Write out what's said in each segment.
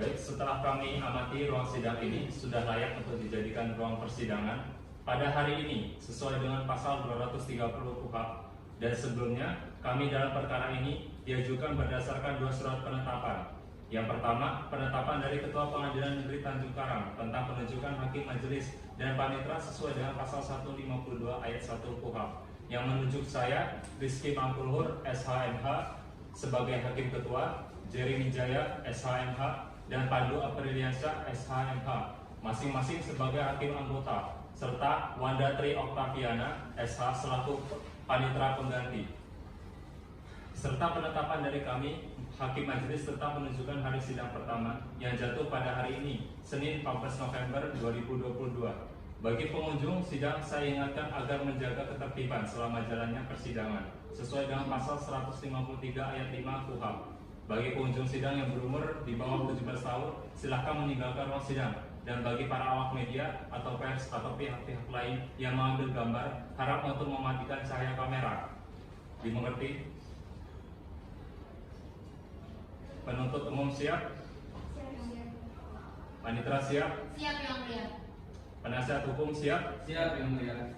Baik, setelah kami amati ruang sidang ini sudah layak untuk dijadikan ruang persidangan pada hari ini sesuai dengan pasal 230 KUHP, dan sebelumnya kami dalam perkara ini diajukan berdasarkan dua surat penetapan. Yang pertama, penetapan dari Ketua Pengadilan Negeri Tanjung Karang tentang penunjukan hakim majelis dan panitera sesuai dengan pasal 152 ayat 1 KUHP yang menunjuk saya, Rizky Mampulhur, SHMH, sebagai Hakim Ketua, Jerry Wijaya, SHMH, dan Pandu Apriliansyah, SHMH, masing-masing sebagai Hakim Anggota, serta Wanda Tri Oktaviana, SH, selaku Panitera Pengganti. Serta penetapan dari kami, Hakim Majelis, serta penunjukan hari sidang pertama yang jatuh pada hari ini, Senin 14 November 2022. Bagi pengunjung sidang, saya ingatkan agar menjaga ketertiban selama jalannya persidangan, sesuai dengan pasal 153 ayat 5 KUHP. Bagi pengunjung sidang yang berumur di bawah 17 tahun, silahkan meninggalkan ruang sidang. Dan bagi para awak media atau pers atau pihak-pihak lain yang mengambil gambar, harap untuk mematikan cahaya kamera. Dimengerti? Penuntut umum siap? Panitera siap? Siap, Yang Mulia. Penasihat hukum siap? Siap, Yang Mulia.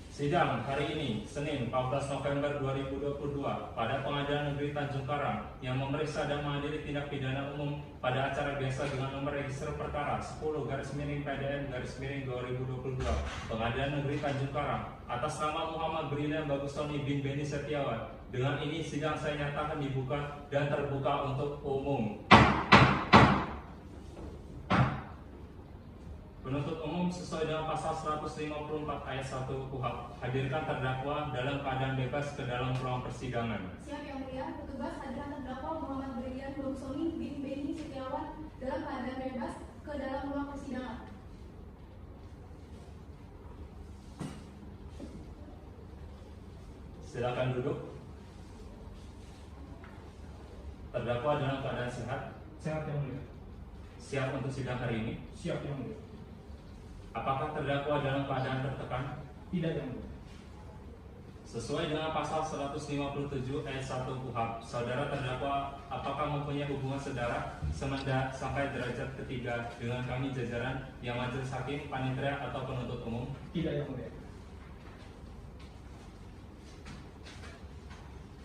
Sidang hari ini, Senin 14 November 2022, pada Pengadilan Negeri Tanjung Karang yang memeriksa dan mengadili tindak pidana umum pada acara biasa dengan nomor register perkara 10/PDN/2022, Pengadilan Negeri Tanjung Karang, atas nama Muhammad Brilian Bagusoni bin Beni Setiawan. Dengan ini sidang saya nyatakan dibuka dan terbuka untuk umum. Penuntut umum sesuai dengan pasal 154 ayat 1 KUHP, hadirkan terdakwa dalam keadaan bebas ke dalam ruang persidangan. Siap, Yang Mulia. Petugas hadirkan terdakwa Muhammad Brilian Bagusoni bin Beni Setiawan dalam keadaan bebas ke dalam ruang persidangan. Silakan duduk. Terdakwa dalam keadaan sehat, Sehat, Yang Mulia. siap untuk sidang hari ini. Siap, Yang Mulia. Apakah terdakwa dalam keadaan tertekan? Tidak, Yang Mulia. Sesuai dengan pasal 157 ayat 1 KUHP, saudara terdakwa apakah mempunyai hubungan saudara semenda sampai derajat ketiga dengan kami jajaran yang majelis hakim, panitera atau penuntut umum? Tidak, Yang Mulia.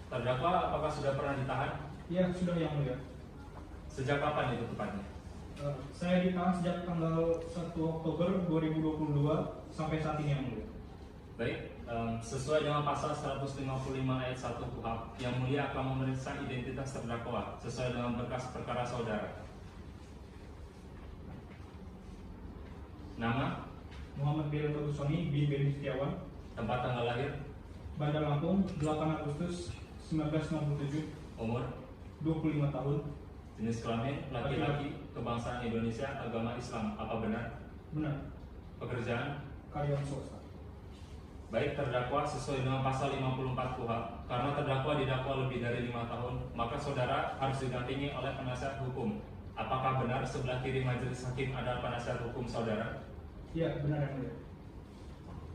Terdakwa apakah sudah pernah ditahan? Ya, sudah, Yang Mulia. Sejak kapan itu tepatnya? Saya ditahan sejak tanggal 1 Oktober 2022 sampai saat ini, Yang Mulia. Baik, sesuai dengan pasal 155 ayat 1 KUHP, yang mulia akan memeriksa identitas terdakwa sesuai dengan berkas perkara saudara. Nama, Muhammad Brilian Bagusoni bin Beni Setiawan, tempat tanggal lahir, Bandar Lampung, 8 Agustus 1967, umur, 25 tahun. jenis kelamin, laki-laki, kebangsaan Indonesia, agama Islam. Apa benar? Benar, Pekerjaan? karyawan swasta. Baik, terdakwa sesuai dengan pasal 54 KUHP, karena terdakwa didakwa lebih dari 5 tahun, maka saudara harus didampingi oleh penasihat hukum. Apakah benar sebelah kiri majelis hakim adalah penasihat hukum saudara? Ya, benar, Yang Mulia.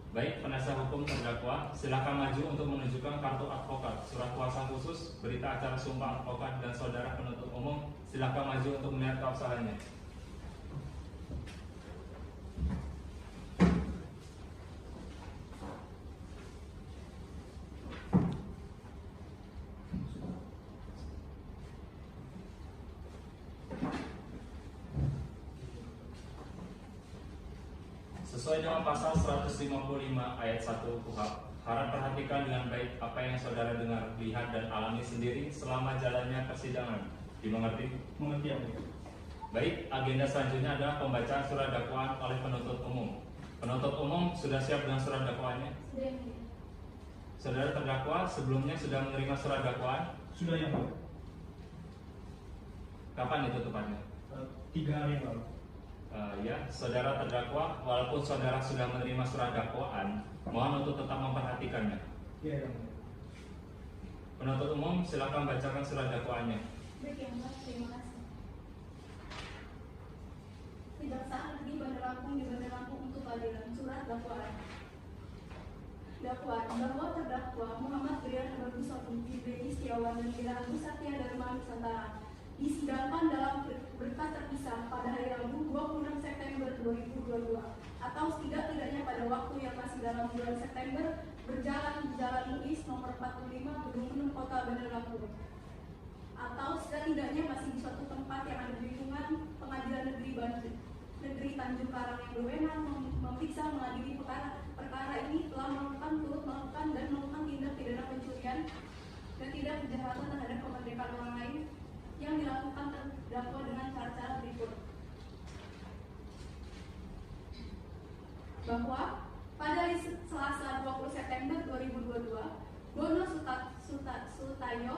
Baik, penasihat hukum terdakwa, silakan maju untuk menunjukkan kartu advokat, surat kuasa khusus, berita acara sumpah advokat, dan saudara penuntut umum silakan maju untuk melihat keabsahannya. Sesuai dengan pasal 155 ayat 1 KUHP, harap perhatikan dengan baik apa yang saudara dengar, lihat, dan alami sendiri selama jalannya persidangan. Dimengerti? Mengerti, Yang Mulia. Baik, agenda selanjutnya adalah pembacaan surat dakwaan oleh penuntut umum. Penuntut umum sudah siap dengan surat dakwaannya? Sudah, Yang Mulia. Saudara terdakwa sebelumnya sudah menerima surat dakwaan? Sudah, Yang Mulia. Kapan itu tepatnya? 3 hari yang lalu. Ya, saudara terdakwa, walaupun saudara sudah menerima surat dakwaan, mohon untuk tetap memperhatikannya. Ya, Yang Mulia. Penuntut umum silakan bacakan surat dakwaannya. Baik, Yang Mulia. Terima kasih. Kejaksaan Negeri Bandar Lampung di Bandar Lampung untuk keadilan. Surat dakwaan. Dakwaan bahwa terdakwa Muhammad Brilian Bagusoni bin Beni Setiawan dan Ira Agus Satya Dharma Nusantara disidangkan dalam berkas terpisah pada hari Rabu 26 September 2022 atau setidak-tidaknya pada waktu yang masih dalam bulan September berjalan di Jalan Muiz nomor 45 Gedung Penuh Kota Bandar Lampung, atau setidak-tidaknya masih di suatu tempat yang ada di lingkungan Pengadilan Negeri Tanjung Karang yang berwenang memeriksa mengadili perkara ini telah turut melakukan dan melakukan tindak pidana pencurian dan tindak kejahatan terhadap kemerdekaan orang lain yang dilakukan terdakwa dengan cara-cara berikut. Bahwa pada hari Selasa 20 September 2022, Bono Sutayo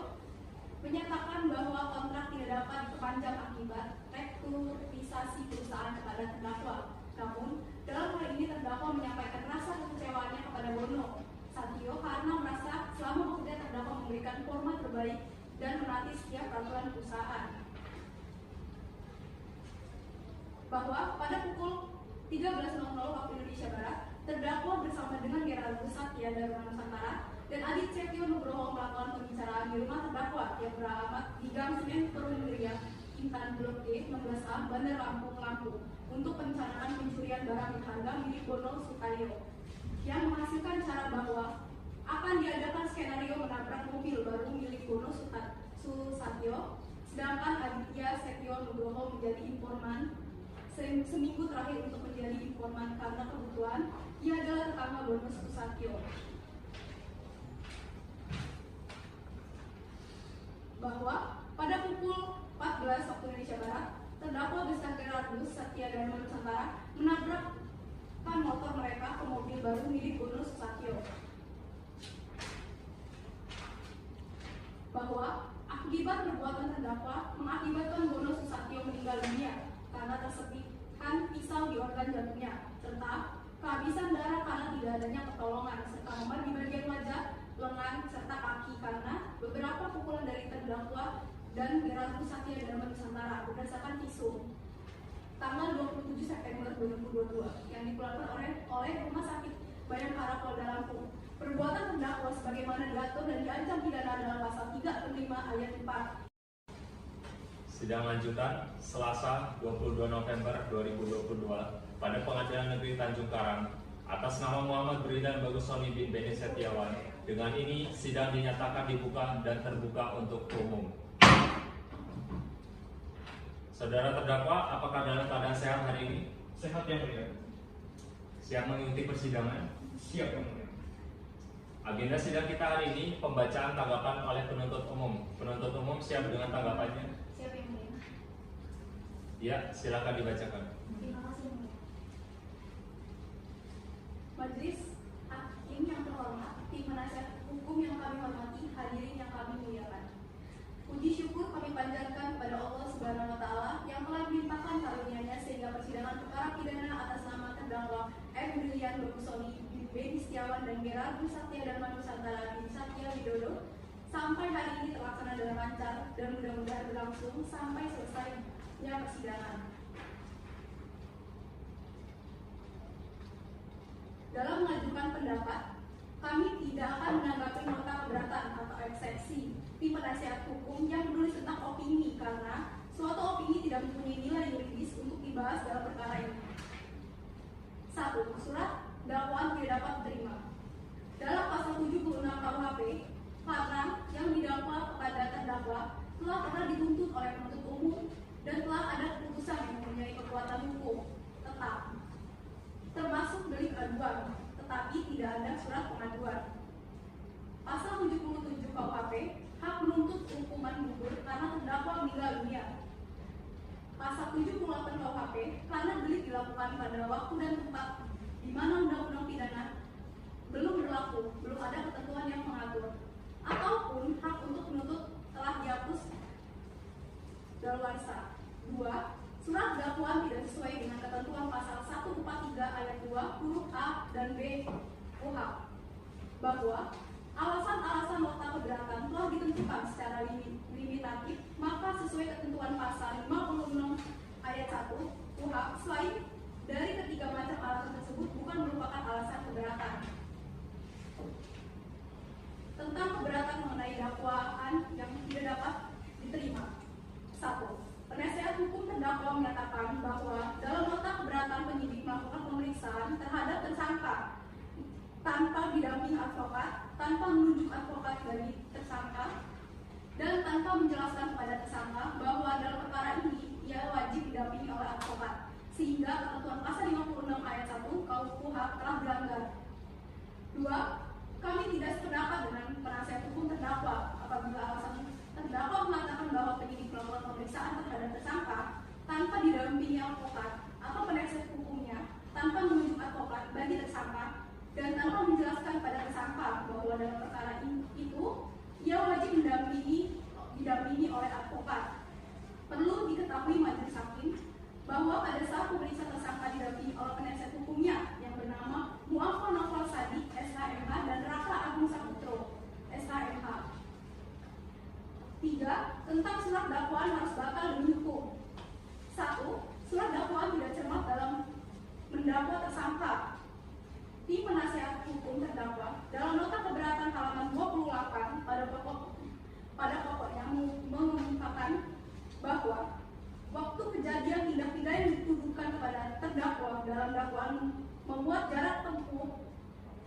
menyatakan bahwa kontrak tidak dapat diperpanjang akibat restrukturisasi perusahaan kepada terdakwa. Namun, dalam hal ini terdakwa menyampaikan rasa kekecewaannya kepada Bono Satio karena merasa selama bekerja terdakwa memberikan format terbaik dan menaati setiap peraturan perusahaan. Bahwa pada pukul 13.00 waktu Indonesia Barat, terdakwa bersama dengan Geraldus Satya dari Nusantara dan Adit Setio Nugroho melakukan pembicaraan di rumah terdakwa yang beralamat di Gang Semen Perundirian Intan Blok D 16A Bandar Lampung, Lampung untuk perencanaan pencurian barang berharga milik Bono Sutayo yang menghasilkan cara bahwa akan diadakan skenario menabrak mobil baru milik Bono Susatyo, sedangkan Aditya Setio Nugroho menjadi informan seminggu terakhir untuk menjadi informan karena kebutuhan ia adalah tetangga Bono Susatyo. Bahwa pada pukul 14 waktu Indonesia Barat, terdakwa beserta Geraldus Satya dan Nusantara menabrakkan motor mereka ke mobil baru milik Bono Susatyo. Bahwa akibat perbuatan terdakwa mengakibatkan Bono Susatyo meninggal dunia karena tersepikan pisau di organ jantungnya, serta kehabisan darah karena tidak adanya pertolongan, serta memar di bagian wajah, lengan, serta kaki karena beberapa pukulan dari terdakwa dan Geraldus Satya dan Nusantara berdasarkan visum tanggal 27 September 2022 yang dikeluarkan oleh Rumah Sakit Bayangkara Polda Lampung. Perbuatan terdakwa sebagaimana diatur dan diancam pidana dalam pasal 365 ayat 4. Sidang lanjutan Selasa 22 November 2022 pada Pengadilan Negeri Tanjung Karang atas nama Muhammad Bridan Bagusoni bin Beni Setiawan. Dengan ini sidang dinyatakan dibuka dan terbuka untuk umum. Saudara terdakwa, apakah dalam keadaan sehat hari ini? Sehat yang mulia. Siap mengikuti persidangan? Siap yang mulia. Agenda sidang kita hari ini pembacaan tanggapan oleh penuntut umum. Penuntut umum siap dengan tanggapannya? Siap yang mulia. Ya, silakan dibacakan. Terima kasih yang mulia. Majelis Hakim yang terhormat, tim penasihat hukum yang kami hormati, hadirin yang kami muliakan. Puji syukur kami panjatkan kepada Allah Subhanahu wa Ta'ala yang telah melimpahkan karunia-Nya sehingga persidangan perkara pidana atas nama terdakwa M. Brilian Bagusoni bin Beni Setiawan dan Geraldus Satya dan Nusantara bin Satya Widodo sampai hari ini terlaksana dengan lancar dan mudah-mudahan berlangsung sampai selesainya persidangan. Dalam mengajukan pendapat, kami tidak akan menanggapi nota keberatan atau eksepsi tim penasihat hukum yang menulis tentang opini karena suatu opini tidak mempunyai nilai yuridis untuk dibahas dalam perkara ini. 1. Surat dakwaan tidak dapat diterima dalam pasal 76 KUHP karena yang didakwa kepada terdakwa telah pernah dituntut oleh penuntut umum dan telah ada keputusan yang mempunyai kekuatan hukum tetap, termasuk delik aduan, tetapi tidak ada surat pengaduan. Pasal 77 KUHP, hak menuntut hukuman gugur karena terdakwa meninggal dunia. Pasal 78 KUHP, karena delik dilakukan pada waktu dan tempat di mana undang-undang pidana belum berlaku, belum ada ketentuan yang mengatur, ataupun hak untuk menuntut telah dihapus daluarsa. 2. Surat dakwaan tidak sesuai dengan ketentuan pasal 143 ayat 2 huruf A dan B KUHP bahwa alasan-alasan nota keberatan telah ditentukan secara limitatif, maka sesuai ketentuan pasal 56 ayat 1 KUHP selain dari ketiga macam alasan tersebut bukan merupakan alasan keberatan. Tentang keberatan mengenai dakwaan yang tidak dapat diterima. 1. Penasehat hukum terdakwa menyatakan bahwa dalam nota keberatan penyidik melakukan pemeriksaan terhadap tersangka tanpa didampingi advokat, tanpa menunjuk advokat dari tersangka, dan tanpa menjelaskan kepada tersangka bahwa dalam perkara ini ia wajib didampingi oleh advokat, sehingga ketentuan pasal 56 ayat 1 KUH telah dilanggar. 2. Kami tidak sependapat dengan penasihat hukum terdakwa apabila alasan terdakwa mengatakan bahwa penyidik melakukan pemeriksaan terhadap tersangka tanpa didampingi advokat atau penasihat hukumnya, tanpa menunjuk advokat bagi tersangka, dan tanpa menjelaskan pada tersangka bahwa dalam perkara itu ia wajib didampingi oleh advokat. Perlu diketahui majelis hakim bahwa pada saat pemeriksa tersangka didampingi oleh penasihat hukumnya yang bernama Mu'affa Novel Sadiq SHMH dan Raka Agung Saputro SHMH. 3. Tentang surat dakwaan harus batal demi hukum. 1. Surat dakwaan tidak cermat dalam mendakwa tersangka. Tim penasihat hukum terdakwa dalam nota keberatan halaman 28 pada pokoknya mengungkapkan bahwa waktu kejadian tindak pidana yang dituduhkan kepada terdakwa dalam dakwaan membuat jarak tempuh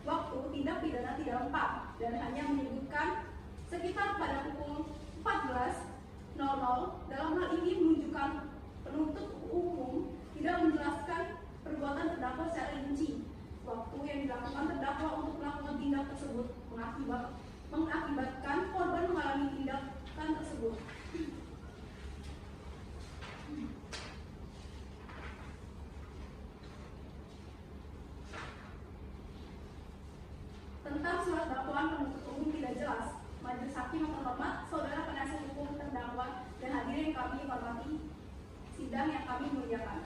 waktu tindak pidana tidak lengkap dan hanya menyebutkan sekitar pada pukul 14.00. Dalam hal ini menunjukkan penuntut umum tidak menjelaskan perbuatan terdakwa secara rinci. Waktu yang dilakukan terdakwa untuk melakukan tindak tersebut mengakibatkan korban mengalami tindakan tersebut. Tentang surat dakwaan penuntut umum tidak jelas. Majelis hakim yang terhormat, saudara penasihat hukum terdakwa dan hadirin yang kami hormati, sidang yang kami muliakan,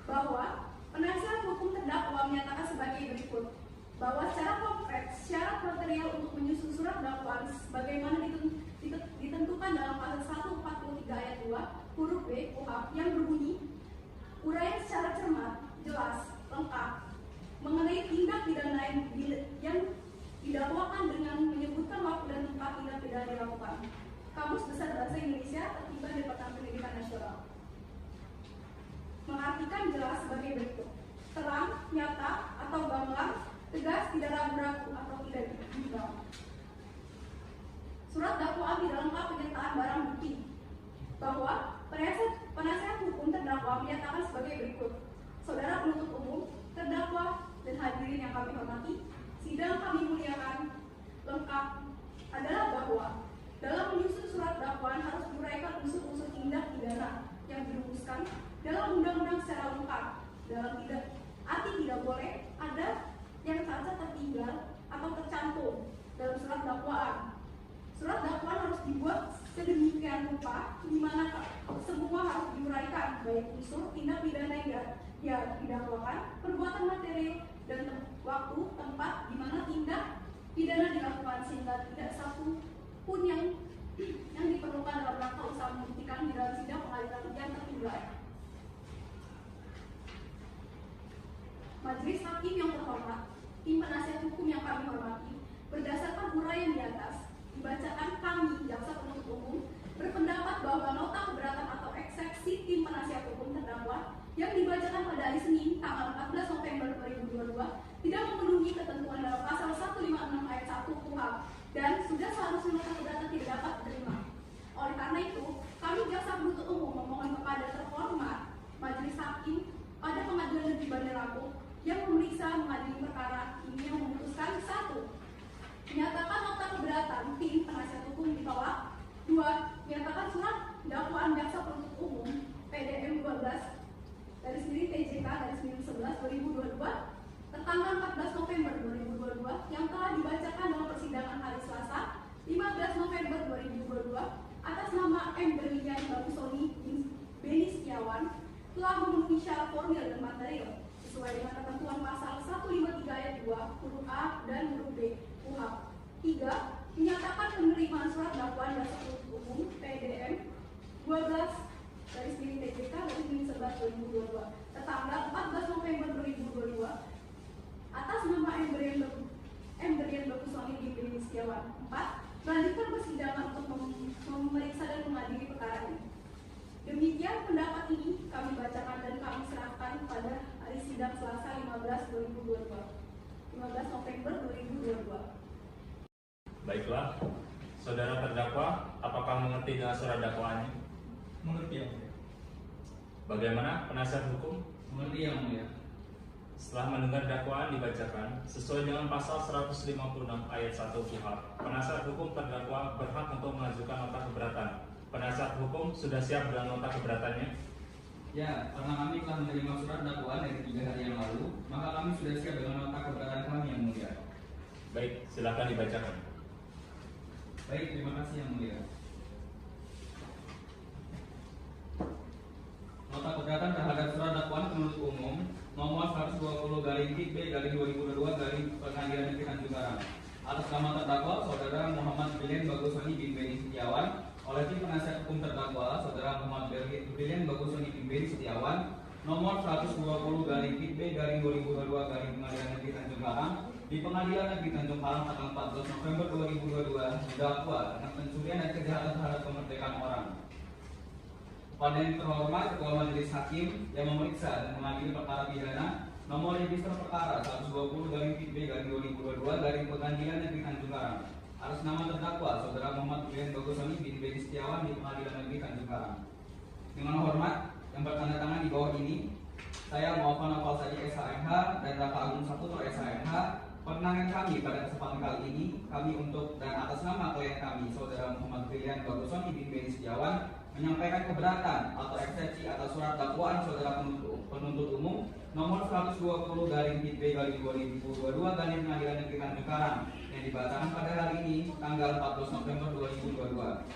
bahwa penasihat hukum terdakwa menyatakan sebagai berikut, bahwa secara konkret syarat material untuk menyusun surat dakwaan sebagaimana ditentukan dalam pasal 143 ayat 2 huruf B KUHP yang berbunyi uraian secara cermat, jelas, lengkap mengenai tindak pidana yang didakwakan dengan menyebutkan waktu dan tempat tindak pidana dilakukan. Kamus Besar Bahasa Indonesia Tertiba Departemen Pendidikan Nasional mengartikan jelas sebagai berikut: terang, nyata, atau gamblang, tegas, tidak ragu-ragu, atau tidak dibimbang. Surat dakwaan tidak lengkap penyertaan barang bukti, bahwa penasihat hukum terdakwa menyatakan sebagai berikut: saudara penuntut umum, terdakwa, dan hadirin yang kami hormati, sidang kami muliakan, lengkap adalah bahwa dalam menyusun surat dakwaan harus diuraikan unsur-unsur tindak pidana yang dirumuskan dalam undang-undang secara lengkap. Dalam arti tidak boleh ada yang cacat tertinggal atau tercantum dalam surat dakwaan. Surat dakwaan harus dibuat sedemikian rupa di mana semua harus diuraikan, baik unsur tindak pidana yang didakwakan, perbuatan material, dan waktu, tempat di mana tindak pidana dilakukan, sehingga tidak satu pun yang diperlukan dalam rangka usaha membuktikan di dalam sidang pengadilan yang tertunda. Majelis hakim yang terhormat, tim penasihat hukum yang kami hormati, berdasarkan uraian di atas, dibacakan kami, jaksa penuntut umum, berpendapat bahwa nota keberatan atau eksepsi tim penasihat hukum terdakwa yang dibacakan pada hari Senin tanggal 14 November 2022 tidak memenuhi ketentuan dalam pasal 156 ayat 1 KUHP dan sudah seharusnya nota keberatan tidak dapat diterima. Oleh karena itu, kami jaksa penuntut umum memohon kepada terhormat majelis hakim pada Pengadilan Negeri Bandar Lampung yang memeriksa mengadili perkara ini yang memutuskan: 1. Menyatakan nota keberatan tim penasihat hukum ditolak. 2. Menyatakan surat dakwaan jaksa penuntut umum PDM 12 TJK 11/2022 tertanggal 14 November 2022 yang telah dibacakan dalam persidangan hari Selasa 15 November 2022 atas nama M. Berlian Bagusoni Beni Setiawan telah memenuhi syarat formil dan material sesuai dengan ketentuan pasal 153 ayat 2 huruf A dan huruf B KUHP. 3. Menyatakan penerimaan surat dakwaan jaksa penuntut umum PDM 12 TJK 11/2022 tertanggal 14 November 2022 atas nama M. Berlian Bagusoni Beni Setiawan. 4. Melanjutkan persidangan untuk memeriksa dan mengadili perkara ini. Demikian pendapat ini 2022. 15 November 2022. Baiklah, saudara terdakwa, apakah mengerti dengan surat dakwaannya? Mengerti yang mulia. Bagaimana penasihat hukum? Mengerti yang mulia. Setelah mendengar dakwaan dibacakan, sesuai dengan pasal 156 ayat 1 KUHP, penasihat hukum terdakwa berhak untuk mengajukan nota keberatan. Penasihat hukum sudah siap dengan nota keberatannya? Ya, karena kami telah menerima surat dakwaan dari 3 hari yang lalu, maka kami sudah siap dengan nota keberatan kami yang mulia. Baik, silakan dibacakan. Baik, terima kasih yang mulia. Nota keberatan terhadap surat dakwaan penuntut umum nomor 120/B/2022 Pengadilan Negeri Tanjung Karang. Atas nama terdakwa Saudara Muhammad Brilian Bagusoni bin Beni Setiawan, oleh tim penasihat hukum terdakwa Saudara Muhammad Brilian Bagusoni bin Beni Setiawan, nomor 120/B/2022 Pengadilan Negeri Tanjung Karang, di Pengadilan Negeri Tanjung Karang tanggal 14 November 2022 didakwa dengan pencurian dan kejahatan terhadap kemerdekaan orang. Pada yang terhormat Ketua Majelis Hakim yang memeriksa dan mengadili perkara pidana nomor register perkara 120/B/2022 Pengadilan Negeri Tanjung Karang, atas nama terdakwa Saudara Muhammad Brilian Bagusoni bin Beni Setiawan di Pengadilan Negeri Tanjung Karang. Dengan hormat yang bertanda tangan di bawah ini, saya Muhammad Nafal Sadi SHMH dan Raka Agung Saputra SHMH, penangan kami pada kesempatan kali ini, kami untuk dan atas nama klien kami Saudara Muhammad Brilian Bagusoni bin Beni Setiawan menyampaikan keberatan atau eksepsi atas surat dakwaan Saudara penuntut umum nomor 120/B/2022 Pengadilan Negeri Tanjung Karang yang dibacakan pada hari ini tanggal 14 November 2022.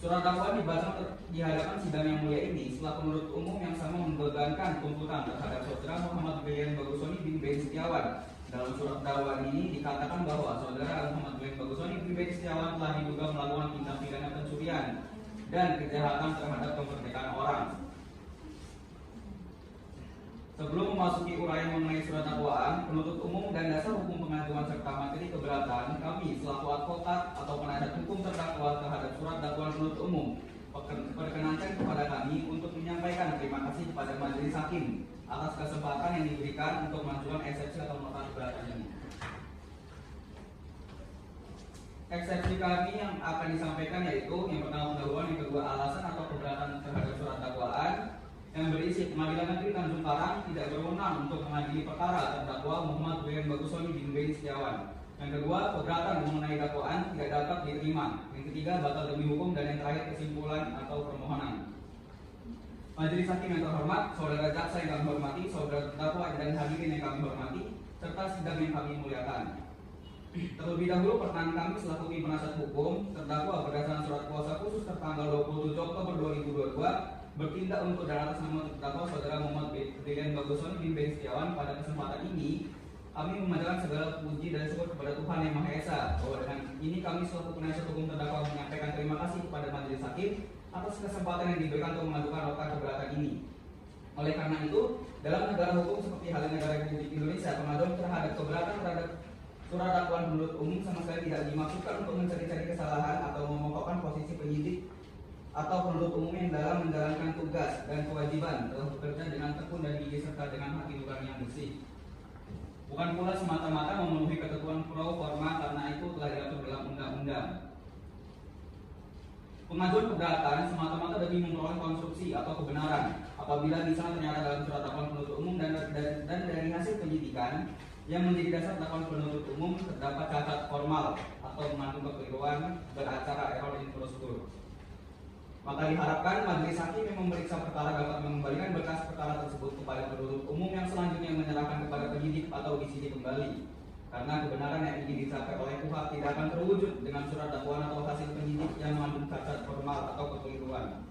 Surat dakwaan dibaca di hadapan sidang yang mulia ini setelah penuntut umum yang sama membebankan tuntutan terhadap Saudara Muhammad Brilian Bagusoni bin Beni Setiawan. Dalam surat dakwaan ini dikatakan bahwa Saudara Muhammad Brilian Bagusoni bin Beni Setiawan telah diduga melakukan tindak pidana pencurian dan kejahatan terhadap kemerdekaan orang. Sebelum memasuki uraian mengenai surat dakwaan, penuntut umum dan dasar hukum pengajuan serta materi keberatan, kami selaku advokat atau penasihat hukum terdakwa terhadap surat dakwaan penuntut umum perkenankan kepada kami untuk menyampaikan terima kasih kepada Majelis Hakim atas kesempatan yang diberikan untuk mengajukan eksepsi atau nota keberatan ini. Eksepsi kami yang akan disampaikan yaitu yang pertama pendahuluan, yang kedua alasan atau keberatan terhadap surat dakwaan yang berisi Pengadilan Negeri Tanjung Karang tidak berwenang untuk mengadili perkara terdakwa Muhammad Brilian Bagusoni bin Beni Setiawan. Yang kedua, keberatan mengenai dakwaan tidak dapat diterima. Yang ketiga, batal demi hukum, dan yang terakhir kesimpulan atau permohonan. Majelis Hakim yang terhormat, saudara jaksa yang kami hormati, saudara terdakwa dan hadirin yang kami hormati, serta sidang yang kami muliakan. Terlebih dahulu pertanyaan kami selaku tim penasihat hukum terdakwa berdasarkan surat kuasa khusus tertanggal 27 Oktober 2022 bertindak untuk dan atas nama terdakwa Saudara Muhammad Brilian Bagusoni bin Beni Setiawan. Pada kesempatan ini kami memanjatkan segala puji dan syukur kepada Tuhan Yang Maha Esa bahwa dengan ini kami selaku penasihat hukum terdakwa menyampaikan terima kasih kepada Majelis Hakim atas kesempatan yang diberikan untuk mengajukan nota keberatan ini. Oleh karena itu, dalam negara hukum seperti halnya negara Republik Indonesia, pengajuan terhadap keberatan terhadap surat dakwaan penuntut umum sama sekali tidak dimaksudkan untuk mencari-cari kesalahan atau memokokkan posisi penyidik atau penuntut umum yang dalam menjalankan tugas dan kewajiban telah bekerja dengan tekun dan gigih serta dengan hati nurani yang bersih. Bukan pula semata-mata memenuhi ketentuan pro forma karena itu telah diatur dalam undang-undang. Pengajuan keberatan semata-mata demi memperoleh konstruksi atau kebenaran apabila misalnya ternyata dalam surat dakwaan penuntut umum dan dari hasil penyidikan yang menjadi dasar dakwaan penuntut umum terdapat cacat formal atau mengandung kekeliruan beracara error in prosedur. Maka diharapkan Majelis Hakim yang memeriksa perkara dapat mengembalikan berkas perkara tersebut kepada penuntut umum yang selanjutnya menyerahkan kepada penyidik atau disidik kembali. Karena kebenaran yang ingin dicapai oleh pihak tidak akan terwujud dengan surat dakwaan atau hasil penyidik yang mengandung cacat formal atau kekeliruan.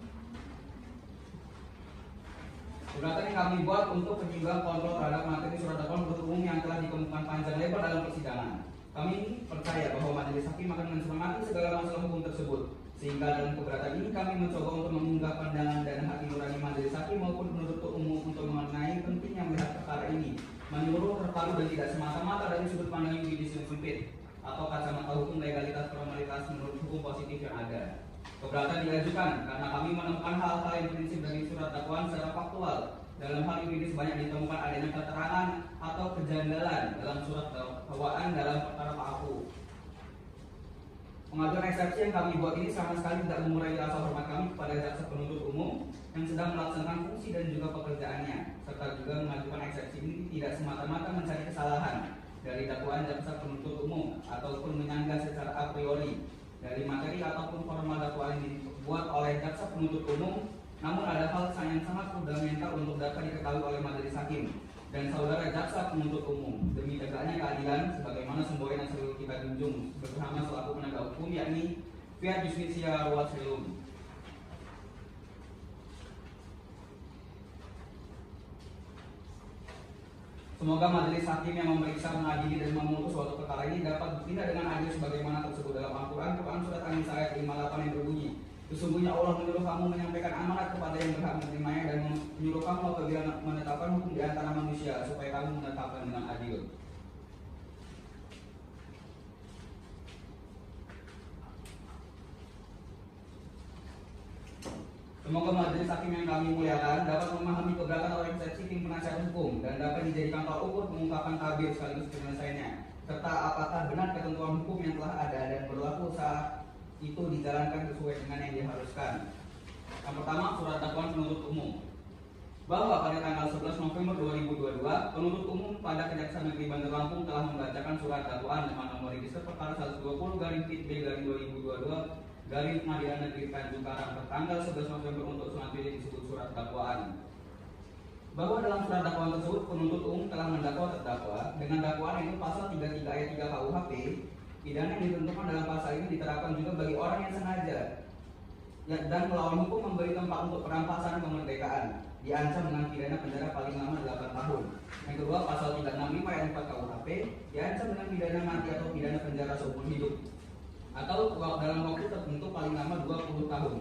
Keberatan yang kami buat untuk penyeimbang kontrol terhadap materi surat dakwaan penuntut umum yang telah dikemukakan panjang lebar dalam persidangan. Kami percaya bahwa Majelis Hakim akan mencermati segala masalah hukum tersebut, sehingga dalam keberatan ini kami mencoba untuk mengunggah pandangan dan hati nurani Majelis Hakim maupun penuntut umum untuk mengenai pentingnya melihat perkara ini menyeluruh, terpalu dan tidak semata-mata dari sudut pandang yuridis yang sempit atau kacamata hukum legalitas formalitas menurut hukum positif yang ada. Keberatan diajukan karena kami menemukan hal-hal yang prinsip dari surat dakwaan secara faktual dalam hal ini sebanyak ditemukan adanya keterangan atau kejanggalan dalam surat dakwaan dalam perkara Pak Aku. Pengajuan eksepsi yang kami buat ini sama sekali tidak mengurangi rasa hormat kami kepada jaksa penuntut umum yang sedang melaksanakan fungsi dan juga pekerjaannya, serta juga mengajukan eksepsi ini tidak semata-mata mencari kesalahan dari dakwaan jaksa penuntut umum ataupun menyanggah secara a priori dari materi ataupun formal dakwaan yang dibuat oleh jaksa penuntut umum. Namun ada hal yang sangat fundamental untuk dapat diketahui oleh majelis hakim dan saudara jaksa penuntut umum demi tegaknya keadilan sebagaimana semboyan yang selalu kita junjung bersama selaku penegak hukum, yakni Fiat Justitia Ruat Selum. Semoga majelis hakim yang memeriksa, mengadili dan memutus suatu perkara ini dapat bertindak dengan adil sebagaimana tersebut dalam Al-Quran surat An-Nisa ayat 58 yang berbunyi, sesungguhnya Allah menyuruh kamu menyampaikan amanat kepada yang berhak menerimanya dan menyuruh kamu apabila menetapkan hukum di antara manusia supaya kamu menetapkan dengan adil. Semoga majelis hakim yang kami muliakan dapat memahami keberatan atau eksepsi tim penasihat hukum dan dapat dijadikan tolak ukur mengungkapkan tabir sekaligus penyelesaiannya, serta apakah benar ketentuan hukum yang telah ada dan berlaku saat itu dijalankan sesuai dengan yang diharuskan. Yang pertama, surat dakwaan penuntut umum. Bahwa pada tanggal 11 November 2022, penuntut umum pada Kejaksaan Negeri Bandar Lampung telah membacakan surat dakwaan dengan nomor register perkara 120/B/2022 dari Pengadilan Negeri Tanjung Karang tertanggal 11 November untuk selanjutnya disebut surat dakwaan. Bahwa dalam surat dakwaan tersebut penuntut umum telah mendakwa terdakwa dengan dakwaan itu pasal 33 ayat 3 KUHP. Pidana yang ditentukan dalam pasal ini diterapkan juga bagi orang yang sengaja dan melawan hukum memberi tempat untuk perampasan kemerdekaan, diancam dengan pidana penjara paling lama 8 tahun. Yang kedua, pasal 365 ayat 4 KUHP diancam dengan pidana mati atau pidana penjara seumur hidup atau dalam waktu tertentu paling lama 20 tahun.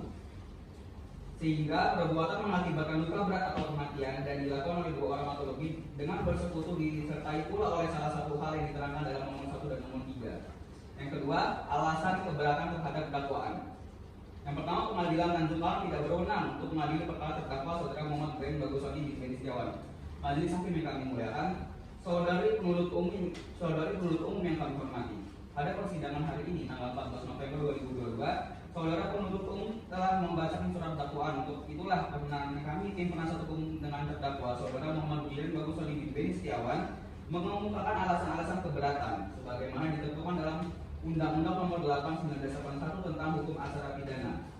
Sehingga perbuatan mengakibatkan luka berat atau kematian dan dilakukan oleh 2 orang atau lebih dengan bersekutu disertai pula oleh salah satu hal yang diterangkan dalam nomor 1 dan nomor 3. Yang kedua, alasan keberatan terhadap dakwaan. Yang pertama, Pengadilan Tanjung Karang tidak berwenang untuk mengadili perkara terdakwa saudara Muhammad Ibrahim Baguswadi bin Setiawan. Majelis hakim yang kami muliakan, saudari penuntut umum yang kami hormati. Pada persidangan hari ini tanggal 14 November 2022, saudara penuntut umum telah membacakan surat dakwaan. Untuk itulah kebenaran kami tim penasihat hukum dengan terdakwa saudara Muhammad Ibrahim Baguswadi bin Setiawan mengemukakan alasan-alasan keberatan sebagaimana ditentukan dalam Undang-Undang Nomor 8 1981 tentang Hukum Acara Pidana.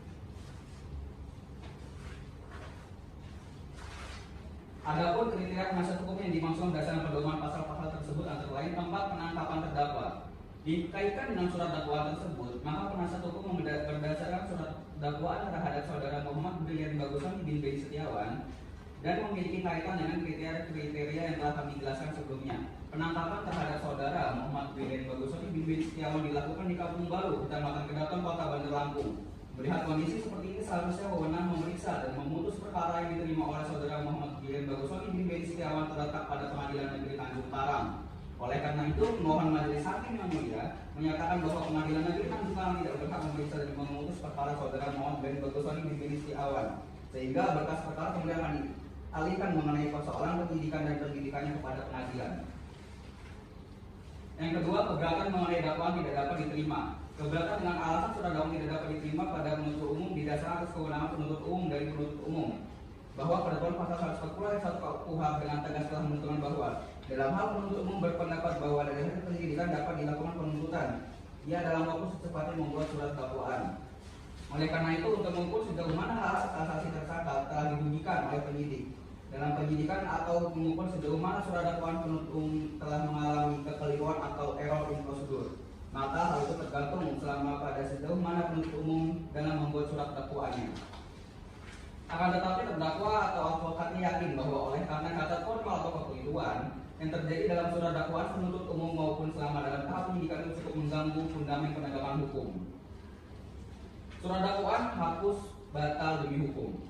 Adapun kriteria penasihat hukum yang dimaksud berdasarkan pedoman pasal-pasal tersebut antara lain tempat penangkapan terdakwa. Dikaitkan dengan surat dakwaan tersebut, maka penasihat hukum berdasarkan surat dakwaan terhadap saudara Muhammad Brilian Baguswadi bin Setiawan dan memiliki kaitan dengan kriteria yang telah kami jelaskan sebelumnya. Penangkapan terhadap saudara Muhammad Brilian Baguswadi bin Setiawan dilakukan di Kampung Baru, Kecamatan Kedaton, Kota Bandar Lampung. Melihat kondisi seperti ini, seharusnya wewenang memeriksa dan memutus perkara yang diterima oleh saudara Muhammad Brilian Baguswadi bin Setiawan terletak pada Pengadilan Negeri Tanjung Karang. Oleh karena itu, mohon majelis hakim yang mulia menyatakan bahwa Pengadilan Negeri Tanjung Karang tidak berhak memeriksa dan memutus perkara saudara Muhammad Brilian Baguswadi bin Setiawan, sehingga berkas perkara kemudian akan dialihkan mengenai persoalan penyidikan dan pendidikannya kepada pengadilan. Yang kedua, keberatan mengenai dakwaan tidak dapat diterima. Keberatan dengan alasan surat dakwaan tidak dapat diterima pada penuntut umum didasarkan atas kewenangan penuntut umum dari penuntut umum, bahwa ketentuan pasal 140 ayat 1 KUHP dengan tegas telah menentukan bahwa dalam hal penuntut umum berpendapat bahwa dari hasil penyelidikan dapat dilakukan penuntutan, ia dalam waktu secepatnya membuat surat dakwaan. Oleh karena itu, untuk mengukur sejauh mana hak asasi tersangka telah dirugikan oleh penyidik dalam penyidikan atau mengukur sejauh mana surat dakwaan penuntut umum telah mengalami kekeliruan atau error in prosedur, maka hal itu tergantung selama pada sejauh mana penuntut umum dalam membuat surat dakwaannya. Akan tetapi terdakwa atau advokatnya yakin bahwa oleh karena cacat formal atau kekeliruan yang terjadi dalam surat dakwaan penuntut umum maupun selama dalam tahap penyidikan itu cukup mengganggu fundament penegakan hukum. Surat dakwaan hapus batal demi hukum.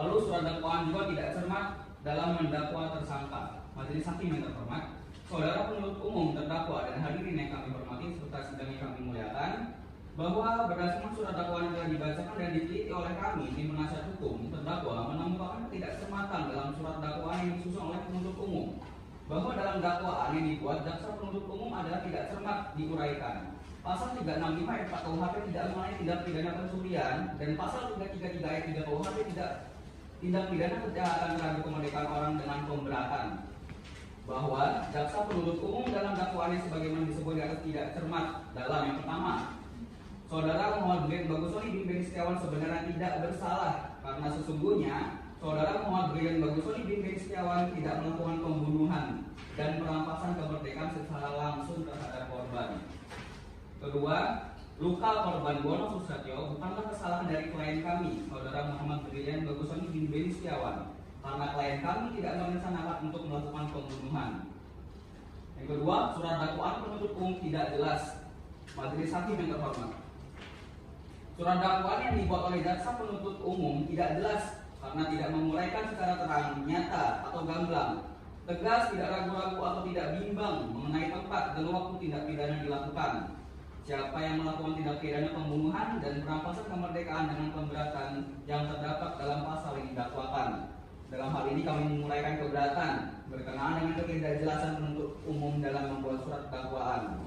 Lalu surat dakwaan juga tidak cermat dalam mendakwa tersangka. Majelis Hakim yang terhormat, saudara penuntut umum, terdakwa, dan hadirin yang kami hormati serta sidang yang kami muliakan, bahwa berdasarkan surat dakwaan yang telah dibacakan dan diteliti oleh kami, tim penasihat hukum, terdakwa menemukan ketidakcermatan dalam surat dakwaan yang disusun oleh penuntut umum, bahwa dalam dakwaan yang dibuat jaksa penuntut umum adalah tidak cermat diuraikan. Pasal 365 ayat 4 KUHP tidak mengenai tindak pidana pencurian, dan pasal 333 ayat 3 KUHP tindak pidana kejahatan terhadap kemerdekaan orang dengan pemberatan. Bahwa jaksa penuntut umum dalam dakwaannya sebagaimana disebut di atas tidak cermat dalam yang pertama, saudara Muhammad Brilian Bagusoni bin Beni Setiawan sebenarnya tidak bersalah karena sesungguhnya saudara Muhammad Brilian Bagusoni bin Beni Setiawan tidak melakukan pembunuhan dan perampasan kemerdekaan secara langsung terhadap korban. Kedua, luka korban Bono Susatyo bukanlah kesalahan dari klien kami, saudara Muhammad Brilian Bagusoni bin Beni Setiawan, karena klien kami tidak merencanakan untuk melakukan pembunuhan. Yang kedua, surat dakwaan penuntut umum tidak jelas. Majelis Hakim yang terhormat, surat dakwaan yang dibuat oleh jaksa penuntut umum tidak jelas karena tidak menguraikan secara terang, nyata, atau gamblang, tegas, tidak ragu-ragu atau tidak bimbang mengenai tempat dan waktu tindak pidana dilakukan, siapa yang melakukan tindak pidana pembunuhan dan perampasan kemerdekaan dengan pemberatan yang terdapat dalam pasal yang didakwakan. Dalam hal ini kami menguraikan keberatan berkenaan dengan ketidakjelasan penuntut umum dalam membuat surat dakwaan.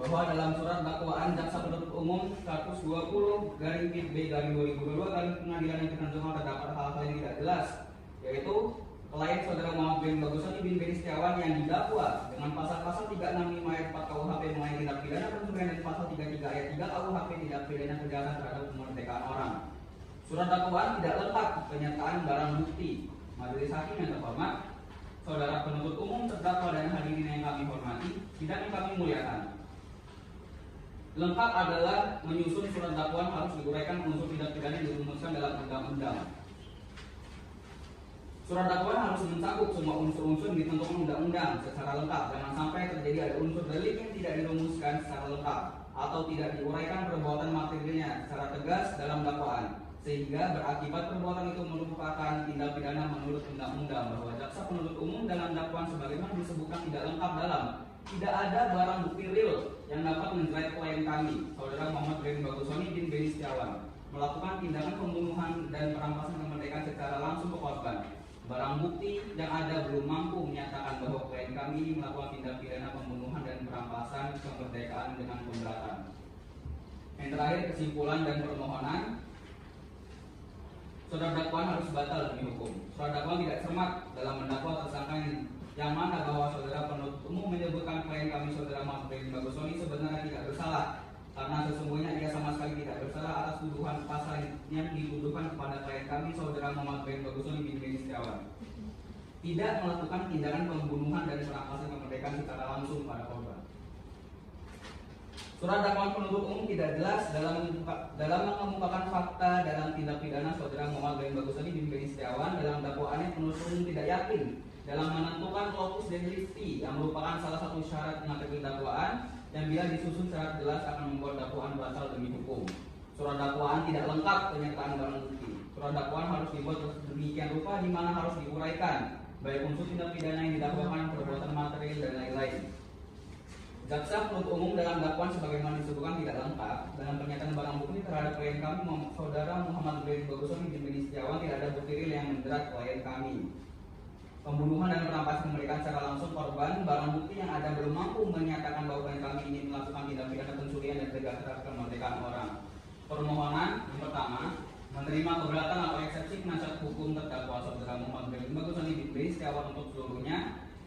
Bahwa dalam surat dakwaan jaksa penuntut umum 120/B/2022 pengadilan yang Tanjung terdapat hal-hal yang tidak jelas, yaitu klien saudara Muhammad bin Bagusoni bin Beni Setiawan yang didakwa dengan pasal-pasal 365 ayat 4 KUHP mengenai tindak pidana pencurian dan pasal 33 ayat 3 KUHP tindak pidana kejahatan terhadap kemerdekaan orang. Surat dakwaan tidak lengkap pernyataan barang bukti. Majelis Hakim yang terhormat, saudara penuntut umum, terdakwa, dan hadirin yang kami hormati, sidang yang kami muliakan. Lengkap adalah menyusun surat dakwaan harus diuraikan unsur tindak pidana yang dirumuskan dalam undang-undang. Surat dakwaan harus mencakup semua unsur-unsur yang ditentukan undang-undang secara lengkap. Jangan sampai terjadi ada unsur delik yang tidak dirumuskan secara lengkap atau tidak diuraikan perbuatan materialnya secara tegas dalam dakwaan, sehingga berakibat perbuatan itu merupakan tindak pidana menurut undang-undang. Bahwa jaksa penuntut umum dalam dakwaan sebagaimana disebutkan tidak lengkap dalam tidak ada barang bukti real yang dapat menjerat klien kami, saudara Muhammad Brilian Bagusoni bin Beni Setiawan, melakukan tindakan pembunuhan dan perampasan kemerdekaan secara langsung ke korban. Barang bukti yang ada belum mampu menyatakan bahwa klien kami melakukan tindak pidana pembunuhan dan perampasan kemerdekaan dengan pemberatan. Yang terakhir, kesimpulan dan permohonan. Surat dakwaan harus batal demi hukum. Surat dakwaan tidak cermat dalam mendakwa tersangka yang mana bahwa saudara penuntut umum menyebutkan klien kami saudara Muhammad Brilian Bagusoni sebenarnya tidak bersalah karena sesungguhnya ia sama sekali tidak bersalah atas tuduhan pasal yang dituduhkan kepada klien kami saudara Muhammad Brilian Bagusoni bin Beni Setiawan, tidak melakukan tindakan pembunuhan dan perampasan kemerdekaan secara langsung pada korban. Surat dakwaan penuntut umum tidak jelas dalam mengemukakan fakta dalam tindak pidana saudara Muhammad Brilian Bagusoni bin Beni Setiawan. Dalam dakwaannya penuntut umum tidak yakin dalam menentukan lokus delicti yang merupakan salah satu syarat materi dakwaan yang bila disusun secara jelas akan membuat dakwaan batal demi hukum. Surat dakwaan tidak lengkap pernyataan barang bukti. Surat dakwaan harus dibuat demikian rupa di mana harus diuraikan baik unsur tindak pidana yang didakwakan, perbuatan material, dan lain-lain. Jaksa penuntut umum dalam dakwaan sebagaimana disebutkan tidak lengkap dalam pernyataan barang bukti terhadap klien kami saudara Muhammad Brilian Bagusoni bin Beni Setiawan. Tidak ada bukti real yang menjerat klien kami. Pembunuhan dan perampasan kemerdekaan secara langsung korban. Barang bukti yang ada belum mampu menyatakan bahwa klien kami ingin melakukan tindak pidana pencurian dan kejahatan terhadap kemerdekaan orang. Permohonan yang pertama, menerima keberatan atau eksepsi penasihat hukum terdakwa saudara Muhammad Brilian Bagusoni bin Beni Setiawan untuk seluruhnya.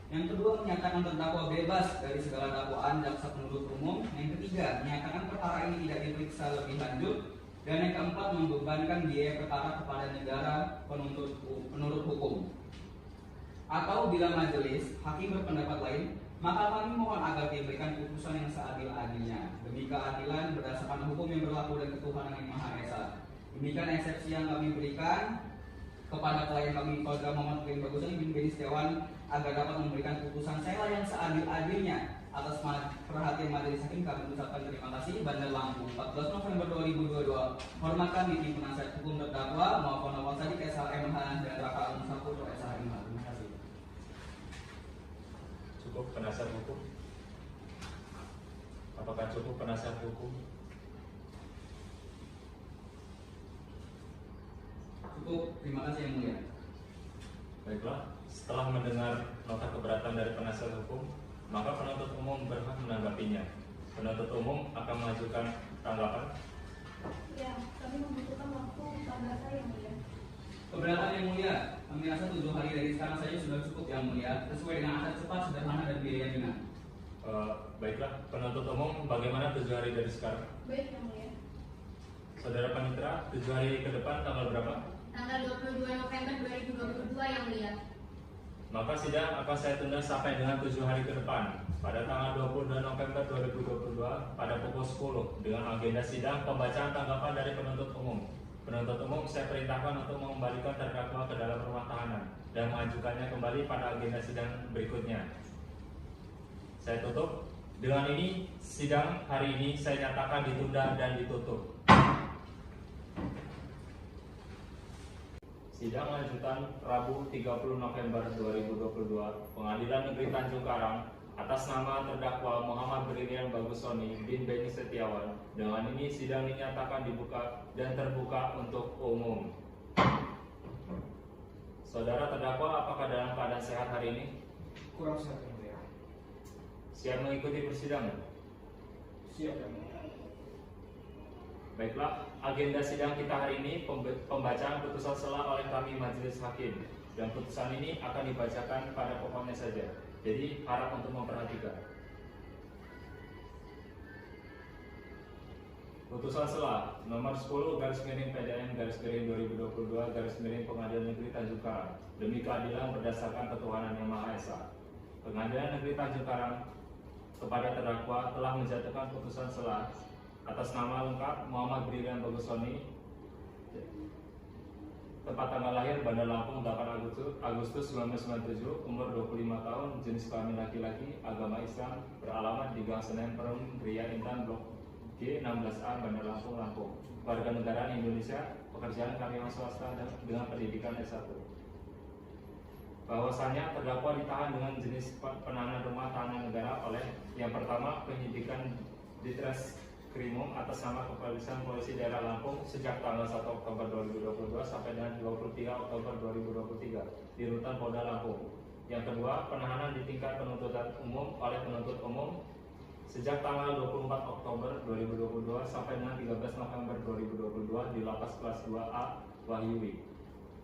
Yang kedua, menyatakan terdakwa bebas dari segala dakwaan jaksa penuntut umum. Yang ketiga, menyatakan perkara ini tidak diperiksa lebih lanjut. Dan yang keempat, membebankan biaya perkara kepada negara penuntut hukum. Atau bila majelis hakim berpendapat lain, maka kami mohon agar diberikan putusan yang seadil-adilnya demi keadilan berdasarkan hukum yang berlaku dan ketuhanan yang Maha Esa. Demikian eksepsi yang kami berikan kepada klien kami saudara Muhammad Brilian Bagusoni bin Beni Setiawan agar dapat memberikan putusan sela yang seadil-adilnya. Atas perhatian majelis hakim kami ucapkan terima kasih. Bandar Lampung, 14 November 2022. Hormat kami tim penasihat hukum terdakwa, mohon saja SHM dan Raka Alun Saputra SHM. cukup penasihat hukum? Apakah cukup penasihat hukum? Cukup, terima kasih yang mulia. Baiklah, setelah mendengar nota keberatan dari penasihat hukum, maka penuntut umum berhak menanggapinya. Penuntut umum akan mengajukan tanggapan. Ya, kami membutuhkan waktu 14 hari yang mulia. Keberatan yang mulia, kami rasa 7 hari dari sekarang saja sudah cukup yang mulia, sesuai dengan asas cepat, sederhana, dan biaya ringan. Baiklah, penuntut umum bagaimana 7 hari dari sekarang? Baik yang mulia. Saudara Panitera, 7 hari ke depan tanggal berapa? Tanggal 22 November 2022 yang mulia. Maka sidang akan saya tunda sampai dengan 7 hari ke depan pada tanggal 22 November 2022 pada pukul 10 dengan agenda sidang pembacaan tanggapan dari penuntut umum. Penuntut umum saya perintahkan untuk mengembalikan terdakwa ke dalam rumah tahanan dan mengajukannya kembali pada agenda sidang berikutnya. Saya tutup. Dengan ini sidang hari ini saya nyatakan ditunda dan ditutup. Sidang lanjutan Rabu 30 November 2022 Pengadilan Negeri Tanjung Karang atas nama terdakwa Muhammad Brilian Bagusoni bin Beni Setiawan. Dengan ini sidang dinyatakan dibuka dan terbuka untuk umum. Saudara terdakwa, apakah dalam keadaan sehat hari ini? Kurang sehat yang mulia. Siap mengikuti persidangan? Siap yang mulia. Baiklah, agenda sidang kita hari ini pembacaan putusan sela oleh kami majelis hakim, dan putusan ini akan dibacakan pada pokoknya saja. Jadi harap untuk memperhatikan. Putusan sela nomor 10 /PDN /2022 Pengadilan Negeri Tanjung Karang demi keadilan berdasarkan ketuhanan yang Maha Esa. Pengadilan Negeri Tanjung Karang kepada terdakwa telah menjatuhkan putusan sela atas nama lengkap Muhammad Brilian Bagusoni, tempat tanggal lahir Bandar Lampung 8 Agustus 1997, umur 25 tahun, jenis kelamin laki-laki, agama Islam, beralamat di Gang Senen Perum Ria Intan Blok G 16A Bandar Lampung, Lampung. Warga negara Indonesia, pekerjaan karyawan swasta dengan pendidikan S1. Bahwasanya terdakwa ditahan dengan jenis penahanan rumah tahanan negara oleh yang pertama penyidikan Ditreskrimum atas nama Kepolisian Polisi Daerah Lampung sejak tanggal 1 Oktober 2022 sampai dengan 23 Oktober 2023 di Rutan Polda Lampung. Yang kedua, penahanan di tingkat penuntutan umum oleh penuntut umum sejak tanggal 24 Oktober 2022 sampai dengan 13 November 2022 di Lapas Kelas 2A Wahyuwi.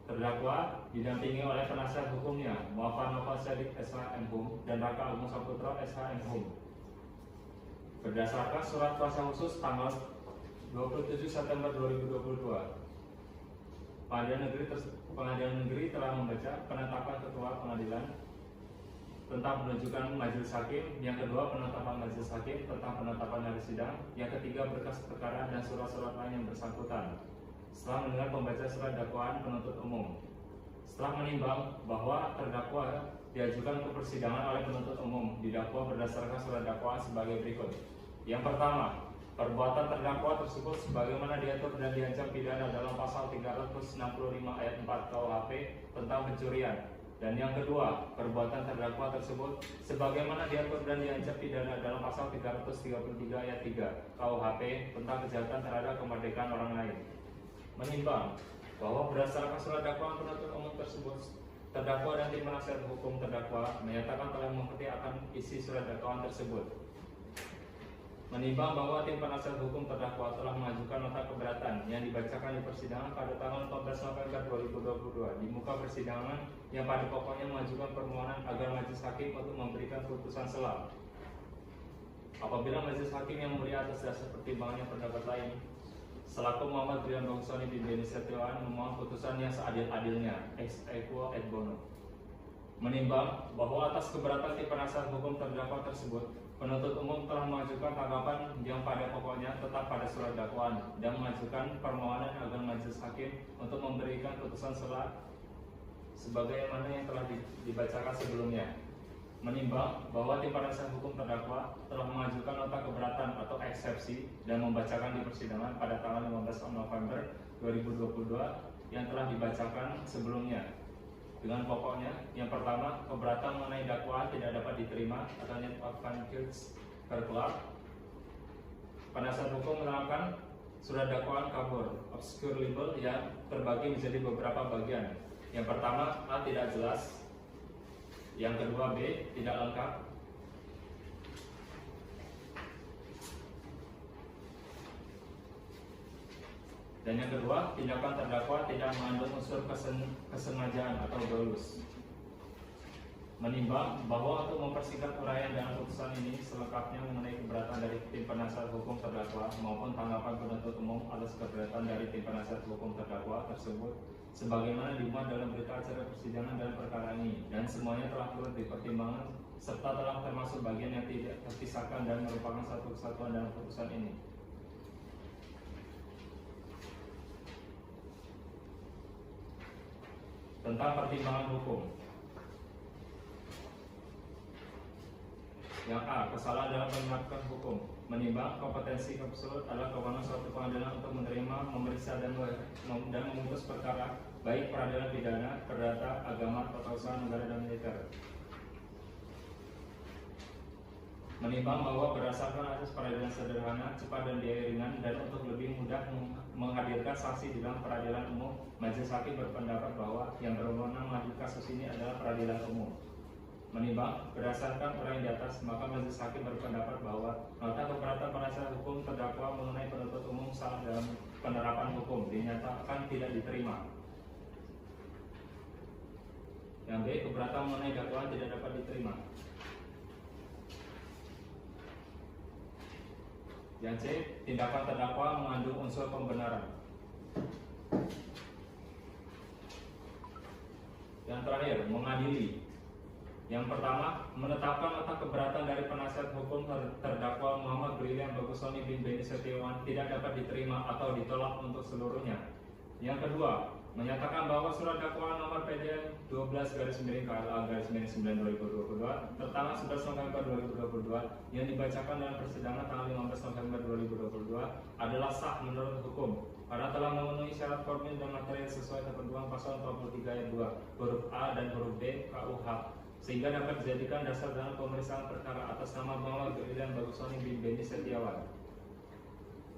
Terdakwa didampingi oleh penasihat hukumnya Muhammad Nova Sadiq SH.M.Hum dan Raka Agung Saputra SH.M.Hum. Berdasarkan surat kuasa khusus tanggal 27 September 2022, Pengadilan Negeri telah membaca penetapan ketua pengadilan tentang penunjukan majelis hakim, yang kedua penetapan majelis hakim tentang penetapan hari sidang, yang ketiga berkas perkara dan surat-surat lain yang bersangkutan. Setelah mendengar pembaca surat dakwaan penuntut umum, setelah menimbang bahwa terdakwa diajukan ke persidangan oleh penuntut umum, didakwa berdasarkan surat dakwaan sebagai berikut. Yang pertama, perbuatan terdakwa tersebut sebagaimana diatur dan diancam pidana dalam pasal 365 ayat 4 KUHP tentang pencurian. Dan yang kedua, perbuatan terdakwa tersebut sebagaimana diatur dan diancam pidana dalam pasal 333 ayat 3 KUHP tentang kejahatan terhadap kemerdekaan orang lain. Menimbang bahwa berdasarkan surat dakwaan penuntut umum tersebut, terdakwa dan tim penasihat hukum terdakwa menyatakan telah mengerti akan isi surat dakwaan tersebut. Menimbang bahwa tim penasihat hukum terdakwa telah mengajukan nota keberatan yang dibacakan di persidangan pada tanggal 14 November 2022 di muka persidangan yang pada pokoknya mengajukan permohonan agar majelis hakim untuk memberikan putusan sela. Apabila majelis hakim yang mulia atas dasar pertimbangannya pendapat lain, selaku Muhammad Brilian Bagusoni bin Beni Setiawan memohon putusan yang seadil-adilnya ex aequo et bono. Menimbang bahwa atas keberatan tim penasihat hukum terdakwa tersebut, penuntut umum telah mengajukan tanggapan yang pada pokoknya tetap pada surat dakwaan dan mengajukan permohonan agar majelis hakim untuk memberikan putusan sela sebagaimana yang telah dibacakan sebelumnya. Menimbang bahwa tim penasihat hukum terdakwa telah mengajukan nota keberatan atau eksepsi dan membacakan di persidangan pada tanggal 15 November 2022 yang telah dibacakan sebelumnya. dengan pokoknya. Yang pertama, keberatan mengenai dakwaan tidak dapat diterima atau net of conflicts terkelak. Penasihat hukum menerangkan surat dakwaan kabur, obscure libel yang terbagi menjadi beberapa bagian. Yang pertama, A tidak jelas. Yang kedua, B tidak lengkap. Dan yang kedua, tindakan terdakwa tidak mengandung unsur kesengajaan atau dolus. Menimbang bahwa untuk mempersingkat uraian dalam putusan ini selengkapnya mengenai keberatan dari tim penasihat hukum terdakwa maupun tanggapan penuntut umum atas keberatan dari tim penasihat hukum terdakwa tersebut sebagaimana dimuat dalam berita acara persidangan dalam perkara ini, dan semuanya telah turut dipertimbangkan serta telah termasuk bagian yang tidak terpisahkan dan merupakan satu kesatuan dalam putusan ini. Tentang pertimbangan hukum. Yang A, kesalahan dalam menerapkan hukum. Menimbang kompetensi absolut adalah kewenangan suatu pengadilan untuk menerima, memeriksa, dan memutus perkara baik peradilan pidana, perdata, agama, tata usaha negara, dan militer. Menimbang bahwa berdasarkan asas peradilan sederhana, cepat dan biaya ringan, dan untuk lebih mudah menghadirkan saksi di dalam peradilan umum, majelis hakim berpendapat bahwa yang berwenang melanjut kasus ini adalah peradilan umum. Menimbang berdasarkan uraian di atas, maka majelis hakim berpendapat bahwa nota keberatan penasihat hukum terdakwa mengenai penuntut umum salah dalam penerapan hukum dinyatakan tidak diterima. Yang B, keberatan mengenai dakwaan tidak dapat diterima. Yang C, tindakan terdakwa mengandung unsur pembenaran. Yang terakhir, mengadili. Yang pertama, menetapkan nota keberatan dari penasihat hukum terdakwa Muhammad Brilian Bagusoni bin Beni Setiawan tidak dapat diterima atau ditolak untuk seluruhnya. Yang kedua, menyatakan bahwa surat dakwaan nomor PD 12/KLA/9/2022 tertanggal 11 November 2022 yang dibacakan dalam persidangan tanggal 15 November 2022 adalah sah menurut hukum karena telah memenuhi syarat formil dan material sesuai ketentuan pasal 43 ayat 2 huruf A dan huruf B KUH, sehingga dapat dijadikan dasar dalam pemeriksaan perkara atas nama Muhammad Brilian Bagusoni bin Beni Setiawan.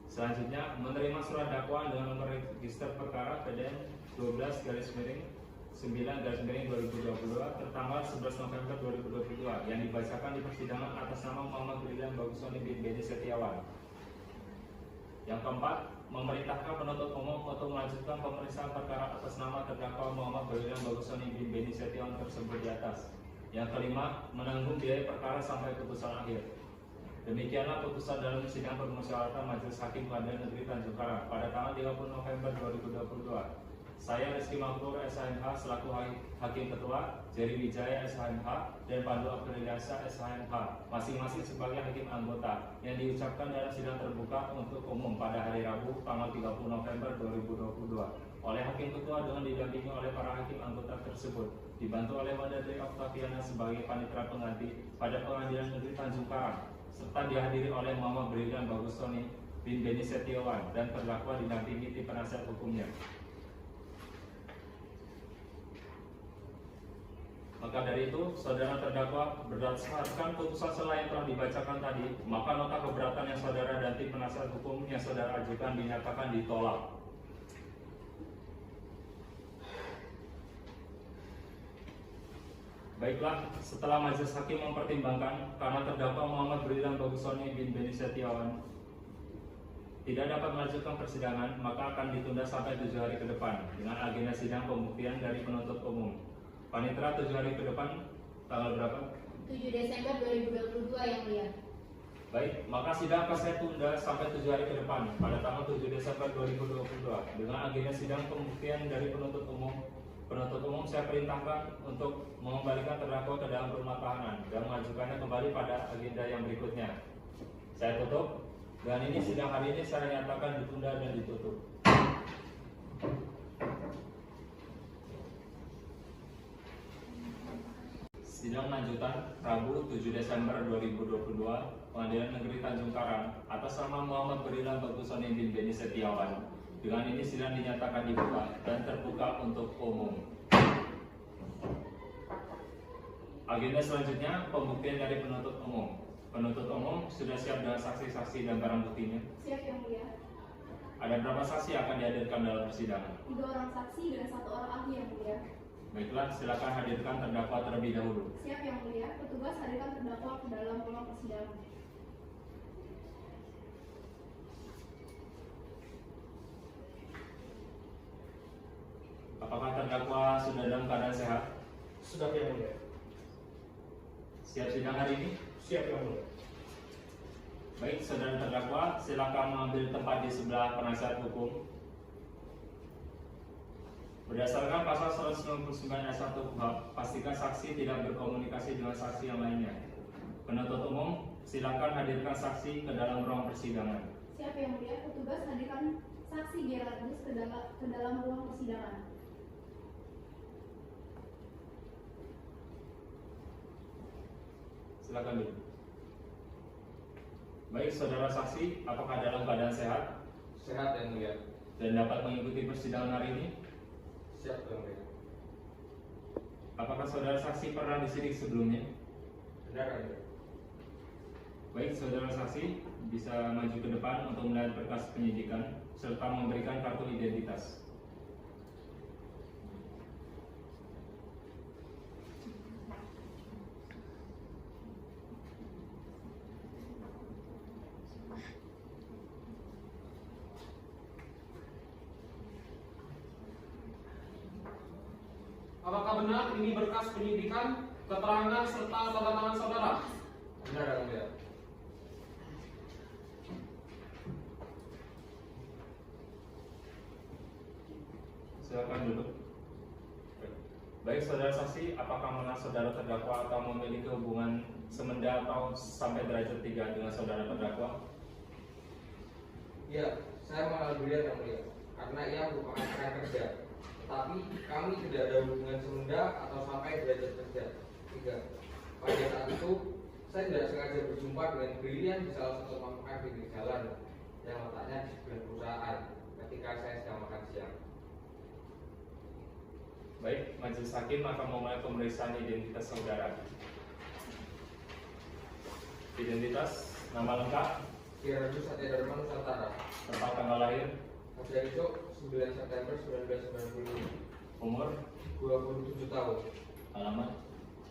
Selanjutnya, menerima surat dakwaan dengan nomor register perkara PDN 12/9/2022 tertanggal 11 November 2022 yang dibacakan di persidangan atas nama Muhammad Brilian Bagusoni bin Beni Setiawan. Yang keempat, memerintahkan penuntut umum untuk melanjutkan pemeriksaan perkara atas nama terdakwa Muhammad Brilian Bagusoni bin Beni Setiawan tersebut di atas. Yang kelima, menanggung biaya perkara sampai putusan akhir. Demikianlah putusan dalam sidang permusyawaratan Majelis Hakim Pengadilan Negeri Tanjung Karang pada tanggal 30 November 2022. Saya Rizky Mahpur SHMH selaku Hakim Ketua, Jerry Wijaya SHMH, dan Pandu Apriliasa SHMH, masing-masing sebagai Hakim Anggota, yang diucapkan dalam sidang terbuka untuk umum pada hari Rabu tanggal 30 November 2022 oleh Hakim Ketua dengan didampingi oleh para Hakim Anggota tersebut, dibantu oleh Madadri Octaviana sebagai Panitera Pengganti pada Pengadilan Negeri Tanjung Karang, serta dihadiri oleh Muhammad Brilian Bagusoni bin Beni Setiawan dan terdakwa didampingi tim penasihat hukumnya. Maka dari itu, saudara terdakwa berdasarkan putusan selain telah dibacakan tadi, maka nota keberatan yang saudara dan tim penasihat hukum yang saudara ajukan dinyatakan ditolak. Baiklah, setelah majelis hakim mempertimbangkan karena terdakwa Muhammad Brilian Bagusoni bin Beni Setiawan tidak dapat melanjutkan persidangan, maka akan ditunda sampai 7 hari ke depan dengan agenda sidang pembuktian dari penuntut umum. Panitera 7 hari ke depan, tanggal berapa? 7 Desember 2022 yang mulia. Baik, maka sidang akan saya tunda sampai 7 hari ke depan pada tanggal 7 Desember 2022 dengan agenda sidang pembuktian dari penuntut umum. Penuntut umum saya perintahkan untuk mengembalikan terdakwa ke dalam rumah tahanan dan mengajukannya kembali pada agenda yang berikutnya. Saya tutup. Dan ini sidang hari ini saya nyatakan ditunda dan ditutup. Sidang lanjutan Rabu 7 Desember 2022 Pengadilan Negeri Tanjung Karang atas nama Muhammad Brilian Bagusoni bin Beni Setiawan. Dengan ini sidang dinyatakan dibuka dan terbuka untuk umum. Agenda selanjutnya pembuktian dari penuntut umum. Penuntut umum sudah siap dengan saksi-saksi dan barang buktinya. Siap yang mulia. Ada berapa saksi yang akan dihadirkan dalam persidangan? 3 orang saksi dan 1 orang ahli yang mulia. Baiklah, silakan hadirkan terdakwa terlebih dahulu. Siap yang mulia. Petugas hadirkan terdakwa ke dalam ruang persidangan. Apakah terdakwa sudah dalam keadaan sehat? Sudah yang mulia. Siap sidang hari ini? Siap yang mulia. Baik, saudara terdakwa, silakan mengambil tempat di sebelah penasihat hukum. Berdasarkan pasal 199 ayat 1 KUHP, pastikan saksi tidak berkomunikasi dengan saksi yang lainnya. Penuntut umum, silakan hadirkan saksi ke dalam ruang persidangan. Siap yang mulia. Petugas hadirkan saksi Gerardus ke dalam ruang persidangan. Silakan dulu. Baik, saudara saksi, apakah dalam keadaan sehat Sehat yang mulia. dan dapat mengikuti persidangan hari ini? Siap yang mulia. Apakah saudara saksi pernah disidik sebelumnya? Benar yang mulia. Baik, saudara saksi bisa maju ke depan untuk melihat berkas penyidikan serta memberikan kartu identitas. Apakah benar ini berkas penyidikan, keterangan, serta tanda tangan saudara? Benar yang mulia. Silakan duduk. Baik, saudara saksi, apakah mengenal saudara terdakwa atau memiliki hubungan semenda atau sampai derajat 3 dengan saudara terdakwa? Ya, saya mengenal beliau yang mulia karena ia merupakan rekan kerja. Tetapi kami tidak ada hubungan semenda atau sampai derajat kerja. 3. Pada saat itu, saya tidak sengaja berjumpa dengan brilian di salah satu makan pinggir jalan yang letaknya di sebelah perusahaan ketika saya sedang makan siang. Baik, majelis hakim akan memulai pemeriksaan identitas saudara. Identitas, nama lengkap, Gerardus Satya-Dharma Nusantara. tempat tanggal lahir, Pada esok 9 September 1995, umur, 27 tahun. alamat,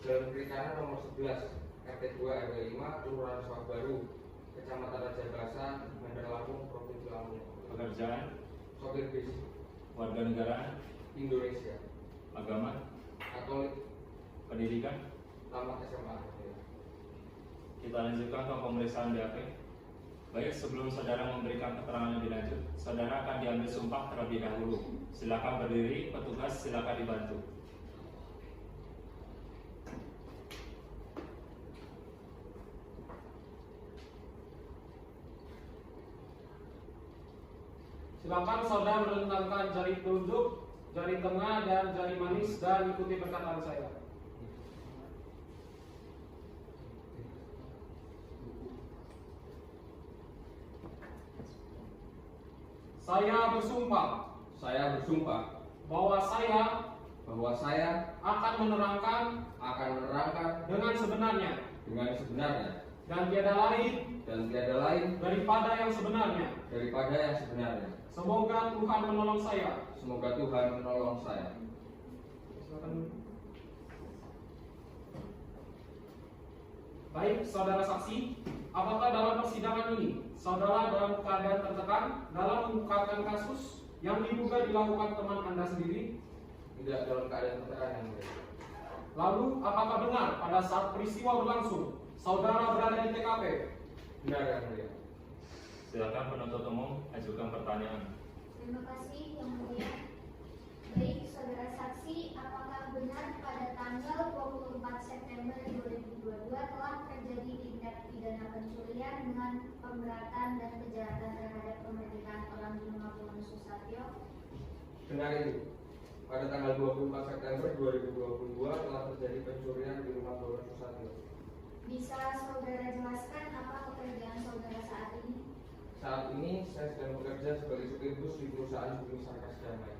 Jalan Perikanan nomor 11, RT 2 RW 5, Kelurahan Sawah Baru, Kecamatan Rajabasa, Bandar Lampung, Provinsi Lampung. pekerjaan, Sopir bis, warga negaraan, Indonesia, agama, Katolik, pendidikan. tamat SMA. Kita lanjutkan ke pemeriksaan BAP. Baik, sebelum saudara memberikan keterangan lebih lanjut, saudara akan diambil sumpah terlebih dahulu. Silakan berdiri, petugas silakan dibantu. Silakan saudara merentangkan jari telunjuk, jari tengah, dan jari manis dan ikuti perkataan saya. Saya bersumpah Saya bersumpah bahwa saya bahwa saya akan menerangkan akan menerangkan dengan sebenarnya dengan sebenarnya dan tiada lain dan tiada lain daripada yang sebenarnya. daripada yang sebenarnya. Semoga Tuhan menolong saya. Semoga Tuhan menolong saya. Silakan. Baik, saudara saksi, apakah dalam persidangan ini saudara dalam keadaan tertekan dalam mengungkapkan kasus yang diduga dilakukan teman Anda sendiri? Tidak dalam keadaan tertekan yang mulia. Lalu, apakah benar pada saat peristiwa berlangsung saudara berada di TKP? Benar yang mulia. Silakan penuntut umum ajukan pertanyaan. Terima kasih yang mulia. Baik, saudara saksi, apakah benar pada tanggal 24 September 2022 telah terjadi tindak pidana pencurian dengan pemberatan dan kejahatan terhadap kemerdekaan orang di rumah Pono Susatyo? Benar itu. Pada tanggal 24 September 2022 telah terjadi pencurian di rumah Pono Susatyo. Bisa saudara jelaskan apa pekerjaan saudara saat ini? Saat ini saya sedang bekerja sebagai supir bus di perusahaan Bumi Sarkas Damai.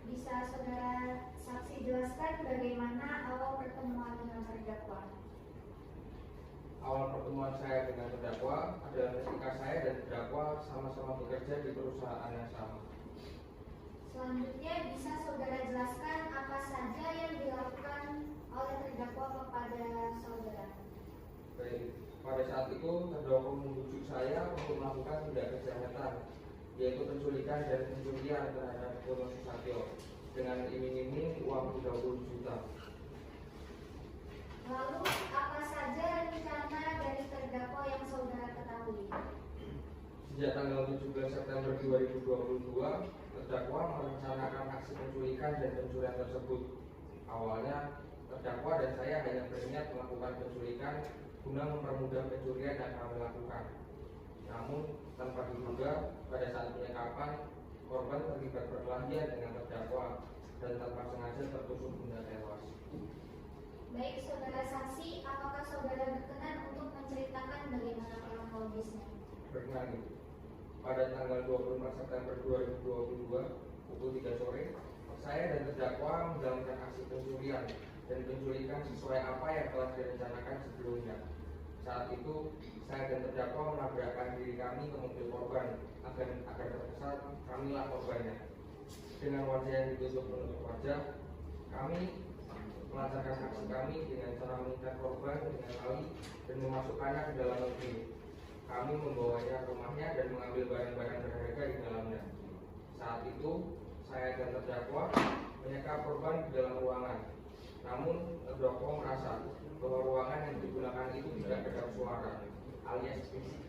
Bisa saudara saksi jelaskan bagaimana awal pertemuan dengan terdakwa? Awal pertemuan saya dengan terdakwa adalah ketika saya dan terdakwa sama-sama bekerja di perusahaan yang sama. Selanjutnya bisa saudara jelaskan apa saja yang dilakukan oleh terdakwa kepada saudara? Baik, pada saat itu terdakwa membujuk saya untuk melakukan tindak kejahatan, yaitu penculikan dan pencurian terhadap Bono Susatyo dengan iming-iming uang 30 juta. Lalu apa saja rencana dari terdakwa yang saudara ketahui? Sejak tanggal 17 September 2022, terdakwa merencanakan aksi penculikan dan pencurian tersebut. Awalnya, terdakwa dan saya hanya berniat melakukan penculikan guna mempermudah pencurian yang kami lakukan. Namun, tanpa diduga, pada saat penyekapan, korban terlibat perkelahian dengan terdakwa dan tanpa sengaja tertusuk hingga tewas. Baik saudara saksi, apakah saudara berkenan untuk menceritakan bagaimana kronologisnya? Berkenan. Pada tanggal 24 September 2022, pukul 3 sore, saya dan terdakwa menjalankan aksi pencurian dan penculikan sesuai apa yang telah direncanakan sebelumnya. Saat itu, saya dan terdakwa menabrakkan diri kami ke mobil korban agar terkesan kamilah korbannya. Dengan wajah yang ditutup menutup wajah, kami melancarkan aksi kami dengan cara mengikat korban dengan tali dan memasukkannya ke dalam mobil. Kami membawanya ke rumahnya dan mengambil barang-barang berharga di dalamnya. Saat itu, saya dan terdakwa menyekap korban di dalam ruangan. Namun, terdakwa merasa bahwa ruangan yang digunakan itu tidak kedap suara, alias bisik.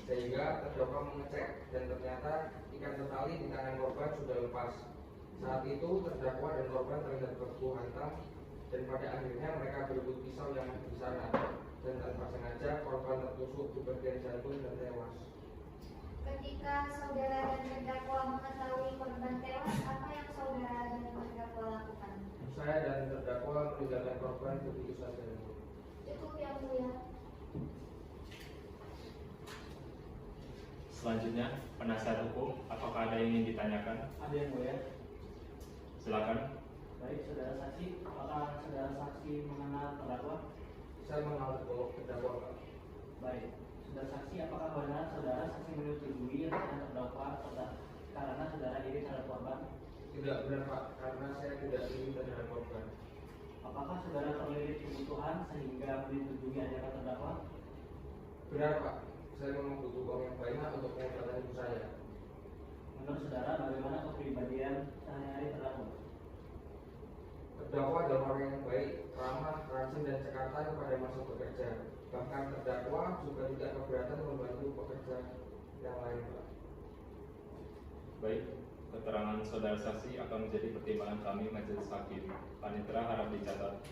Sehingga terdakwa mengecek dan ternyata ikan tali di tangan korban sudah lepas. Saat itu, terdakwa dan korban terlihat baku hantam dan pada akhirnya mereka berebut pisau yang ada di sana. Dan tanpa sengaja korban tertusuk di bagian jantung dan tewas. Ketika saudara dan terdakwa mengetahui korban tewas, apa yang saudara dan terdakwa lakukan? Saya dan terdakwa meninggalkan korban begitu saja. Cukup yang mulia. Selanjutnya, penasihat hukum, apakah ada yang ingin ditanyakan? Ada yang mulia. Silakan. Baik, saudara saksi, apakah saudara saksi mengenal terdakwa? Saya mengenal terdakwa, Pak. Baik, saudara saksi, apakah benar saudara saksi menyetujui rencana terdakwa karena saudara iri terhadap korban? Tidak benar, Pak, karena saya tidak ingin terhadap korban. Apakah saudara terlilit kebutuhan sehingga menyetujui ajakan terdakwa? Benar, Pak, saya memang butuh uang yang banyak untuk pengobatan ibu saya. Menurut saudara, bagaimana kepribadian sehari-hari terdakwa? Terdakwa adalah orang yang baik, ramah, rajin, dan jakarta kepada masa bekerja. Bahkan terdakwa juga tidak keberatan membantu pekerja yang lain, Pak. Baik, keterangan saudara saksi akan menjadi pertimbangan kami majelis hakim. Panitera harap dicatat.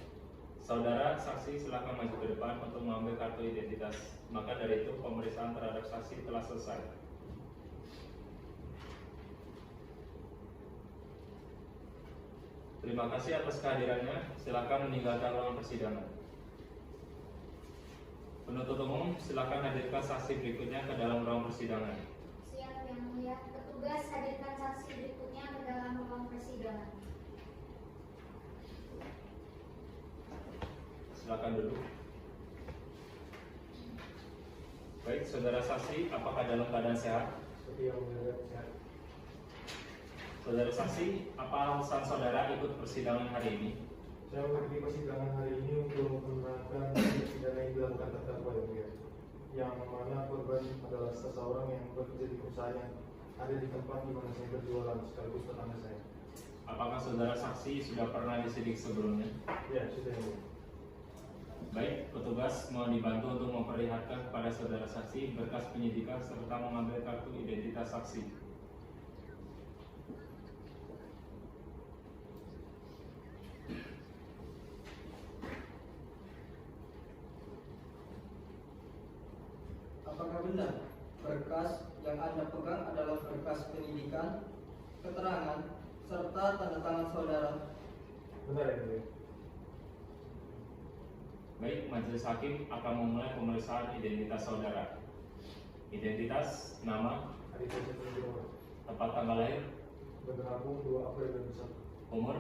Saudara saksi silakan maju ke depan untuk mengambil kartu identitas. Maka dari itu pemeriksaan terhadap saksi telah selesai. Terima kasih atas kehadirannya. Silakan meninggalkan ruangan persidangan. Penuntut umum, silakan hadirkan saksi berikutnya ke dalam ruang persidangan. Siap yang mulia. Petugas hadirkan saksi berikutnya ke dalam ruang persidangan. Silakan duduk. Baik, saudara saksi, apakah dalam keadaan sehat? Seperti yang mulia, sehat. Saudara saksi, apa alasan saudara ikut persidangan hari ini? Saya mengikuti persidangan hari ini untuk menerangkan pidana yang dilakukan terdakwa yang mulia, yang mana korban adalah seseorang yang bekerja di perusahaan yang ada di tempat di mana saya berjualan sekaligus tetangga saya. Apakah saudara saksi sudah pernah disidik sebelumnya? Ya, sudah yang mulia. Baik, petugas mohon dibantu untuk memperlihatkan kepada saudara saksi berkas penyidikan serta mengambil kartu identitas saksi. Apakah benar berkas yang Anda pegang adalah berkas penyidikan, keterangan, serta tanda tangan saudara? Benar ya mulia. Baik, majelis hakim akan memulai pemeriksaan identitas saudara. Identitas, nama, Aditya Chandra, tempat tanggal lahir, Berlaku 2 April 2021. Umur,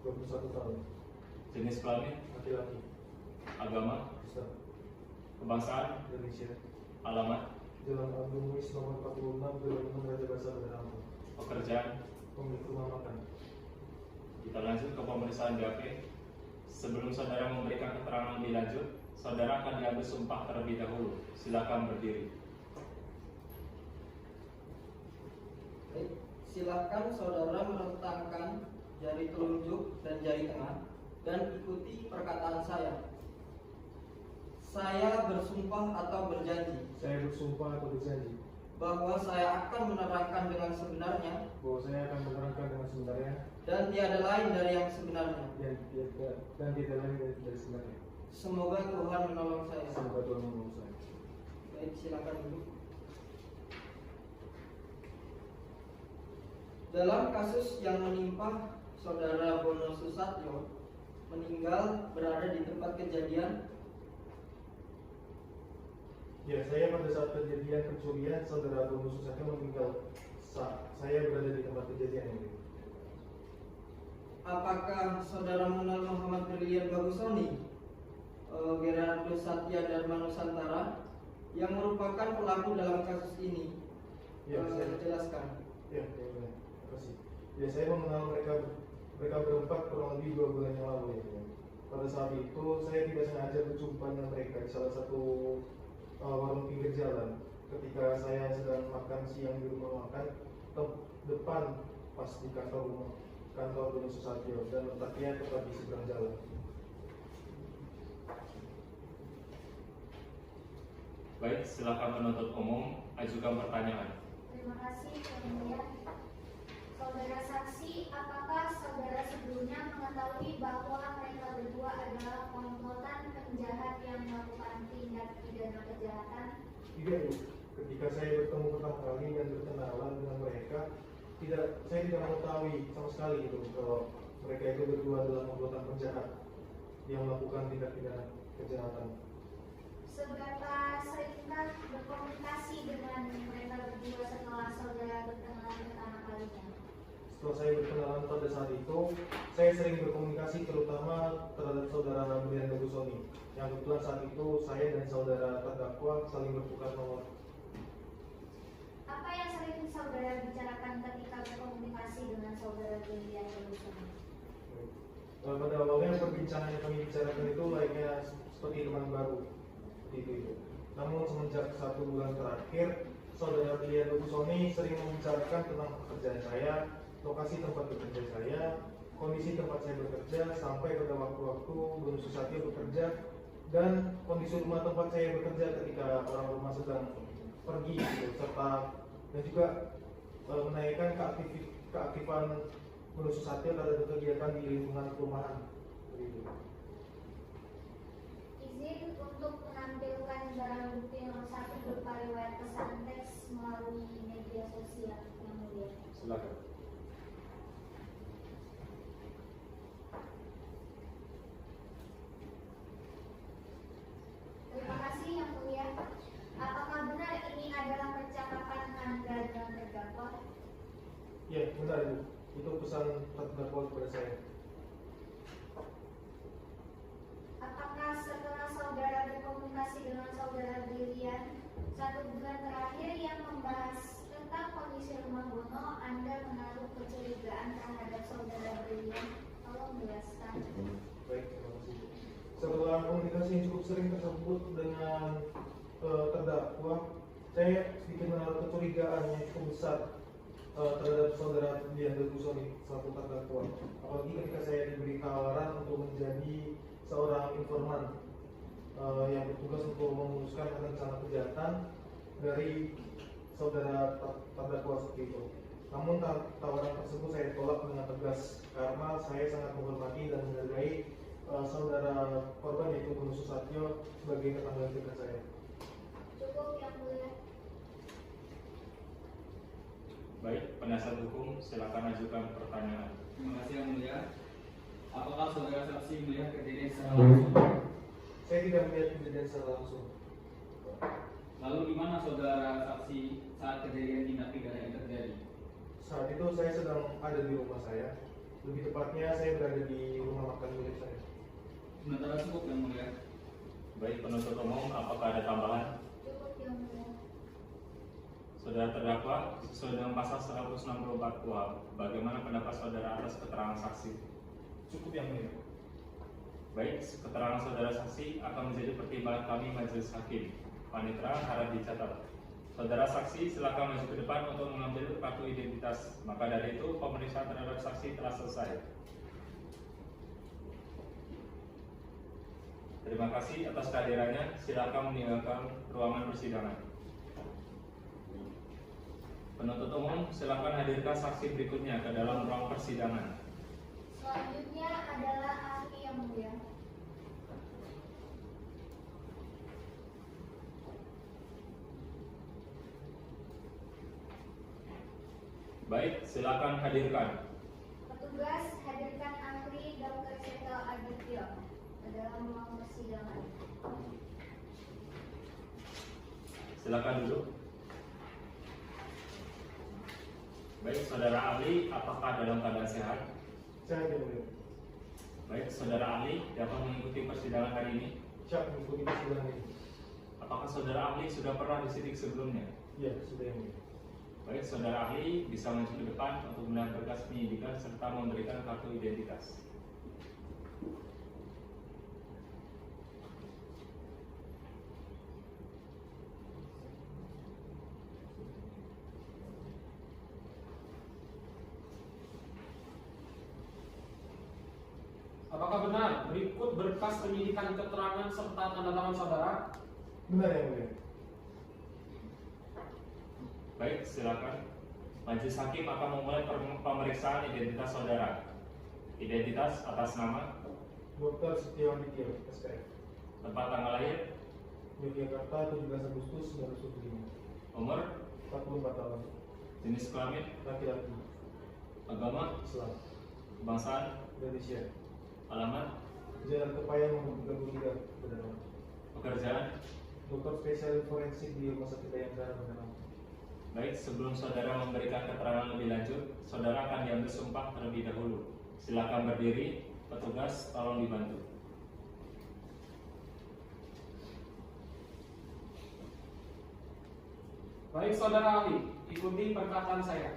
21 tahun. jenis kelamin, Laki-laki. agama, Kristen. kebangsaan, Indonesia. alamat, Jalan Agung Muiz nomor 46, Jalan Raja Basa Lampung. pekerjaan. Pemilik rumah makan. Kita lanjut ke pemeriksaan BAP. Sebelum saudara memberikan keterangan lebih lanjut, saudara akan diambil sumpah terlebih dahulu. Silakan berdiri. Baik, silakan saudara merentangkan jari telunjuk dan jari tengah dan ikuti perkataan saya. Saya bersumpah atau berjanji Saya bersumpah atau berjanji bahwa saya akan menerangkan dengan sebenarnya bahwa saya akan menerangkan dengan sebenarnya dan tiada lain dari yang sebenarnya. dan tidak lain dari sebenarnya. Semoga Tuhan menolong saya. Semoga Tuhan menolong saya. Baik, silakan duduk. Dalam kasus yang menimpa saudara Bono Susatyo meninggal berada di tempat kejadian. Ya, saya pada saat kejadian pencurian saudara Bono Susatyo meninggal. Saya berada di tempat kejadian ini. Apakah saudara mengenal Muhammad Brilian Bagusoni, Gerardo Satya Dharma Nusantara yang merupakan pelaku dalam kasus ini? Ya, saya jelaskan. Ya, terima kasih. Ya, saya mengenal mereka berempat kurang lebih 2 bulan yang lalu ya. Pada saat itu saya tidak sengaja berjumpa dengan mereka di salah satu warung pinggir jalan. Ketika saya sedang makan siang di rumah makan depan pas di kantor Bono Susatyo dan letaknya tepat di seberang jalan. Baik, silakan penuntut umum ajukan pertanyaan. Terima kasih, Yang Mulia. Saudara saksi, apakah saudara sebelumnya mengetahui bahwa mereka berdua adalah komplotan penjahat yang melakukan tindak pidana kejahatan? Tidak, Bu. Ketika saya bertemu pertama kali dan berkenalan dengan mereka, saya tidak mengetahui sama sekali gitu kalau mereka itu berdua adalah komplotan penjahat yang melakukan tindak pidana kejahatan. Seberapa seringkah berkomunikasi dengan mereka berdua setelah saudara berkenalan pertama kalinya? Setelah saya berkenalan pada saat itu, saya sering berkomunikasi terutama terhadap saudara Brilian Bagusoni. Yang kebetulan saat itu saya dan saudara terdakwa saling bertukar nomor. Apa yang sering saudara bicarakan ketika berkomunikasi dengan saudara Brilian Bagusoni? Pada awalnya perbincangan yang kami bicarakan itu layaknya seperti teman baru, seperti itu. Namun semenjak 1 bulan terakhir, saudara Brilian Bagusoni sering membicarakan tentang pekerjaan saya, lokasi tempat bekerja saya, kondisi tempat saya bekerja, sampai pada waktu-waktu Bono Susatyo bekerja, dan kondisi rumah tempat saya bekerja ketika orang rumah sedang pergi, gitu, serta dan juga menaikkan keaktifan Bono Susatyo terhadap kegiatan di lingkungan perumahan. Begitu. Izin untuk menampilkan barang bukti nomor 1 berupa riwayat pesan teks melalui media sosial, Yang Mulia. Silakan. Terima kasih, Yang Mulia. Apakah benar ini adalah percakapan Anda dengan terdakwa? Ya, benar Bu. Itu pesan terdakwa kepada saya. Apakah setelah saudara berkomunikasi dengan saudara Brilian 1 bulan terakhir yang membahas tentang kondisi rumah Bono, Anda menaruh kecurigaan terhadap saudara Brilian? Tolong jelaskan. Baik, terima kasih. Setelah komunikasi yang cukup sering tersebut dengan terdakwa, saya sedikit menaruh kecurigaan yang cukup besar terhadap saudara Brilian Bagusoni selaku terdakwa. Apalagi ketika saya diberi tawaran untuk menjadi seorang informan yang bertugas untuk memuluskan rencana kejahatan dari saudara terdakwa seperti itu. Namun tawaran tersebut saya tolak dengan tegas karena saya sangat menghormati dan menghargai saudara korban yaitu Bono Susatyo sebagai tetangga dekat saya. Cukup, Yang Mulia. Baik, penasihat hukum silakan ajukan pertanyaan. Terima kasih Yang Mulia. Apakah saudara saksi melihat kejadian secara langsung? Saya tidak melihat kejadian secara langsung. Lalu di mana saudara saksi saat kejadian tindak pidana yang terjadi? Saat itu saya sedang ada di rumah saya. Lebih tepatnya saya berada di rumah makan milik saya. Sementara cukup yang mulia. Baik, penuntut umum, apakah ada tambahan? Cukup yang mulia. Saudara terdakwa, sesuai dengan pasal 164 KUHP, bagaimana pendapat saudara atas keterangan saksi? Cukup yang mulia. Baik, keterangan saudara saksi akan menjadi pertimbangan kami majelis hakim. Panitera harap dicatat. Saudara saksi silakan maju ke depan untuk mengambil kartu identitas. Maka dari itu pemeriksaan terhadap saksi telah selesai. Terima kasih atas kehadirannya. Silakan meninggalkan ruangan persidangan. Penuntut umum silakan hadirkan saksi berikutnya ke dalam ruang persidangan. Selanjutnya adalah ahli yang mulia. Baik, silakan hadirkan. Petugas hadirkan ahli Dr. Seto Adityo ke dalam ruang persidangan. Silakan duduk. Baik, saudara ahli, apakah dalam keadaan sehat? Saya yang mulia. Baik, saudara ahli dapat mengikuti persidangan hari ini. Siap mengikuti persidangan ini. Apakah saudara ahli sudah pernah disidik sebelumnya? Iya, sudah yang mulia. Baik, saudara ahli bisa maju ke depan untuk melihat berkas penyidikan serta memberikan kartu identitas. Apakah benar berikut berkas penyidikan keterangan serta tanda tangan saudara? Benar yang mulia. Baik, silakan. Majelis hakim akan memulai pemeriksaan identitas saudara. Identitas atas nama, Dr. Setio Adityo, SPF. tempat tanggal lahir, Yogyakarta, 17 Agustus 1975. umur, 44 tahun. jenis kelamin, Laki-laki. agama, Islam. kebangsaan, Indonesia. alamat, Jalan Kepayan nomor 33, Benar. pekerjaan. Dokter spesialis forensik di Rumah Sakit Bayangkara, Benar. Baik, sebelum saudara memberikan keterangan lebih lanjut, saudara akan diambil sumpah terlebih dahulu. Silakan berdiri, petugas tolong dibantu. Baik saudara ahli, ikuti perkataan saya.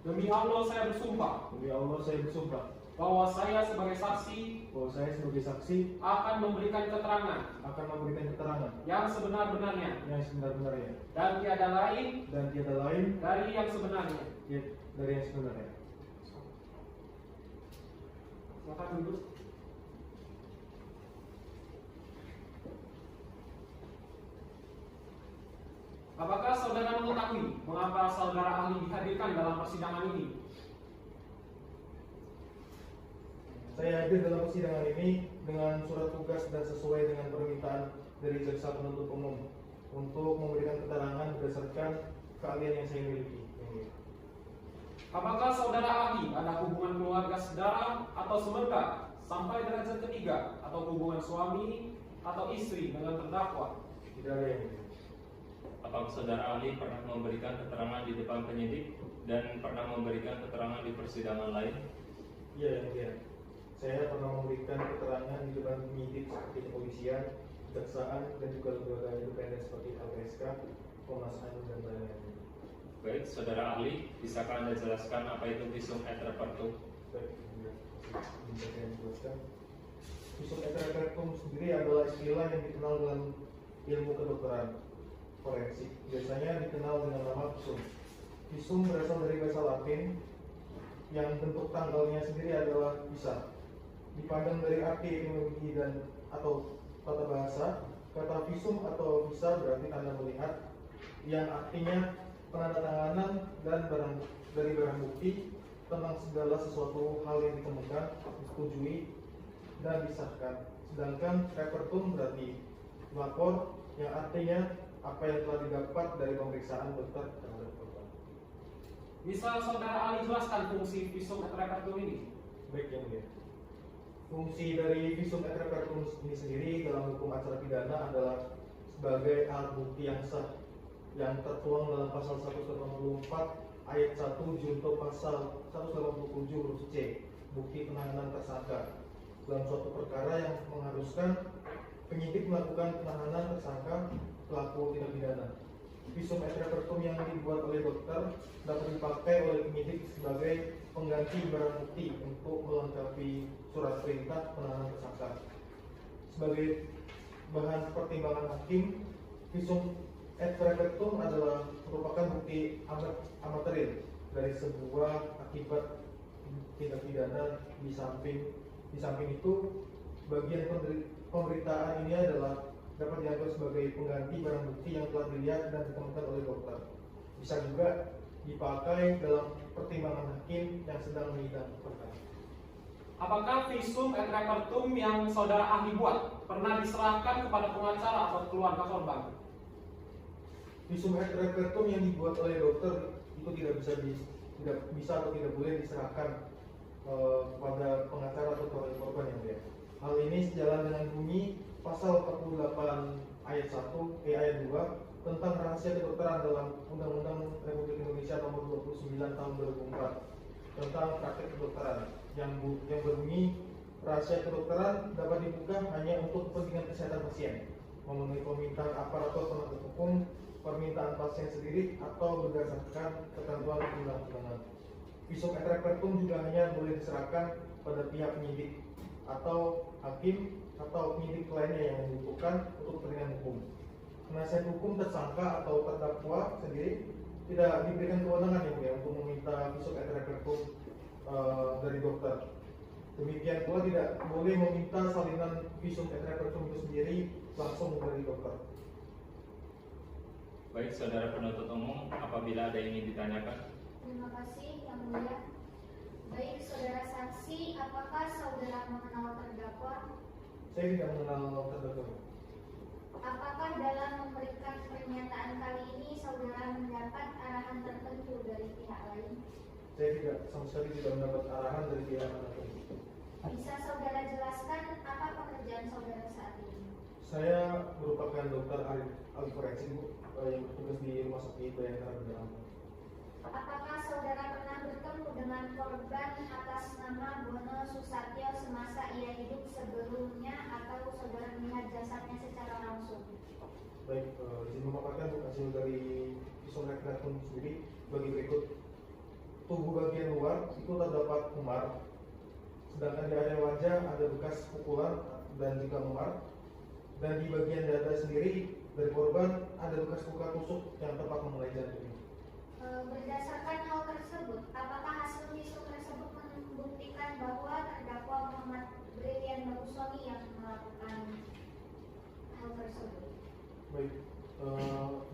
Demi Allah saya bersumpah Demi Allah saya bersumpah bahwa saya sebagai saksi bahwa saya sebagai saksi akan memberikan keterangan akan memberikan keterangan yang sebenar-benarnya yang sebenar-benarnya dan tiada lain dan tiada lain dari yang sebenarnya. dari yang sebenarnya. Silakan duduk. Apakah saudara mengetahui mengapa saudara ahli dihadirkan dalam persidangan ini? Saya hadir dalam persidangan ini dengan surat tugas dan sesuai dengan permintaan dari jaksa penuntut umum untuk memberikan keterangan berdasarkan keahlian yang saya miliki. Apakah saudara ahli ada hubungan keluarga saudara atau semerga sampai derajat ketiga atau hubungan suami atau istri dengan terdakwa? Tidak ada yang mulia. Apakah saudara ahli pernah memberikan keterangan di depan penyidik dan pernah memberikan keterangan di persidangan lain? Iya, yang mulia. Saya pernah memberikan keterangan di depan penyidik seperti kepolisian, kejaksaan, dan juga lembaga independen seperti LPSK, Komnas HAM, dan lain-lain. Baik, saudara ahli, bisakah Anda jelaskan apa itu visum et repertum? Baik, bisa saya jelaskan. Visum et repertum sendiri adalah istilah yang dikenal dalam ilmu kedokteran forensik. Biasanya dikenal dengan nama visum. Visum berasal dari bahasa Latin yang bentuk tanggalnya sendiri adalah bisa. Dipandang dari arti etimologi dan atau tata bahasa, kata visum atau visa berarti tanda melihat, yang artinya penandatanganan dan dari barang bukti tentang segala sesuatu hal yang ditemukan, disetujui, dan disahkan. Sedangkan repertum berarti lapor, yang artinya apa yang telah didapat dari pemeriksaan dokter terhadap korban. Bisa saudara ahli jelaskan fungsi visum et repertum ini? Baik, yang mulia. Fungsi dari visum et repertum ini sendiri dalam hukum acara pidana adalah sebagai alat bukti yang sah yang tertuang dalam pasal 184 ayat 1 junto pasal 187 huruf C, bukti penahanan tersangka dalam suatu perkara yang mengharuskan penyidik melakukan penahanan tersangka pelaku tindak pidana. Visum et repertum yang dibuat oleh dokter dapat dipakai oleh penyidik sebagai pengganti barang bukti untuk melengkapi surat perintah penahanan tersangka. Sebagai bahan pertimbangan hakim, visum et repertum adalah merupakan bukti amatir dari sebuah akibat tindak pidana. Di samping itu, bagian pemberitaan ini adalah dapat dianggap sebagai pengganti barang bukti yang telah dilihat dan ditemukan oleh dokter. Bisa juga dipakai dalam pertimbangan hakim yang sedang menyidang perkara. Apakah visum et repertum yang saudara ahli buat pernah diserahkan kepada pengacara atau keluarga korban? Visum et repertum yang dibuat oleh dokter itu tidak bisa atau tidak boleh diserahkan kepada pengacara atau keluarga korban yang mulia. Hal ini sejalan dengan bunyi pasal 48 ayat 1 ayat 2 tentang rahasia kedokteran dalam Undang-Undang Republik Indonesia Nomor 29 Tahun 2004 tentang praktek kedokteran yang berbunyi rahasia kedokteran dapat dibuka hanya untuk kepentingan kesehatan pasien, memenuhi permintaan aparatur penegak hukum, permintaan pasien sendiri, atau berdasarkan ketentuan undang-undangan. Visum et repertum juga hanya boleh diserahkan pada pihak penyidik atau hakim atau penyidik lainnya yang membutuhkan untuk kepentingan hukum. Penasihat hukum tersangka atau terdakwa sendiri tidak diberikan kewenangan untuk meminta visum et repertum dari dokter. Demikian pula tidak boleh meminta salinan visum et repertum itu sendiri langsung dari dokter. Baik, saudara penuntut umum, apabila ada yang ingin ditanyakan. Terima kasih yang mulia. Baik saudara saksi, apakah saudara mengenal terdakwa? Saya tidak mengenal terdakwa. Apakah dalam memberikan pernyataan kali ini saudara mendapat arahan tertentu dari pihak lain? Saya sama sekali tidak mendapat arahan dari pihak manapun. Bisa saudara jelaskan apa pekerjaan saudara saat ini? Saya merupakan dokter ahli forensik, Bu, yang bertugas di Rumah Sakit Bayangkara Bendera. Apakah saudara pernah bertemu dengan korban atas nama Bono Susatyo semasa ia hidup sebelumnya atau saudara melihat jasadnya secara langsung? Baik, izin memaparkan hasil dari visum et repertum sendiri bagi berikut. Tubuh bagian luar itu terdapat memar, sedangkan di area wajah ada bekas pukulan dan juga memar. Dan di bagian dada sendiri dari korban ada bekas luka tusuk yang tepat mengenai jantung. Berdasarkan hal tersebut, apakah hasil visum tersebut membuktikan bahwa terdakwa Muhammad Brilian Bagusoni yang melakukan hal tersebut? Baik,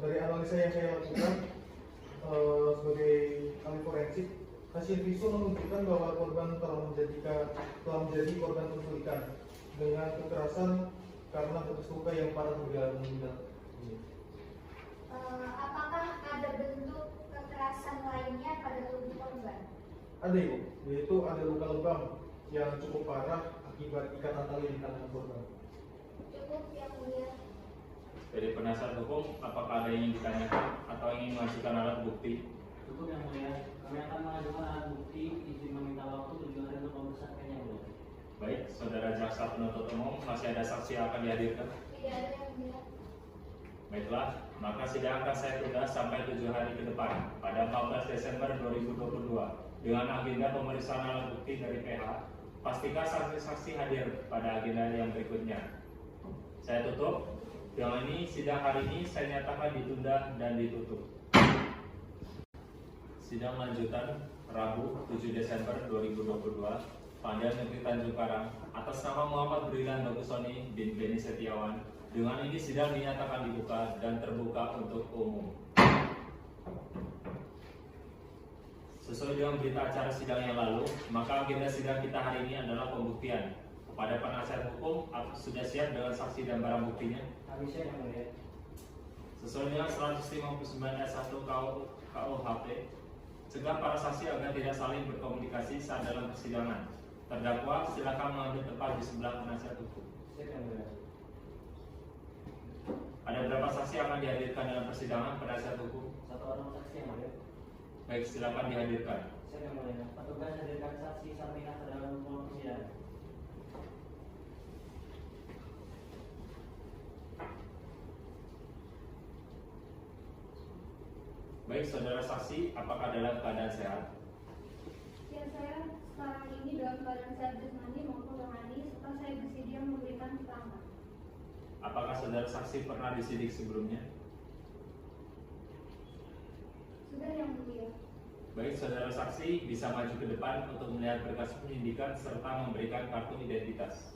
dari analisa yang saya lakukan sebagai ahli forensik, hasil visum menunjukkan bahwa korban telah menjadi korban penculikan dengan kekerasan karena bekas luka yang parah hingga meninggal. Apakah ada bentuk kekerasan lainnya pada tubuh korban? Ada, Ibu, yaitu ada luka lebam yang cukup parah akibat ikatan tali di tangan korban. Cukup yang mulia. Dari penasihat hukum, apakah ada yang ingin ditanyakan atau ingin mengajukan alat bukti? Cukup yang mulia, kami akan mengajukan alat bukti izin meminta waktu 7 hari untuk memeriksakan yang mulia. Baik, saudara jaksa penuntut umum, masih ada saksi yang akan dihadirkan? Tidak ada yang mulia. Baiklah, maka sidang akan saya tunda sampai 7 hari ke depan pada 14 Desember 2022 dengan agenda pemeriksaan alat bukti dari PH. Pastikan saksi-saksi hadir pada agenda yang berikutnya. Saya tutup. Dengan ini, sidang hari ini saya nyatakan ditunda dan ditutup. Sidang lanjutan Rabu 7 Desember 2022 Pengadilan Negeri Tanjung Karang atas nama Muhammad Brilian Bagusoni bin Beni Setiawan. Dengan ini sidang dinyatakan dibuka dan terbuka untuk umum. Sesuai dengan berita acara sidang yang lalu, maka agenda sidang kita hari ini adalah pembuktian. Kepada penasihat hukum, sudah siap dengan saksi dan barang buktinya? Kami siap yang mulia. Sesuai dengan 159 ayat 1 KUHP, cegah para saksi agar tidak saling berkomunikasi saat dalam persidangan. Terdakwa silakan mengambil tempat di sebelah penasihat hukum. Siap yang mulia. Ada berapa saksi yang akan dihadirkan dalam persidangan penasihat hukum? 1 orang saksi yang mulia. Baik, silakan dihadirkan. Saya yang mulia, petugas hadirkan saksi Sarmina ke dalam ruang persidangan. Baik, saudara saksi, apakah dalam keadaan sehat? Ya, saya sekarang ini dalam keadaan sehat jasmani maupun rohani, serta saya bersedia memberikan keterangan. Apakah saudara saksi pernah disidik sebelumnya? Sudah yang mulia. Baik, saudara saksi bisa maju ke depan untuk melihat berkas penyidikan serta memberikan kartu identitas.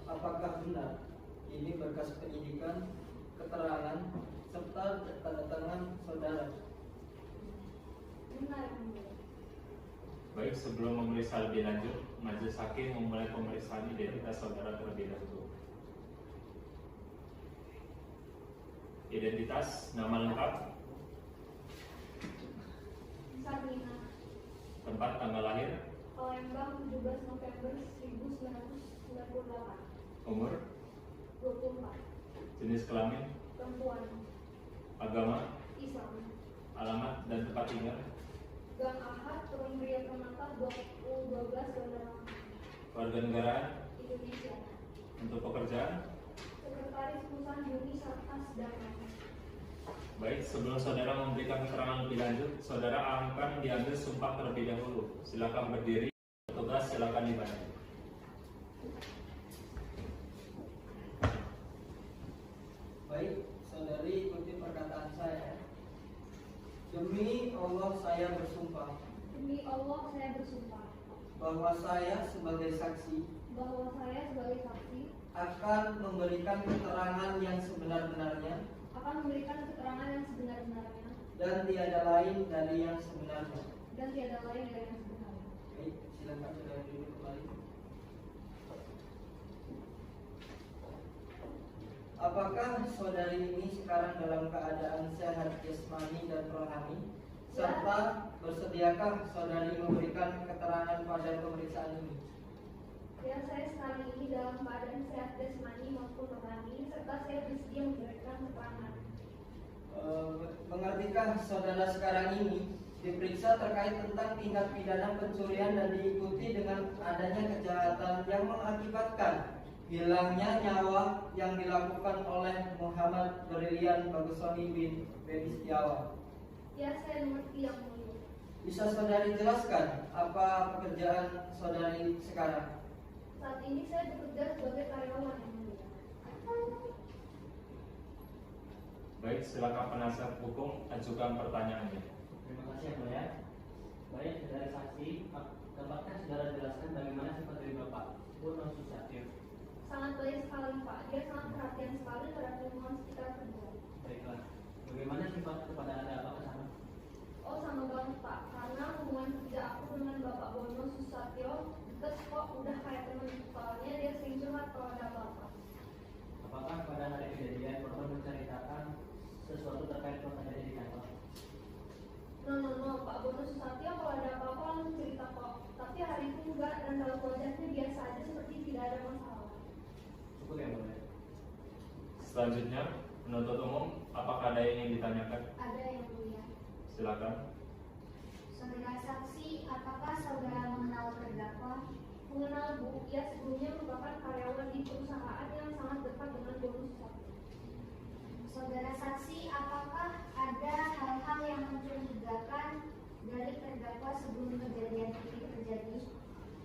Apakah benar ini berkas penyidikan, keterangan, serta tanda tangan saudara? Benar yang mulia. Baik, sebelum memeriksa lebih lanjut, majelis hakim memulai pemeriksaan identitas saudara terlebih dahulu. Identitas, nama lengkap, Sarmina, tempat tanggal lahir, Palembang 17 November 1998, umur, 24, jenis kelamin, perempuan, agama, Islam, alamat dan tempat tinggal, Gang Ahad, Turun Pria Permata 2012 Bandar warga negara, Indonesia, untuk pekerjaan. Sekretaris Perusahaan Juni Sarkas Damai. Baik, sebelum saudara memberikan keterangan lebih lanjut, saudara akan diambil sumpah terlebih dahulu. Silakan berdiri, petugas silakan dibantu. Baik, saudari ikuti perkataan saya. Demi Allah saya bersumpah Demi Allah saya bersumpah bahwa saya sebagai saksi bahwa saya sebagai saksi akan memberikan keterangan yang sebenar-benarnya akan memberikan keterangan yang sebenar-benarnya dan tiada lain dari yang sebenarnya. dan tiada lain dari yang sebenarnya. Baik, silakan saudara duduk kembali. Apakah saudari ini sekarang dalam keadaan sehat jasmani dan rohani? Serta bersediakah saudari memberikan keterangan pada pemeriksaan ini? Ya, saya sekarang ini dalam keadaan sehat jasmani maupun rohani, serta saya bersedia memberikan keterangan. Mengertikah saudara sekarang ini diperiksa terkait tentang tindak pidana pencurian dan diikuti dengan adanya kejahatan yang mengakibatkan hilangnya nyawa yang dilakukan oleh Muhammad Brilian Bagusoni bin Beni Setiawan? Ya, saya mengerti yang mulia. Bisa saudari jelaskan apa pekerjaan saudari sekarang? Saat ini saya bekerja sebagai karyawan yang mulia. Baik, silakan penasihat hukum ajukan pertanyaannya. Terima kasih yang mulia. Baik, saudara saksi, dapatkah saudara jelaskan bagaimana sifat dari Bapak Bono Susatyo? Sangat baik sekali, Pak. Dia sangat perhatian sekali terhadap lingkungan sekitar kerja. Baiklah, bagaimana sifat kepada Anda apakah sama? Oh, sama banget, Pak. Karena hubungan kerja aku dengan Bapak Bono Susatyo dekat kok, udah kayak teman. Soalnya dia sering curhat kalau ada apa-apa. Apakah pada hari kejadian korban menceritakan sesuatu terkait yang terjadi di kantor? No, Pak Bono Susatyo kalau ada apa-apa langsung cerita kok. Tapi hari itu enggak, dan kalau wajahnya biasa aja seperti tidak ada masalah. Cukup yang mulia. Selanjutnya, penuntut umum, apakah ada yang ingin ditanyakan? Ada yang mulia. Silakan. Saudara saksi, apakah saudara mengenal terdakwa? Mengenal, Bu. Ia sebelumnya merupakan karyawan di perusahaan yang sangat dekat dengan Bono Susatyo. Saudara saksi, apakah ada hal-hal yang mencurigakan dari terdakwa sebelum kejadian ini terjadi?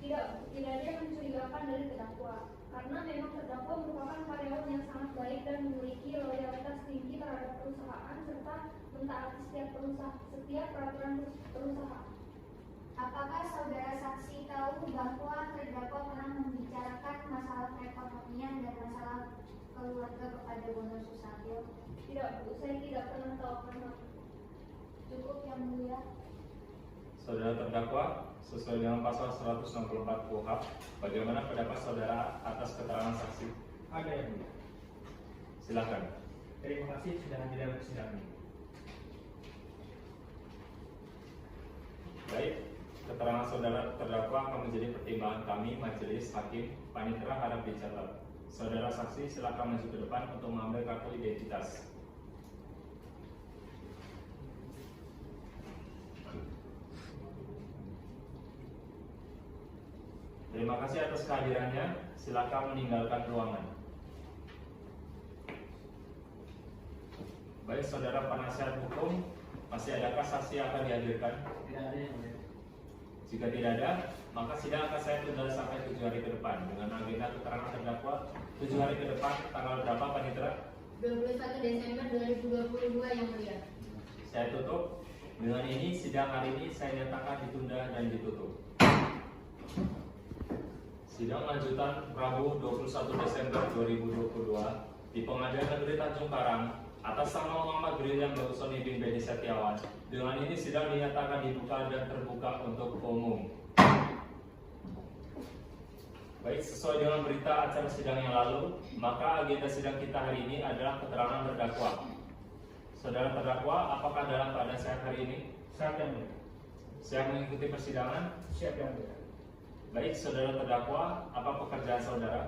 Tidak ada yang mencurigakan dari terdakwa, karena memang terdakwa merupakan karyawan yang sangat baik dan memiliki loyalitas tinggi terhadap perusahaan serta mentaati setiap peraturan perusahaan. Apakah saudara saksi tahu bahwa terdakwa pernah membicarakan masalah perekonomian dan masalah keluarga kepada Bono Susatyo? Tidak, Bu, saya tidak pernah tahu pernah. Cukup yang mulia. Saudara terdakwa, sesuai dengan pasal 164 KUHP, bagaimana pendapat saudara atas keterangan saksi? Ada yang mulia. Silakan. Terima kasih sudah hadir dalam persidangan ini. Baik, keterangan saudara terdakwa akan menjadi pertimbangan kami, majelis hakim, panitera harap dicatat. Saudara saksi silakan maju ke depan untuk mengambil kartu identitas. Terima kasih atas kehadirannya. Silakan meninggalkan ruangan. Baik, saudara penasihat hukum, masih adakah saksi yang akan dihadirkan? Tidak ada yang mulia. Jika tidak ada, maka sidang akan saya tunda sampai 7 hari ke depan dengan agenda keterangan terdakwa 7 hari ke depan. Tanggal berapa, Panitera? 21 Desember 2022 yang mulia. Saya tutup. Dengan ini sidang hari ini saya nyatakan ditunda dan ditutup. Sidang lanjutan Rabu 21 Desember 2022 di Pengadilan Negeri Tanjung Karang atas nama Muhammad Brilian Bausoni bin Beni Setiawan. Dengan ini sidang dinyatakan dibuka dan terbuka untuk umum. Baik, sesuai dengan berita acara sidang yang lalu, maka agenda sidang kita hari ini adalah keterangan terdakwa. Saudara terdakwa, apakah dalam keadaan sehat hari ini? Siap yang mulia. Siap mengikuti persidangan? Siap yang mulia. Baik, saudara terdakwa, apa pekerjaan saudara?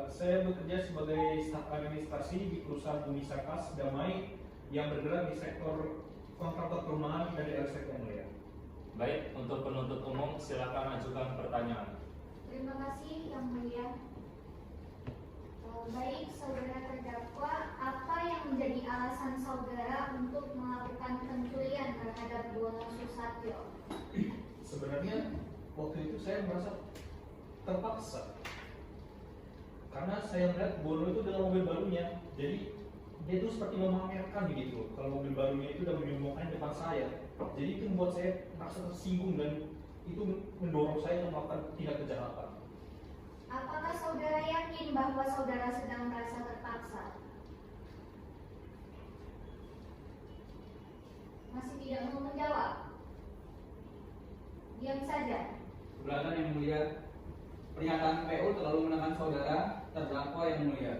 Saya bekerja sebagai staf administrasi di perusahaan Bumi Sakas Damai yang bergerak di sektor kontraktor perumahan dan real estate yang mulia. Baik, untuk penuntut umum silakan ajukan pertanyaan. Terima kasih yang mulia. Baik, saudara terdakwa, apa yang menjadi alasan saudara untuk melakukan pencurian terhadap Bono Susatyo? Sebenarnya waktu itu saya merasa terpaksa karena saya melihat Bono itu dalam mobil barunya, jadi dia itu seperti memamerkan begitu kalau mobil barunya itu udah menyombongkan di depan saya. Jadi itu membuat saya merasa tersinggung dan itu mendorong saya untuk melakukan tindak kejahatan. Apakah saudara yakin bahwa saudara sedang merasa terpaksa? Masih tidak mau menjawab? Diam saja. Keberatan yang mulia, pernyataan PU terlalu menekan saudara terdakwa yang mulia.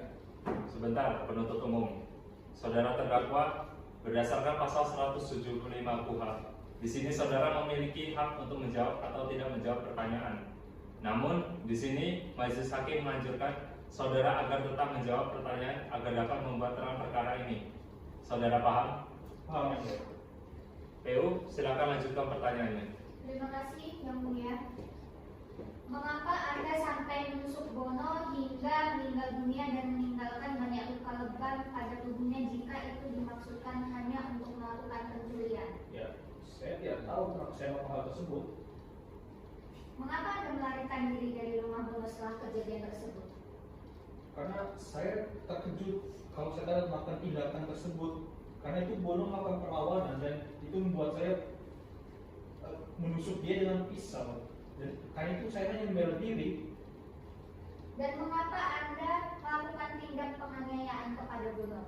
Sebentar, penuntut umum. Saudara terdakwa, berdasarkan pasal 175 KUHP, di sini saudara memiliki hak untuk menjawab atau tidak menjawab pertanyaan. Namun, di sini majelis hakim menganjurkan saudara agar tetap menjawab pertanyaan agar dapat membuat terang perkara ini. Saudara paham? Paham yang mulia. PU, silakan lanjutkan pertanyaannya. Terima kasih yang mulia. Mengapa Anda sampai menusuk Bono hingga meninggal dunia dan meninggalkan banyak luka lebam pada tubuhnya jika itu dimaksudkan hanya untuk melakukan pencurian? Ya, saya tidak tahu kenapa saya melakukan hal tersebut. Mengapa Anda melarikan diri dari rumah Bono setelah kejadian tersebut? Karena saya terkejut kalau saya dapat melakukan tindakan tersebut. Karena itu Bono melakukan perlawanan dan itu membuat saya menusuk dia dengan pisau. Dan karena itu saya hanya membela diri. Dan mengapa Anda melakukan tindak penganiayaan kepada Bono?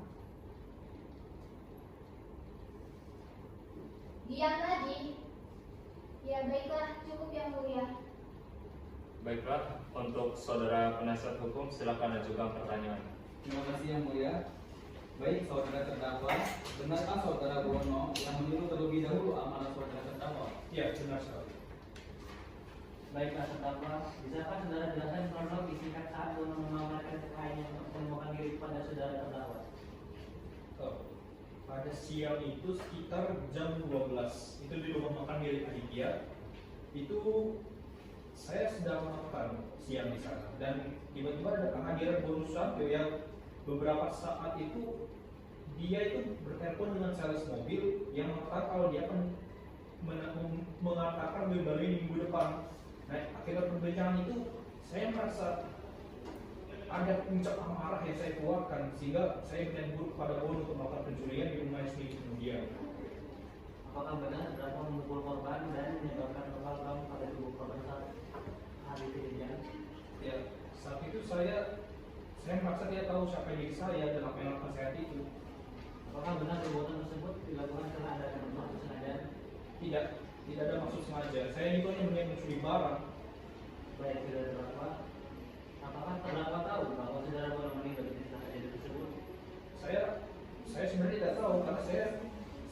Diam lagi. Ya baiklah, cukup yang mulia. Baiklah, untuk saudara penasihat hukum silakan ajukan pertanyaan. Terima kasih yang mulia. Baik, saudara terdakwa, benarkah saudara Bono yang menyuruh terlebih dahulu amanah saudara terdakwa? Ya, benar sekali. Baiklah terdakwa, bisakah saudara jelaskan kronologi singkat saat Bono memamerkan kekayaannya untuk menemukan diri kepada saudara terdakwa? Pada siang itu sekitar jam 12 itu di rumah makan milik Aditya. Itu saya sedang makan siang di sana dan tiba-tiba ada kehadiran Bono Susatyo yang beberapa saat itu dia itu bertelepon dengan sales mobil yang mengatakan kalau dia akan mengatakan mobil baru ini minggu depan. Nah, akibat perbincangan itu saya merasa ada puncak amarah yang saya keluarkan sehingga saya menyebut kepada Bono untuk melakukan pencurian di rumahnya sendiri kemudian. Apakah benar terdakwa memukul korban dan menyebabkan luka pada tubuh korban saat hari kejadian? Ya, saat itu saya merasa tidak tahu siapa diri saya dan apa yang melakukan saat itu. Apakah benar perbuatan tersebut dilakukan karena ada maksud sengaja? Tidak ada maksud sengaja. Saya itu hanya berniat mencuri barang. Baik, saudara terdakwa, apakah terdakwa tahu bahwa saudara Bono meninggal di saat kejadian tersebut? Saya sebenarnya tidak tahu karena saya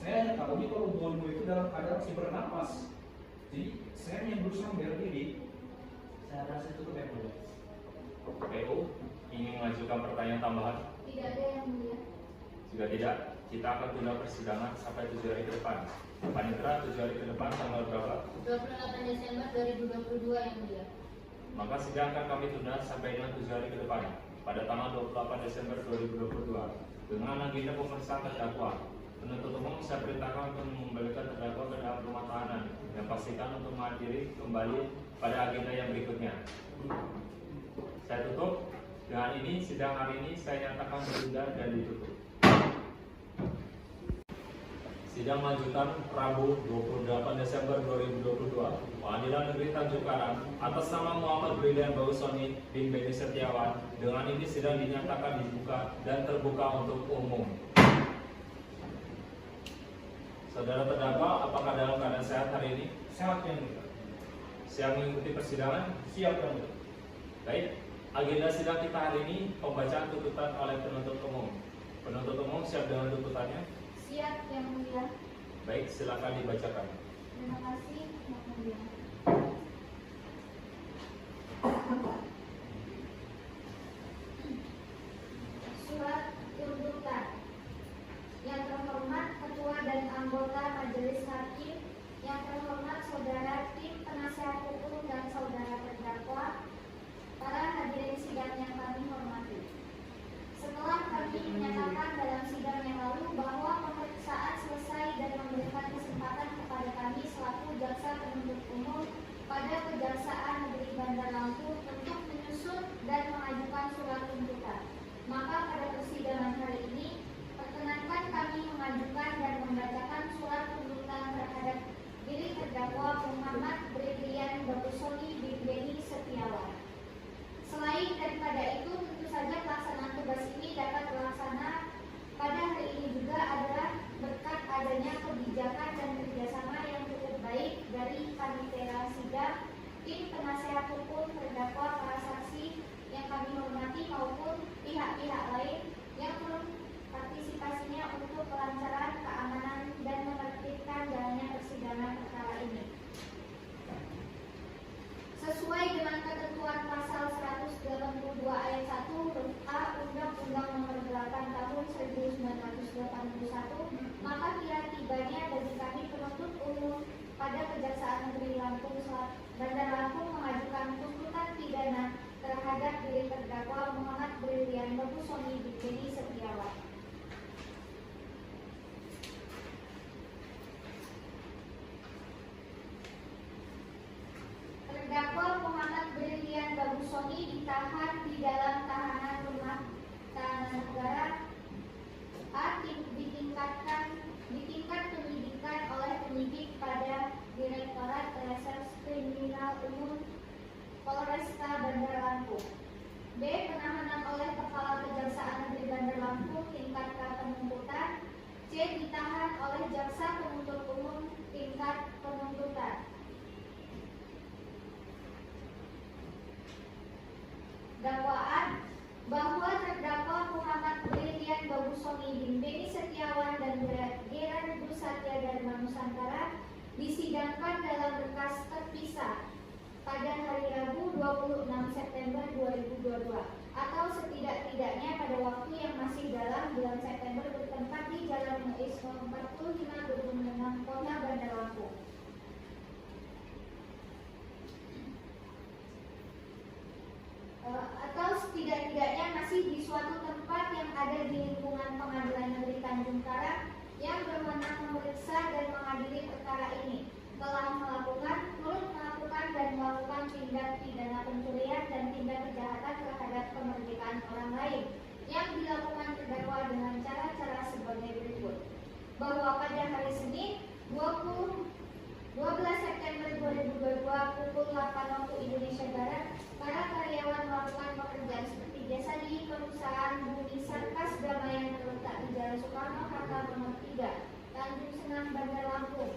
hanya tahu kalau Bono itu dalam keadaan masih bernapas. Jadi saya yang berusaha membela diri. Saya rasa cukup yang mulia. PU ingin mengajukan pertanyaan tambahan? Tidak ada yang mulia. Jika tidak, kita akan tunda persidangan sampai 7 hari ke depan. Panitera 7 hari ke depan tanggal berapa? 28 Desember 2022 yang mulia. Maka sidang akan kami tunda sampai dengan 7 hari ke depan pada tanggal 28 Desember 2022 dengan agenda pemeriksaan terdakwa. Penuntut umum saya perintahkan untuk mengembalikan terdakwa ke dalam rumah tahanan dan pastikan untuk menghadiri kembali pada agenda yang berikutnya. Saya tutup. Dengan ini sidang hari ini saya nyatakan ditunda dan ditutup. Sidang lanjutan Rabu 28 Desember 2022 Pengadilan Negeri Tanjung Karang atas nama Muhammad Brilian Bagusoni bin Beni Setiawan. Dengan ini sidang dinyatakan dibuka dan terbuka untuk umum. Saudara terdakwa, apakah dalam keadaan sehat hari ini? Sehat yang mulia. Siap mengikuti persidangan? Siap yang mulia. Baik, agenda sidang kita hari ini pembacaan tuntutan oleh penuntut umum. Penuntut umum siap dengan tuntutannya? Siap yang mulia. Baik, silakan dibacakan. Terima kasih yang mulia. Surat tuntutan. Yang terhormat Ketua dan anggota Majelis Hakim, yang terhormat Saudara tim Penasehat Hukum dan Saudara terdakwa, para hadirin sidang yang kami hormati. Setelah kami menyatakan dalam sidang yang lalu bahwa pemeriksaan selesai dan memberikan kesempatan kepada kami selaku jaksa penuntut umum pada Kejaksaan Negeri Bandar Lampung untuk menyusun dan mengajukan surat tuntutan, maka pada persidangan hari ini perkenankan kami mengajukan dan membacakan surat tuntutan terhadap diri terdakwa Muhammad Brilian Bagusoni bin Beni Setiawan. Selain daripada itu, tentu saja pelaksanaan tugas ini dapat terlaksana pada hari ini juga adalah berkat adanya kebijakan dan kerjasama yang cukup baik dari panitia sidang, tim penasehat hukum terdakwa, para saksi yang kami hormati maupun pihak-pihak lain yang partisipasinya untuk kelancaran, keamanan, dan menertibkan jalannya persidangan perkara ini. Sesuai dengan ketentuan pasal 182 ayat 1 huruf A Undang-Undang Nomor 8 Tahun 1981, maka tiba-tibanya bagi kami penuntut umum pada Kejaksaan Negeri Lampung Bandar Lampung mengajukan tuntutan pidana terhadap diri terdakwa Muhammad Brilian Bagusoni bin Beni Setiawan. Terdakwa Muhammad Brilian Bagusoni ditahan di dalam tahanan rumah tahanan negara di tingkat penyidikan oleh penyidik pada Direktorat Reserse Kriminal Umum Polresta Bandar Lampung. B. Penahanan oleh Kepala Kejaksaan Negeri Bandar Lampung tingkat penuntutan. C. Ditahan oleh Jaksa Penuntut Umum tingkat penuntutan. Dakwaan bahwa terdakwa Muhammad Brilian Bagusoni bin Beni Setiawan dan Geran Satya Dharma Nusantara disidangkan dalam berkas terpisah pada hari Rabu 26 September 2022 atau setidak-tidaknya pada waktu yang masih dalam bulan September bertempat di Jalan Muiz 45 Gedung Menang, Kota Bandar Lampung. Atau setidak-tidaknya masih di suatu tempat yang ada di lingkungan Pengadilan Negeri Tanjung Karang yang berwenang memeriksa dan mengadili perkara ini, telah turut melakukan dan melakukan tindak pidana pencurian dan tindak kejahatan terhadap kemerdekaan orang lain yang dilakukan terdakwa dengan cara-cara sebagai berikut. Bahwa pada hari Senin 12 September 2022 pukul 8 waktu Indonesia Barat, para karyawan melakukan pekerjaan seperti biasa di perusahaan Bumi Sarkas Damai yang terletak di Jalan Soekarno-Hatta nomor 3, Tanjung Senang, Bandar Lampung.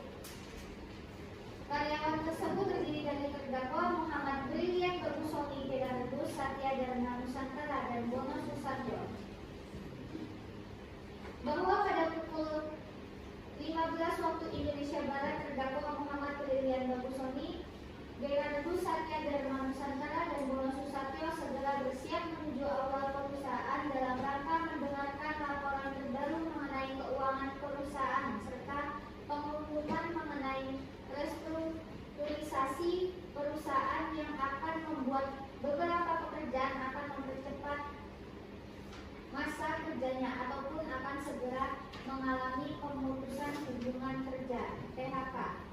Karyawan tersebut terdiri dari terdakwa Muhammad Brilian Bagusoni, Geran Satya Dharma Nusantara, dan Bono Susarjo. Bahwa pada pukul 15 waktu Indonesia Barat, terdakwa Muhammad Brilian Brilian Bagusoni, Gerardus Satya Dharma Nusantara dan Bono Susatyo segera bersiap menuju aula perusahaan dalam rangka mendengarkan laporan terbaru mengenai keuangan perusahaan serta pengumuman mengenai restrukturisasi perusahaan yang akan membuat beberapa pekerjaan akan mempercepat masa kerjanya ataupun akan segera mengalami pemutusan hubungan kerja (PHK).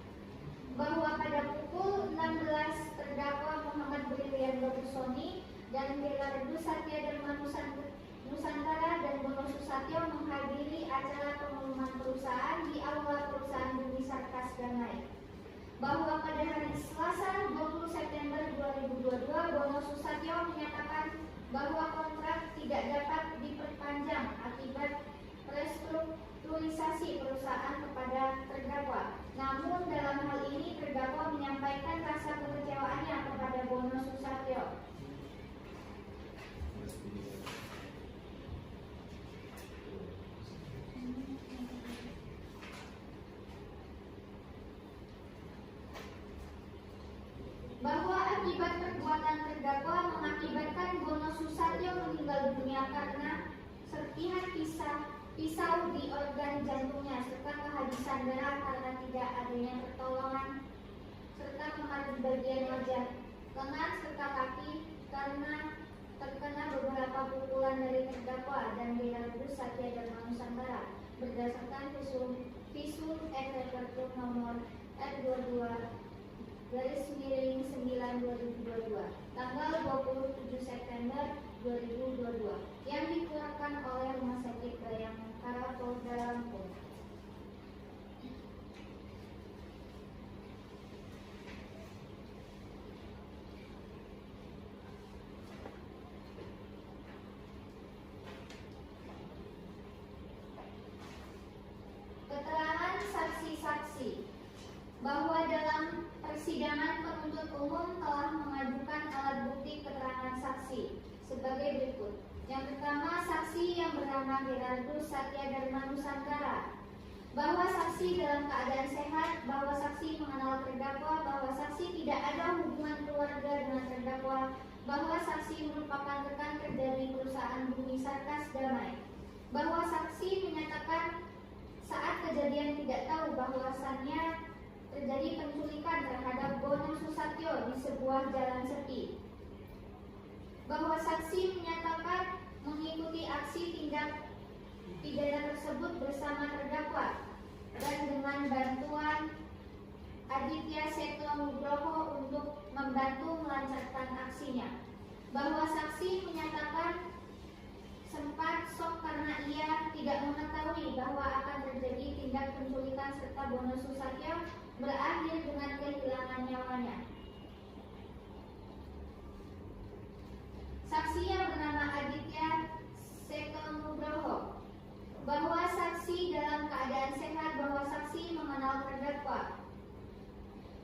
Bahwa pada pukul 16 terdakwa Muhammad Brilian Bagusoni dan Gerardus Satya Dharma Nusantara dan Bono Susatyo menghadiri acara pengumuman perusahaan di aula perusahaan Bumi Sarkas Damai. Bahwa pada hari Selasa 20 September 2022 Bono Susatyo menyatakan bahwa kontrak tidak dapat diperpanjang akibat restrukturisasi perusahaan kepada terdakwa. Namun dalam hal ini terdakwa menyampaikan rasa kekecewaannya kepada Bono Susatyo. Bahwa akibat perbuatan terdakwa mengakibatkan Bono Susatyo meninggal dunia karena serpihan pisau di organ jantungnya serta kehabisan darah karena tidak adanya pertolongan serta memar di bagian wajah, lengan serta kaki karena terkena beberapa pukulan dari terdakwa dan Gerardus Satya Dharma Nusantara berdasarkan visum et repertum nomor R22/9/2022 tanggal 27 September 2022 yang dikeluarkan oleh Rumah Sakit Bayangkara Polda Lampung. Keterangan saksi-saksi bahwa dalam persidangan penuntut umum telah mengajukan alat bukti keterangan saksi sebagai berikut. Yang pertama, saksi yang bernama Gerardus Satya Dharma Nusantara, bahwa saksi dalam keadaan sehat, bahwa saksi mengenal terdakwa, bahwa saksi tidak ada hubungan keluarga dengan terdakwa, bahwa saksi merupakan rekan kerja di perusahaan Bumi Sarkas Damai, bahwa saksi menyatakan saat kejadian tidak tahu bahwasannya terjadi penculikan terhadap Bono Susatyo di sebuah jalan sepi, bahwa saksi menyatakan mengikuti aksi tindak pidana tersebut bersama terdakwa dan dengan bantuan Aditya Seto Nugroho untuk membantu melancarkan aksinya, bahwa saksi menyatakan sempat shock karena ia tidak mengetahui bahwa akan terjadi tindak penculikan serta Bono Susatyo berakhir dengan kehilangan nyawanya. Saksi yang bernama Aditya Seto Nugroho, bahwa saksi dalam keadaan sehat, bahwa saksi mengenal terdakwa,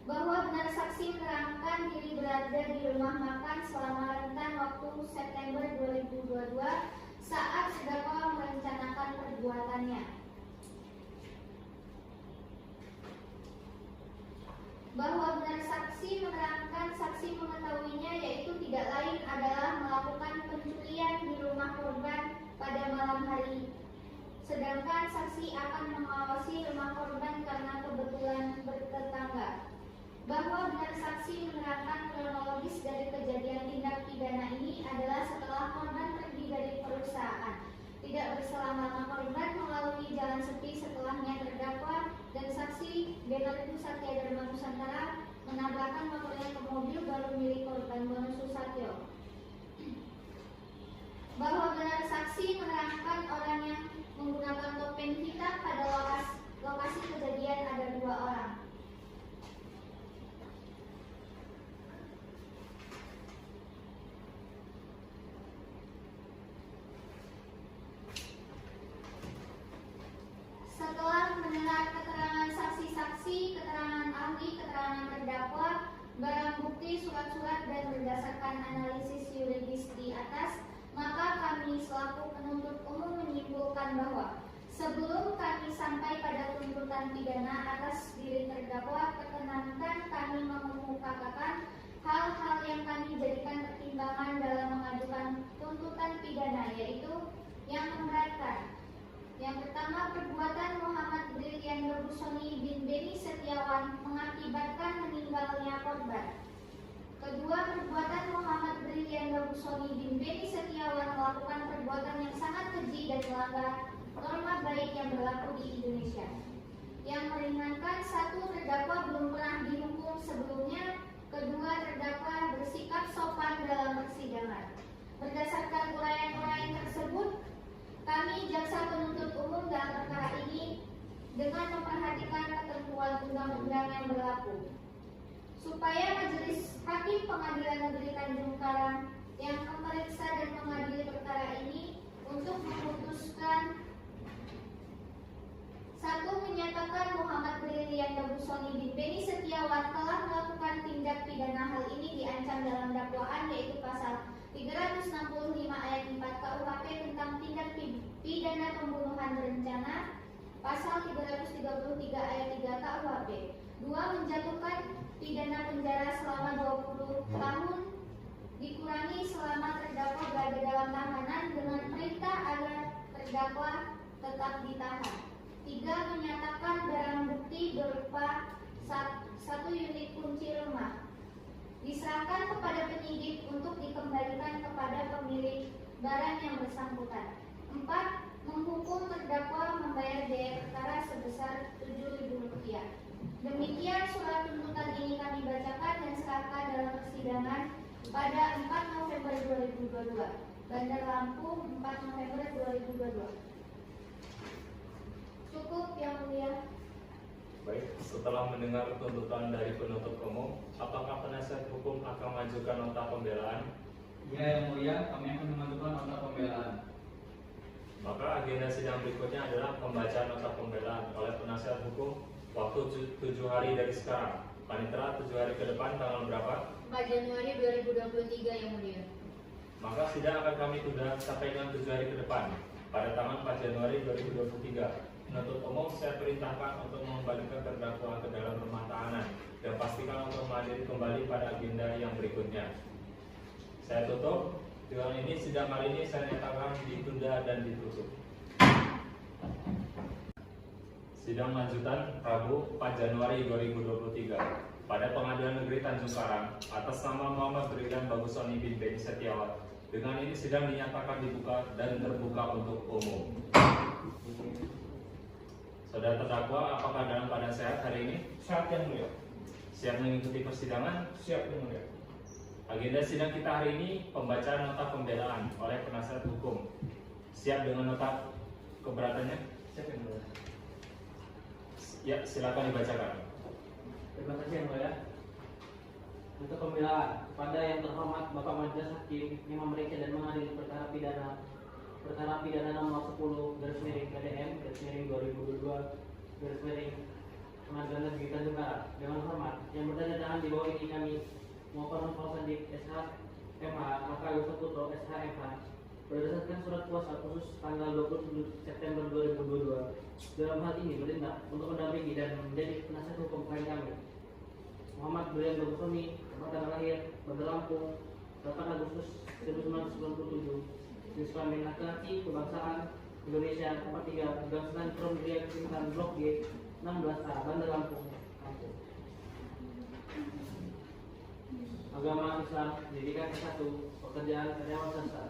bahwa benar saksi menerangkan diri berada di rumah makan selama rentan waktu September 2022 saat terdakwa merencanakan perbuatannya, bahwa benar saksi menerangkan saksi mengetahuinya yaitu tidak lain adalah melakukan pencurian di rumah korban pada malam hari, sedangkan saksi akan mengawasi rumah korban karena kebetulan bertetangga, bahwa benar saksi menerangkan kronologis dari kejadian tindak pidana ini adalah setelah korban pergi dari perusahaan, tidak berselang lama korban melalui jalan sepi setelahnya terdakwa dan saksi Gerardus Satya Dharma Nusantara menabrakkan motornya ke mobil baru milik korban Bono Susatyo, bahwa benar saksi menerangkan orang yang menggunakan topeng hitam pada lokasi kejadian ada 2 orang. Setelah mendengar keterangan saksi-saksi, keterangan ahli, keterangan terdakwa, barang bukti, surat-surat, dan berdasarkan analisis yuridis di atas, maka kami selaku penuntut umum menyimpulkan bahwa Sebelum kami sampai pada tuntutan pidana atas diri terdakwa, perkenankan kami mengemukakan hal-hal yang kami jadikan pertimbangan dalam mengajukan tuntutan pidana, yaitu yang memberatkan. Yang pertama, perbuatan Muhammad Brilian Lubusoni bin Beni Setiawan mengakibatkan meninggalnya korban. Kedua, perbuatan Muhammad Brilian Lubusoni bin Beni Setiawan melakukan perbuatan yang sangat keji dan melanggar norma baik yang berlaku di Indonesia. Yang meringankan, satu, terdakwa belum pernah dihukum sebelumnya. Kedua, terdakwa bersikap sopan dalam persidangan. Berdasarkan uraian-uraian tersebut, kami jaksa penuntut umum dalam perkara ini dengan memperhatikan ketentuan undang-undang yang berlaku, supaya Majelis Hakim Pengadilan Negeri Tanjung Karang yang memeriksa dan mengadili perkara ini untuk memutuskan: satu, menyatakan Muhammad Brilian Lubusoni bin Beni Setiawan telah melakukan tindak pidana. Hal ini diancam dalam dakwaan, yaitu pasal 365 ayat 4 KUHP tentang tindak pidana pembunuhan berencana, pasal 333 ayat 3 KUHP. Dua, menjatuhkan pidana penjara selama 20 tahun dikurangi selama terdakwa berada dalam tahanan dengan perintah agar terdakwa tetap ditahan. Tiga, menyatakan barang bukti berupa 1 unit kunci rumah diserahkan kepada penyidik untuk dikembalikan kepada pemilik barang yang bersangkutan. 4, menghukum terdakwa membayar biaya perkara sebesar Rp7.000. Demikian surat tuntutan ini kami bacakan dan serahkan dalam persidangan pada 4 November 2022, Bandar Lampung, 4 November 2022. Cukup, Yang Mulia. Baik, setelah mendengar tuntutan dari penuntut umum, apakah penasihat hukum akan mengajukan nota pembelaan? Ya, Yang Mulia, kami akan mengajukan nota pembelaan. Maka agenda sidang berikutnya adalah pembacaan nota pembelaan oleh penasihat hukum waktu 7 hari dari sekarang. Panitera 7 hari ke depan tanggal berapa? 4 Januari 2023, Yang Mulia. Maka sidang akan kami tunda sampai dengan 7 hari ke depan pada tanggal 4 Januari 2023. Penuntut umum saya perintahkan untuk mengembalikan terdakwa ke dalam rumah tahanan dan pastikan untuk menghadiri kembali pada agenda yang berikutnya. Saya tutup. Dengan ini sidang hari ini saya nyatakan ditunda dan ditutup. Sidang lanjutan Rabu 4 Januari 2023 pada Pengadilan Negeri Tanjung Karang atas nama Muhammad Brilian Bagusoni bin Beni Setiawan. Dengan ini sidang dinyatakan dibuka dan terbuka untuk umum. Saudara terdakwa, apakah dalam keadaan sehat hari ini? Sehat, Yang Mulia. Siap mengikuti persidangan? Siap, Yang Mulia. Agenda sidang kita hari ini pembacaan nota pembelaan oleh penasihat hukum. Siap dengan nota keberatannya? Siap, Yang Mulia. Ya, silakan dibacakan. Terima kasih, Yang Mulia. Untuk pembelaan pada yang terhormat Bapak Majelis Hakim yang memeriksa dan mengadili perkara pidana nomor 10 KDM 2022 Pengadilan Negeri Tanjung Karang. Dengan hormat yang bertanda tangan di bawah ini kami mohon Prosedik SH MH maka Agus Putro SH MH berdasarkan surat kuasa khusus tanggal 27 September 2022 dalam hal ini bertindak untuk mendampingi dan menjadi penasihat hukum klien kami Muhammad Brilian Lubusoni, tanggal lahir Bandar Lampung 8 Agustus 1997, jenis kelamin laki-laki, kebangsaan Indonesia, tempat tinggal Gang Krom Ria Kesimpan Blok G 16A Bandar Lampung. Agama Islam, pendidikan S1, pekerjaan karyawan swasta.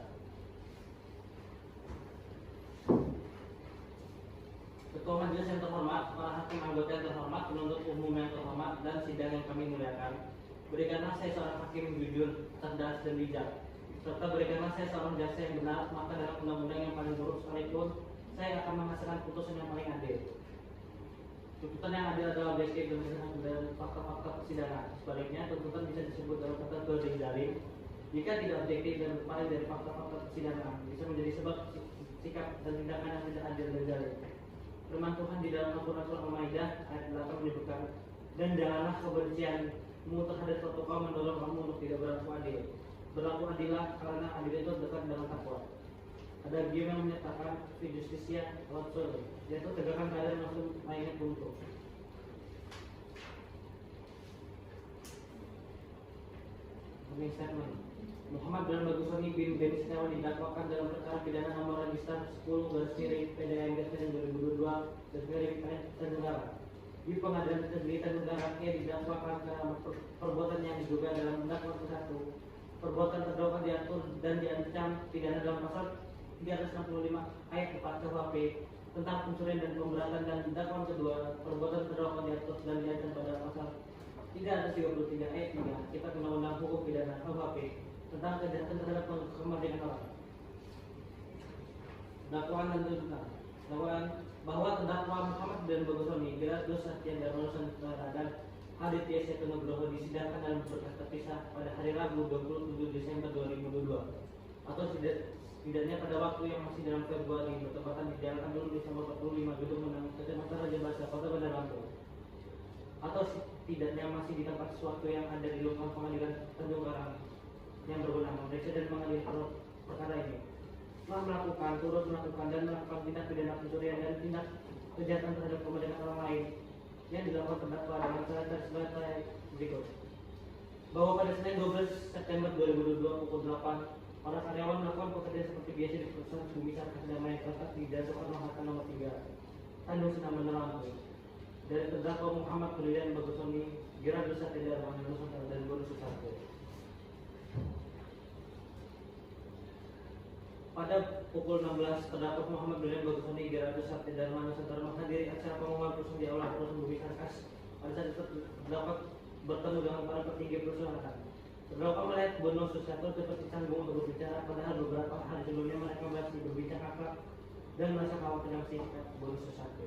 Ketua Majelis yang terhormat, para hakim anggota yang terhormat, penuntut umum yang terhormat, dan sidang yang kami muliakan, berikanlah saya seorang hakim jujur, cerdas dan bijak, serta berikanlah saya seorang jaksa yang benar, maka dalam undang-undang yang paling buruk sekalipun, saya akan menghasilkan putusan yang paling adil. Tuntutan yang adil adalah objektif dan berdasarkan dari fakta-fakta persidangan. Sebaliknya, tuntutan bisa disebut dalam kata berjaring jika tidak objektif dan berpaling dari fakta-fakta persidangan, bisa menjadi sebab sikap dan tindakan yang tidak adil dan jaring. Firman Tuhan di dalam Al-Quran Surah Al-Maidah ayat 8 menyebutkan, dan janganlah kebencianmu terhadap suatu kaum mendorong kamu untuk tidak berlaku adil. Berlaku adillah karena adil itu dekat dengan takwa. Ada game yang menyatakan fiducia langsung, yaitu tegakkan keadaan langsung mainnya buntu. Warning statement. Muhammad Dahlan Bagusoni bin Beni Setiawan didakwakan dalam perkara pidana nomor register 10/PDN-2022/PN Tenggara. Di Pengadilan Negeri Tenggara, ia didakwakan karena perbuatan yang diduga dalam dakwaan ke-1. Perbuatan terdakwa diatur dan diancam pidana dalam pasal 365 ayat 4 KUHP tentang pencurian dan pemberatan, dan dakwaan kedua perbuatan terdakwa diatur dan diancam pada pasal 333 ayat 3 Kitab Undang-Undang Hukum Pidana KUHP tentang kejahatan terhadap kemerdekaan orang. Dakwaan dan tuntutan. Dakwaan bahwa terdakwa Muhammad Dahlan Bagusoni, Gerardus Satya Dharma Nusantara dan Aditya Setu Nugroho disidangkan dalam berkas terpisah pada hari Rabu 27 Desember 2022 atau setidaknya pada waktu yang masih dalam Februari, bertepatan di Jalan Abdul Desember 45 Gedung Menang, Kecamatan Raja Basa, Kota Bandar Lampung, atau setidaknya masih di tempat sesuatu yang ada di lingkungan Pengadilan Tanjung Karang yang berwenang memeriksa dan mengadili perkara ini, telah melakukan, turut melakukan dan melakukan tindak pidana pencurian dan tindak kejahatan terhadap kemerdekaan orang lain yang dilakukan terdakwa dengan cara sebagai berikut. Bahwa pada Senin 12 September 2022 pukul 8, para karyawan melakukan pekerjaan seperti biasa di perusahaan Bumi Sarkas Damai terletak di Jalan Soekarno-Hatta nomor 3, Tanjung Senang, Bandar Lampung. Dari terdakwa Muhammad Dahlan Bagusoni, Gerardus Satya Dharma Nusantara dan Bono Susarto. Pada pukul 16, terdakwa Muhammad Dahlan Bagusoni, Gerardus Satya Dharma Nusantara menghadiri acara pengumuman perusahaan di aula perusahaan Bumi Sarkas. Pada saat itu terdakwa bertemu dengan para petinggi perusahaan. Terdakwa melihat Bono Susarto seperti canggung untuk berbicara, padahal beberapa hari sebelumnya mereka masih berbicara akrab dan merasa khawatir dengan sikap Bono Susarto.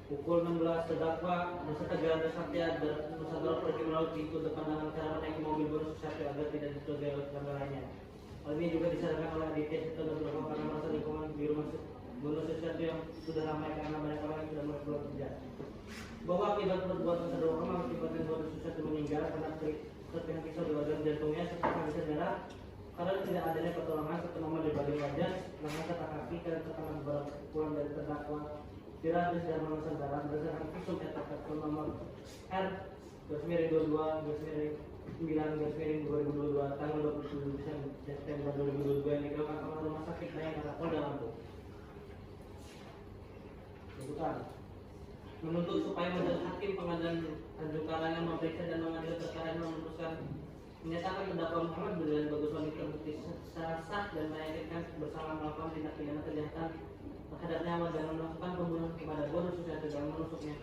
Pukul 16, terdakwa beserta Gerardus Satya Nusantara pergi melalui pintu depan dengan cara menaiki mobil Bono Susarto agar tidak dicurigai oleh tetangga lainnya. Hal ini juga disarankan oleh Aditya Setu Nugroho karena merasa lingkungan di rumah Bono Susarto yang sudah ramai karena banyak orang yang sudah mulai keluar kerja. Bahwa akibat perbuatan terdakwa mengakibatkan Bono Susarto meninggal karena terkena pisau di bagian jantungnya serta kehabisan darah karena tidak adanya pertolongan serta nomor di bagian wajah, lengan serta kaki karena terkena beberapa pukulan dari terdakwa Gerardus Dharma Nusantara berdasarkan visum et repertum nomor R/22/9/2022 tanggal 27 September 2022 yang dikeluarkan oleh Rumah Sakit Bayangkara Polda Lampung. Tuntutan menuntut supaya majelis hakim Pengadilan Tanjung Karang yang memeriksa dan mengadili perkara yang memutuskan menyatakan terdakwa Muhammad Dahlan Bagusoni terbukti secara sah dan meyakinkan bersama melakukan tindak pidana kejahatan terhadap nyawa dan melakukan pembunuhan kepada Bono Susarto dengan menusuknya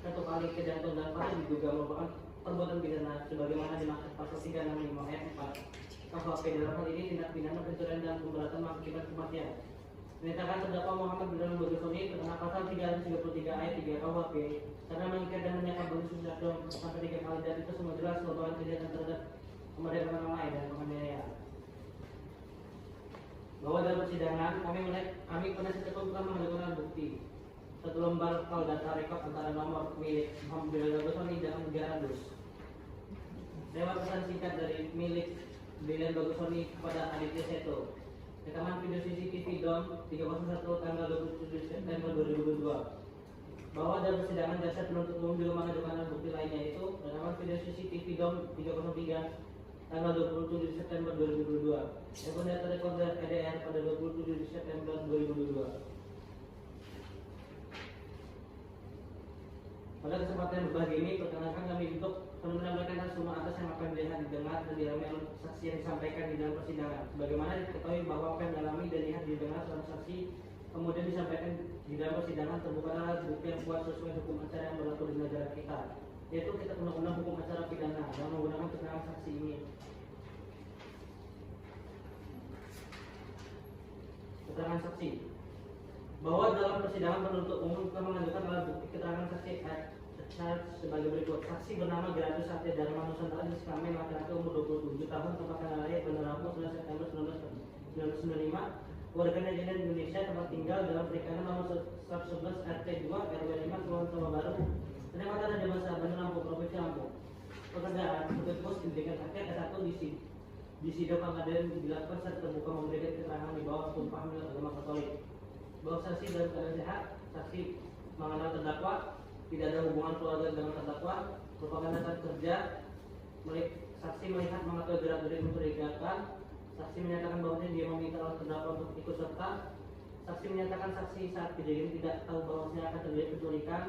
1 kali ke jantung dan paling diduga merupakan perbuatan pidana sebagaimana dimaksud pasal 365 ayat 4 KUHP. Dalam hal ini tindak pidana pencurian dan pemberatan mengakibat kematian. Menyatakan terdakwa Muhammad Dahlan Bagusoni terkena pasal 333 ayat 3 KUHP karena mengikat dan menyangka Bono Susarto sampai 3 kali, dan itu semua jelas merupakan kejahatan terhadap kemerdekaan orang lain dan penganiayaan. Bahwa dalam persidangan kami penasihat hukum telah mengajukan bukti 1 lembar file data rekod antara nomor milik Muhammad Dahlan Bagusoni dan Gerardus lewat pesan singkat dari milik Dahlan Bagusoni kepada Aditya Setu. Rekaman video CCTV DOM 301 tanggal 27 September 2022. Bahwa dalam persidangan jaksa penuntut umum juga mengajukan bukti lainnya, yaitu rekaman video CCTV DOM 303 tanggal 27 September 2022 yang data recorder EDR pada 27 September 2022. Pada kesempatan berbagi ini, perkenalkan kami untuk menyampaikan semua atas yang akan dilihat, didengar dan dialami oleh saksi yang disampaikan di dalam persidangan. Sebagaimana diketahui bahwa apa yang dialami dan dilihat didengar oleh saksi kemudian disampaikan di dalam persidangan terbuka alat bukti yang kuat sesuai hukum acara yang berlaku di negara kita, yaitu kita undang-undang hukum acara pidana dalam menggunakan keterangan saksi ini. Keterangan saksi bahwa dalam persidangan penuntut umum telah mengajukan alat bukti keterangan saksi sebagai berikut. Saksi bernama Gerardus Satya Dharma Nusantara, Islamin, laki-laki, umur 27 tahun, tempat tanggal lahir Bandar Lampung 9 September 1995, warga negara Indonesia tempat tinggal dalam perikanan nomor 111 RT 2 RW 5 Kelurahan Sawah Baru, Kecamatan Raja Basa, Bandar Lampung, Provinsi Lampung. Pekerjaan supir bus diberikan akhir S1 di sidang pengadilan dilakukan secara terbuka memberikan keterangan di bawah sumpah menurut agama Katolik bahwa saksi dalam keadaan sehat, saksi mengenal terdakwa, tidak ada hubungan keluarga dengan terdakwa, merupakan rekan kerja, saksi melihat mengetahui gerak-gerik mencurigakan, saksi menyatakan bahwa dia meminta oleh terdakwa untuk ikut serta, saksi menyatakan saksi saat kejadian tidak tahu bahwa akan terjadi penculikan,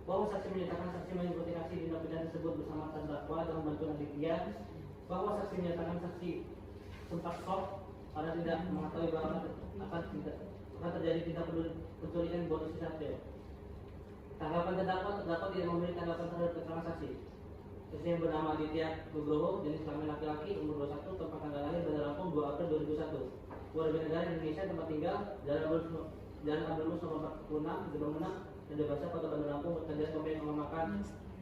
bahwa saksi menyatakan saksi mengikuti aksi tindak pidana tersebut bersama terdakwa dalam bantuan Aditya, bahwa saksi menyatakan saksi sempat shock karena tidak mengetahui bahwa akan terjadi tindak penculikan buat si saksi. Tanggapan terdakwa tidak memberi tanggapan terhadap keterangan saksi. Saksi yang bernama Aditya Nugroho, jenis kelamin laki-laki, umur 21, tempat tanggal lahir Bandar Lampung 2 April 2001, warga negara Indonesia, tempat tinggal Jalan Abdul nomor 46, Gedung Menang, Raja Basa, Kota Bandar Lampung, bekerja sebagai memakan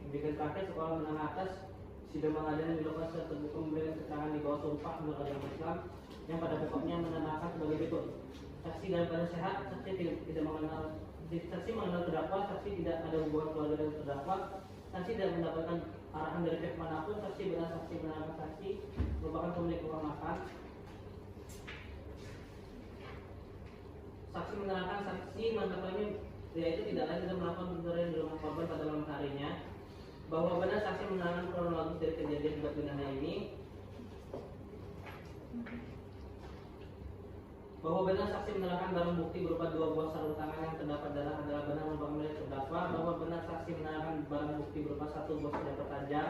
bikin praktek sekolah menengah atas. Sidang pengadilan dilakukan secara terbuka memberikan keterangan di bawah sumpah menurut agama Islam yang pada pokoknya menerangkan sebagai berikut. Saksi dalam keadaan sehat, saksi tidak mengenal terdakwa, saksi tidak ada hubungan keluarga dengan terdakwa, saksi tidak mendapatkan arahan dari pihak manapun, saksi benarkan saksi merupakan pemilik rumah makan. Saksi menerangkan saksi mengetahui yaitu tidak lain tidak melakukan pencurian di rumah korban pada malam harinya, bahwa benar saksi menerangkan kronologis dari kejadian tindak pidana ini, bahwa benar saksi menerangkan barang bukti berupa 2 buah sarung tangan yang terdapat darah adalah benar merupakan milik terdakwa, bahwa benar saksi menerangkan barang bukti berupa 1 buah senjata tajam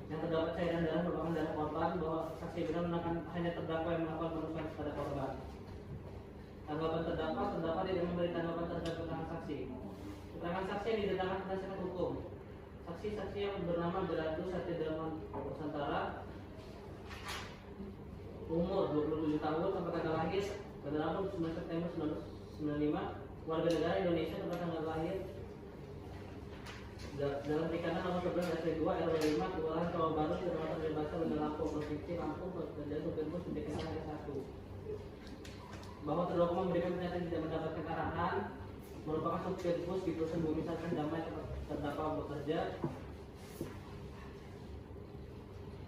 yang terdapat cairan darah merupakan darah korban, bahwa saksi benar menerangkan hanya terdakwa yang melakukan penusukan kepada korban. Tanggapan terdakwa tidak memberi tanggapan terhadap keterangan saksi. Keterangan saksi yang didatangkan penasihat hukum. Saksi yang bernama Gerardo Satya Darman Nusantara, umur 27 tahun, tempat tanggal lahir Bandar Lampung 9 September 1995, warga negara Indonesia, tempat tanggal lahir dalam perikanan nomor 11 RT 2 RW 5 Kelurahan Sawah Baru, Kecamatan Raja Basa, Bandar Lampung, Provinsi Lampung, pekerjaan supir bus diberikan S1. Bahwa terdakwa memberikan pernyataan tidak mendapatkan arahan, merupakan supir bus di perusahaan Bumi Sarkan Damai terdakwa bekerja,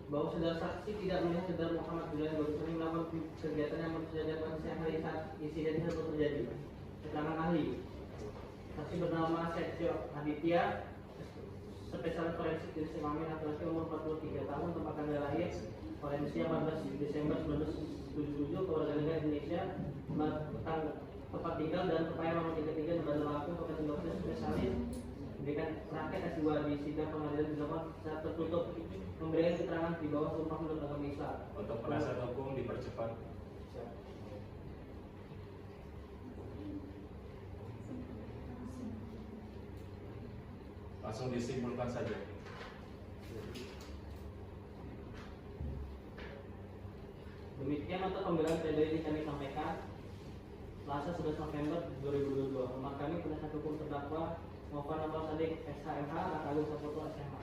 bahwa saudara saksi tidak melihat saudara Muhammad Julian Barusan melakukan kegiatan yang menceritakan siang hari saat insiden tersebut terjadi. Keterangan ahli. Saksi bernama Setio Aditya, spesialis forensik jenis kelamin laki-laki, umur 43 tahun, tempat tanggal lahir Valencia 14 Desember 1977, keluarga negara Indonesia, tempat tinggal dan upaya nomor 33 di Bandar Lampung, Kota Sidoarjo, spesialis memberikan praktek S2 di sidang pengadilan dilakukan secara tertutup, memberikan keterangan di bawah sumpah menurut agama Islam. Untuk penasihat hukum dipercepat. Langsung disimpulkan saja. Demikian untuk pembelaan pledoi kami sampaikan Selasa 11 November 2022. Nomor kami penasihat hukum terdakwa Novan Nopal Sadik SHMH, Rakagung Saputo SMH.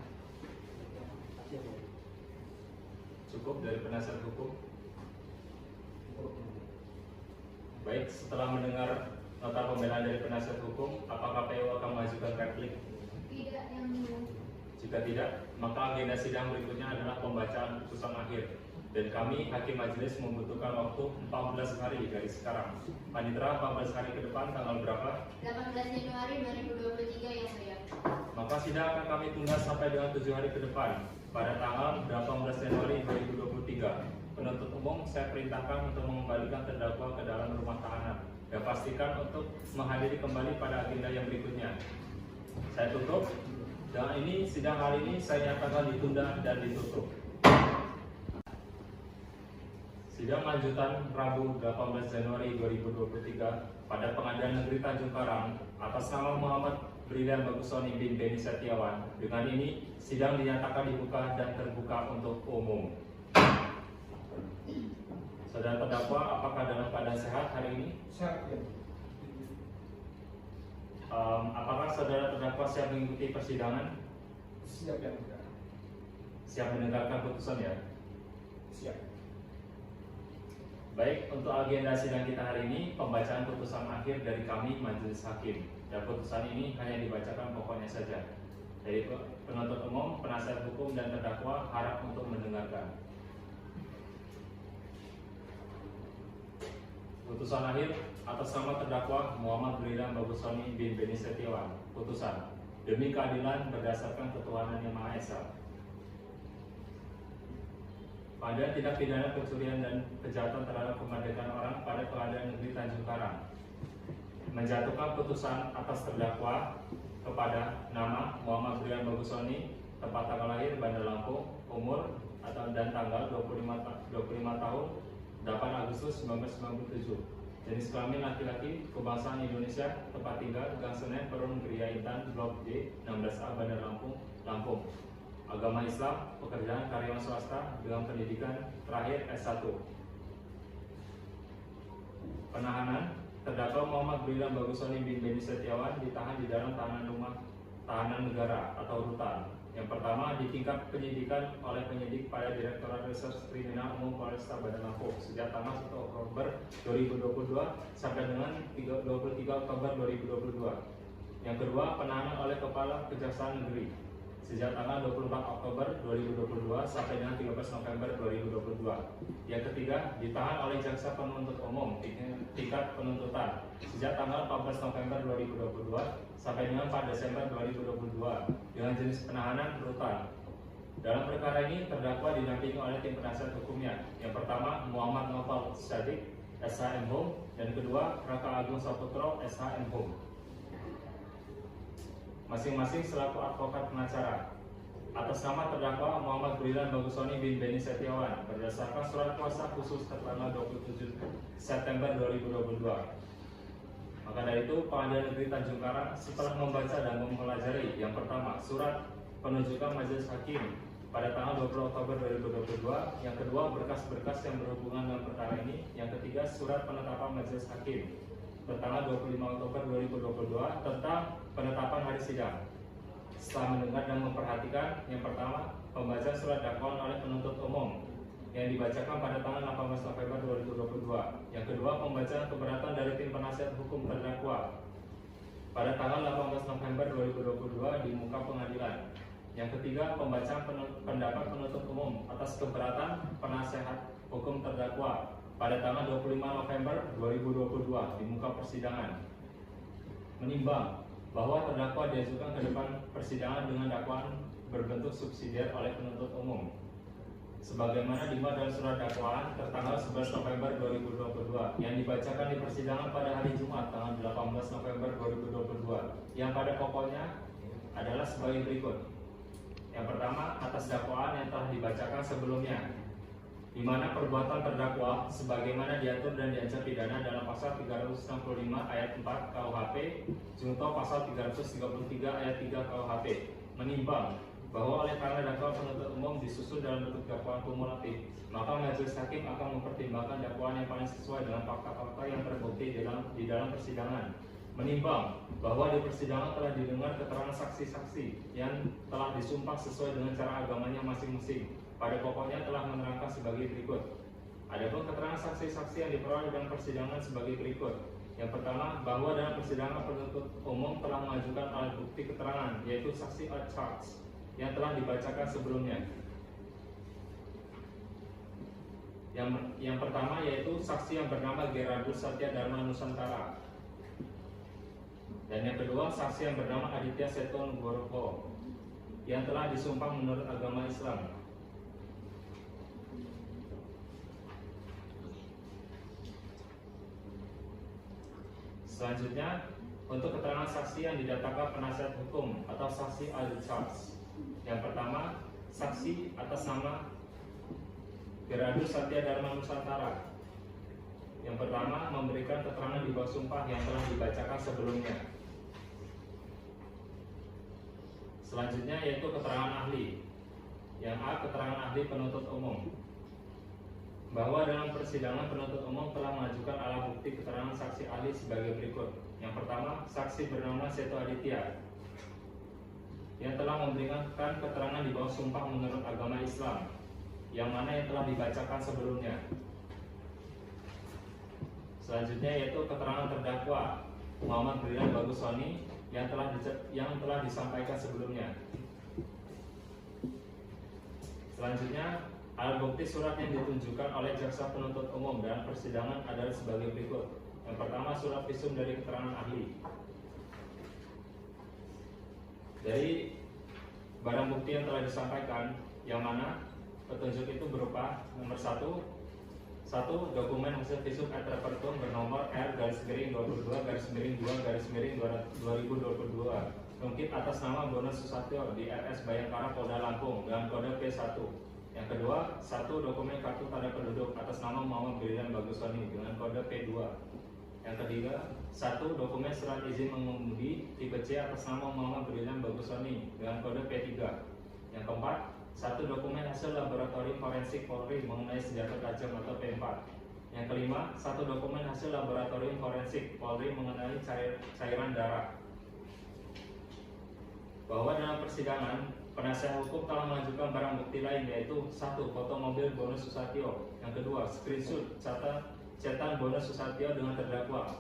Cukup dari penasihat hukum. Baik, setelah mendengar nota pembelaan dari penasihat hukum, apakah PU akan mengajukan replik? Tidak, yang mulia. Jika tidak, maka agenda sidang berikutnya adalah pembacaan putusan akhir. Dan kami, Hakim Majelis, membutuhkan waktu 14 hari dari sekarang. Panitera, 14 hari ke depan, tanggal berapa? 18 Januari 2023 yang mulia. Maka sidang akan kami tunda sampai dengan 7 hari ke depan. Pada tanggal 18 Januari 2023, penuntut umum saya perintahkan untuk mengembalikan terdakwa ke dalam rumah tahanan. Dan pastikan untuk menghadiri kembali pada agenda yang berikutnya. Saya tutup. Dan ini sidang hari ini saya nyatakan ditunda dan ditutup. Sidang lanjutan Rabu 18 Januari 2023 pada Pengadilan Negeri Tanjung Karang atas nama Muhammad Brilian Bagusoni bin Beni Setiawan. Dengan ini sidang dinyatakan dibuka dan terbuka untuk umum. Saudara terdakwa, apakah dalam keadaan sehat hari ini? Sehat ya. Apakah saudara terdakwa siap mengikuti persidangan? Siap ya. Siap mendengarkan putusan ya? Siap. Baik, untuk agenda sidang kita hari ini, pembacaan putusan akhir dari kami Majelis Hakim. Dan putusan ini hanya dibacakan pokoknya saja. Dari penuntut umum, penasihat hukum, dan terdakwa harap untuk mendengarkan. Putusan akhir atas nama terdakwa Muhammad Brilliant Bagusoni bin Beni Setiawan. Putusan: demi keadilan berdasarkan ketuhanan Yang Maha Esa. Pada tindak pidana pencurian dan kejahatan terhadap kemerdekaan orang pada Pengadilan Negeri Tanjung Karang, menjatuhkan putusan atas terdakwa kepada nama Muhammad Brilliant Bagusoni, tempat tanggal lahir Bandar Lampung, umur dan tanggal 25 tahun 8 Agustus 1997, jenis kelamin laki-laki, kebangsaan Indonesia, tempat tinggal Gang Senen, Perun Geria Intan, Blok J, 16A, Bandar Lampung, Lampung. Agama Islam, pekerjaan karyawan swasta dengan pendidikan terakhir S1. Penahanan: terdakwa Muhammad Brilliant Bagusoni bin Beni Setiawan ditahan di dalam tahanan rumah tahanan negara atau rutan. Yang pertama, di tingkat penyidikan oleh penyidik pada Direktorat Reserse Kriminal Umum Polresta Bandar Lampung sejak tanggal 1 Oktober 2022 sampai dengan 23 Oktober 2022. Yang kedua, penahanan oleh Kepala Kejaksaan Negeri sejak tanggal 24 Oktober 2022 sampai dengan 13 November 2022. Yang ketiga, ditahan oleh Jaksa Penuntut Umum tingkat penuntutan sejak tanggal 14 November 2022 sampai dengan 4 Desember 2022 dengan jenis penahanan rutan. Dalam perkara ini terdakwa didampingi oleh tim penasihat hukumnya. Yang pertama, Muhammad Novel Syadik, SHM Home, dan kedua, Raka Agung Saputro, SHM Home. Masing-masing selaku advokat pengacara. Atas nama terdakwa Muhammad Brilliant Bagusoni bin Beni Setiawan berdasarkan surat kuasa khusus tertanggal 27 September 2022. Maka dari itu, Pengadilan Negeri Tanjung Karang setelah membaca dan mempelajari yang pertama, surat penunjukan Majelis Hakim pada tanggal 20 Oktober 2022, yang kedua, berkas-berkas yang berhubungan dengan perkara ini, yang ketiga, surat penetapan Majelis Hakim bertanggal 25 Oktober 2022 tentang penetapan hari sidang. Setelah mendengar dan memperhatikan, yang pertama, pembacaan surat dakwaan oleh penuntut umum yang dibacakan pada tanggal 18 November 2022. Yang kedua, pembacaan keberatan dari tim penasihat hukum terdakwa pada tanggal 18 November 2022 di muka pengadilan. Yang ketiga, pembacaan pendapat penuntut umum atas keberatan penasihat hukum terdakwa pada tanggal 25 November 2022 di muka persidangan. Menimbang bahwa terdakwa diajukan ke depan persidangan dengan dakwaan berbentuk subsidiar oleh penuntut umum, sebagaimana dimuat dalam surat dakwaan tertanggal 11 November 2022 yang dibacakan di persidangan pada hari Jumat tanggal 18 November 2022, yang pada pokoknya adalah sebagai berikut. Yang pertama, atas dakwaan yang telah dibacakan sebelumnya, di mana perbuatan terdakwa sebagaimana diatur dan diancam pidana dalam pasal 365 ayat 4 KUHP junto pasal 333 ayat 3 KUHP, menimbang bahwa oleh karena dakwaan penuntut umum disusun dalam bentuk dakwaan kumulatif, maka Majelis Hakim akan mempertimbangkan dakwaan yang paling sesuai dengan fakta-fakta yang terbukti di dalam persidangan. Menimbang bahwa di persidangan telah didengar keterangan saksi-saksi yang telah disumpah sesuai dengan cara agamanya masing-masing, pada pokoknya telah menerangkan sebagai berikut. Adapun keterangan saksi-saksi yang diperoleh dalam persidangan sebagai berikut. Yang pertama, bahwa dalam persidangan penuntut umum telah mengajukan alat bukti keterangan, yaitu saksi ad charge yang telah dibacakan sebelumnya. Yang pertama yaitu saksi yang bernama Gerardus Satya Dharma Nusantara. Dan yang kedua, saksi yang bernama Aditya Seto Nugroho yang telah disumpah menurut agama Islam. Selanjutnya, untuk keterangan saksi yang didatakan penasihat hukum atau saksi ad charge. Yang pertama, saksi atas nama Gerardus Satya Dharma Nusantara. Yang pertama, memberikan keterangan di bawah sumpah yang telah dibacakan sebelumnya. Selanjutnya yaitu keterangan ahli. Yang A, keterangan ahli penuntut umum, bahwa dalam persidangan penuntut umum telah mengajukan alat bukti keterangan saksi ahli sebagai berikut. Yang pertama, saksi bernama Seto Aditya yang telah memberikan keterangan di bawah sumpah menurut agama Islam, yang mana yang telah dibacakan sebelumnya. Selanjutnya yaitu keterangan terdakwa Muhammad Brilian Bagusoni yang telah disampaikan sebelumnya. Selanjutnya, alat bukti surat yang ditunjukkan oleh jaksa penuntut umum dalam persidangan adalah sebagai berikut. Yang pertama, surat visum dari keterangan ahli. Dari barang bukti yang telah disampaikan, yang mana petunjuk itu berupa nomor 1, dokumen hasil visum et repertum bernomor R-22-2-2022 mungkin atas nama Bono Susatyo di RS Bayangkara Polda Lampung dengan kode P1. Yang kedua, 1 dokumen kartu tanda penduduk atas nama Muhammad Brilian Bagusoni dengan kode P2. Yang ketiga, 1 dokumen surat izin mengemudi tipe C atas nama Muhammad Brilian Bagusoni dengan kode P3. Yang keempat, 1 dokumen hasil laboratorium forensik Polri mengenai senjata tajam atau P4. Yang kelima, 1 dokumen hasil laboratorium forensik Polri mengenai cairan darah. Bahwa dalam persidangan, penasihat hukum telah mengajukan barang bukti lain yaitu 1 foto mobil Bono Susatyo. Yang kedua, screenshot chatan Bono Susatyo dengan terdakwa.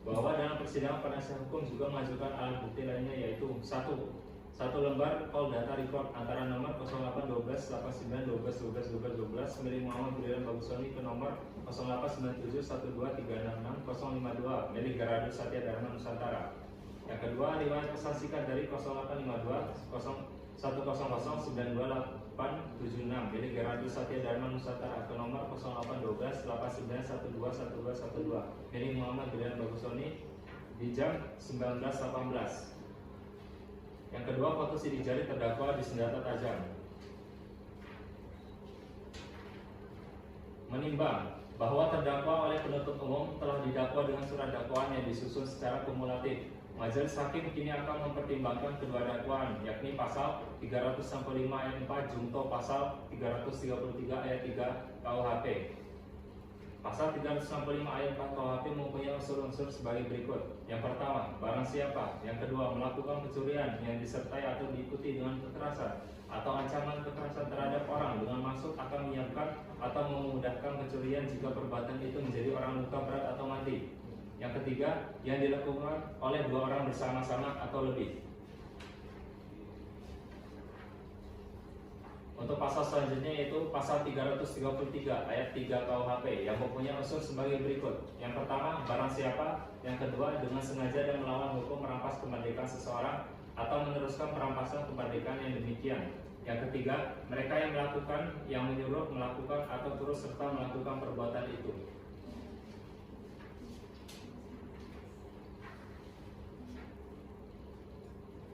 Bahwa dalam persidangan penasihat hukum juga mengajukan alat bukti lainnya yaitu 1 lembar call data record antara nomor 081289121212 milik Muhammad Brilian Bagusoni ke nomor 089712366052 milik Garadu Satya Dharma Nusantara. Yang kedua, riwayat pesan singkat dari 085210092876 milik Garadu Satya Dharma Nusantara ke nomor 081289121212 milik Muhammad Brilian Bagusoni di jam 19.18. Yang kedua, foto sidik jari terdakwa di senjata tajam. Menimbang bahwa terdakwa oleh penuntut umum telah didakwa dengan surat dakwaan yang disusun secara kumulatif, majelis hakim kini akan mempertimbangkan kedua dakwaan, yakni pasal 365 ayat 4 junto pasal 333 ayat 3 KUHP. Pasal 365 ayat 4 KUHP mempunyai unsur-unsur sebagai berikut. Yang pertama, barang siapa. Yang kedua, melakukan pencurian yang disertai atau diikuti dengan kekerasan atau ancaman kekerasan terhadap orang dengan maksud akan menyiapkan atau memudahkan pencurian jika perbuatan itu menjadi orang luka berat atau mati. Yang ketiga, yang dilakukan oleh 2 orang bersama-sama atau lebih. Untuk pasal selanjutnya yaitu pasal 333 ayat 3 KUHP yang mempunyai unsur sebagai berikut. Yang pertama, barang siapa. Yang kedua, dengan sengaja dan melawan hukum merampas kemerdekaan seseorang atau meneruskan perampasan kemerdekaan yang demikian. Yang ketiga, mereka yang melakukan, yang menyuruh melakukan atau turut serta melakukan perbuatan itu.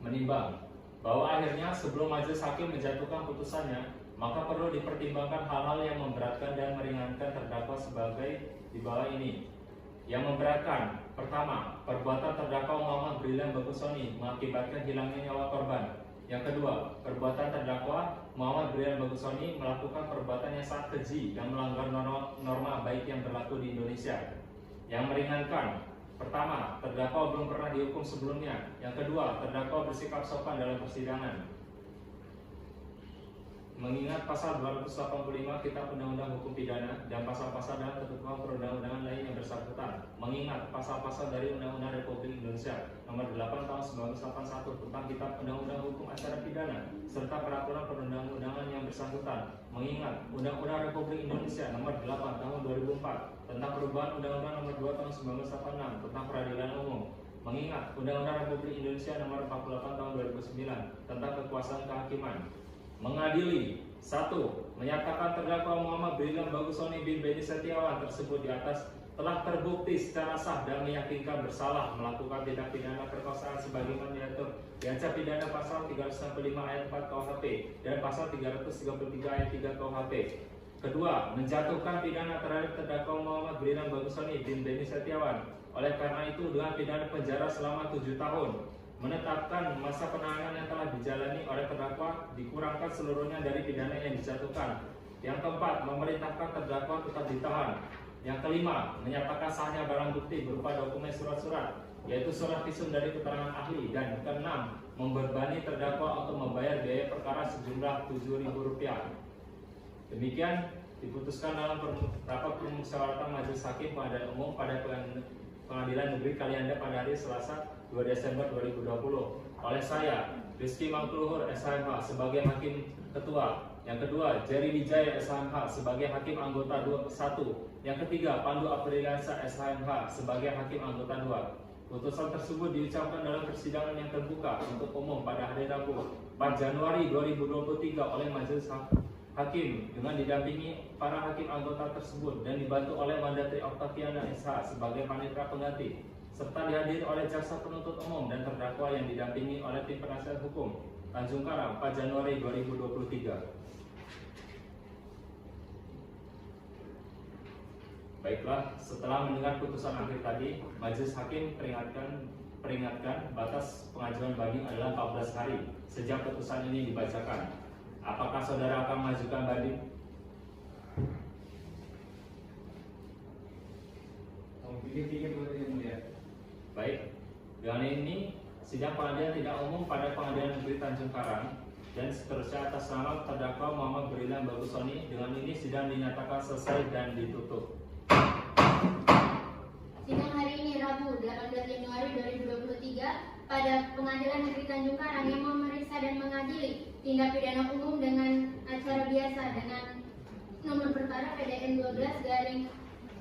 Menimbang bahwa akhirnya sebelum majelis hakim menjatuhkan putusannya, maka perlu dipertimbangkan hal-hal yang memberatkan dan meringankan terdakwa sebagai di bawah ini. Yang memberatkan, pertama, perbuatan terdakwa Muhammad Brilian Bagusoni mengakibatkan hilangnya nyawa korban. Yang kedua, perbuatan terdakwa Muhammad Brilian Bagusoni melakukan perbuatan yang sangat keji yang melanggar norma baik yang berlaku di Indonesia. Yang meringankan, pertama, terdakwa belum pernah dihukum sebelumnya. Yang kedua, terdakwa bersikap sopan dalam persidangan. Mengingat pasal 285 Kitab Undang-Undang Hukum Pidana dan pasal-pasal dalam ketentuan perundang-undangan lain yang bersangkutan. Mengingat pasal-pasal dari Undang-Undang Republik Indonesia Nomor 8 Tahun 1981 tentang Kitab Undang-Undang Hukum Acara Pidana serta peraturan perundang-undangan yang bersangkutan. Mengingat Undang-Undang Republik Indonesia Nomor 8 Tahun 2004 tentang perubahan Undang-Undang Nomor 2 Tahun 1986 tentang Peradilan Umum. Mengingat Undang-Undang Republik Indonesia Nomor 48 Tahun 2009 tentang Kekuasaan Kehakiman. Mengadili 1. Menyatakan terdakwa Muhammad Brilian Bagusoni bin Beni Setiawan tersebut di atas telah terbukti secara sah dan meyakinkan bersalah melakukan tindak pidana perkosaan sebagaimana diatur di ancam pidana pasal 365 ayat 4 KUHP dan pasal 333 ayat 3 KUHP. Kedua, menjatuhkan pidana terhadap terdakwa Muhammad Brilian Bagusoni bin Beni Setiawan. Oleh karena itu dengan pidana penjara selama 7 tahun. Menetapkan masa penahanan yang telah dijalani oleh terdakwa dikurangkan seluruhnya dari pidana yang dijatuhkan. Yang keempat, memerintahkan terdakwa tetap ditahan. Yang kelima, menyatakan sahnya barang bukti berupa dokumen surat-surat, yaitu surat visum dari keterangan ahli. Dan keenam, membebani terdakwa untuk membayar biaya perkara sejumlah Rp7.000. Demikian diputuskan dalam rapat permusyawaratan Majelis Hakim Pengadilan Umum pada Pengadilan Negeri Kalianda pada hari Selasa 2 Desember 2020 oleh saya, Rizky Mangkuluhur SHMH sebagai Hakim Ketua. Yang kedua, Jerry Wijaya SHMH sebagai Hakim Anggota 1. Yang ketiga, Pandu Apriliansa SHMH sebagai Hakim Anggota 2. Putusan tersebut diucapkan dalam persidangan yang terbuka untuk umum pada hari Rabu 4 Januari 2023 oleh Majelis Hakim dengan didampingi para hakim anggota tersebut dan dibantu oleh Mandatri Octaviana SH sebagai panitera pengganti serta dihadiri oleh jaksa penuntut umum dan terdakwa yang didampingi oleh tim penasihat hukum Tanjung Karang 4 Januari 2023. Baiklah, setelah mendengar putusan akhir tadi, Majelis Hakim peringatkan batas pengajuan banding adalah 14 hari sejak putusan ini dibacakan. Apakah saudara akan mengajukan banding? Pikir-pikir boleh yang mulia. Baik, dengan ini sidang pengadilan tidak umum pada Pengadilan Negeri Tanjung Karang dan seterusnya atas nama terdakwa Muhammad Brilian Bagusoni. Dengan ini sidang dinyatakan selesai dan ditutup. Sidang hari ini Rabu 18 Januari 2023 pada Pengadilan Negeri Tanjung Karang yang memeriksa dan mengadili tindak pidana umum dengan acara biasa dengan nomor perkara PDN 12 garing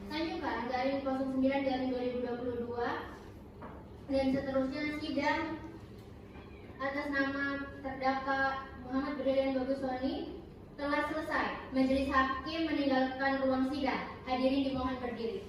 Tanjung Karang garing 09 garing 2022 dan seterusnya sidang atas nama terdakwa Muhammad Brilian Bagusoni telah selesai. Majelis Hakim meninggalkan ruang sidang. Hadirin dimohon berdiri.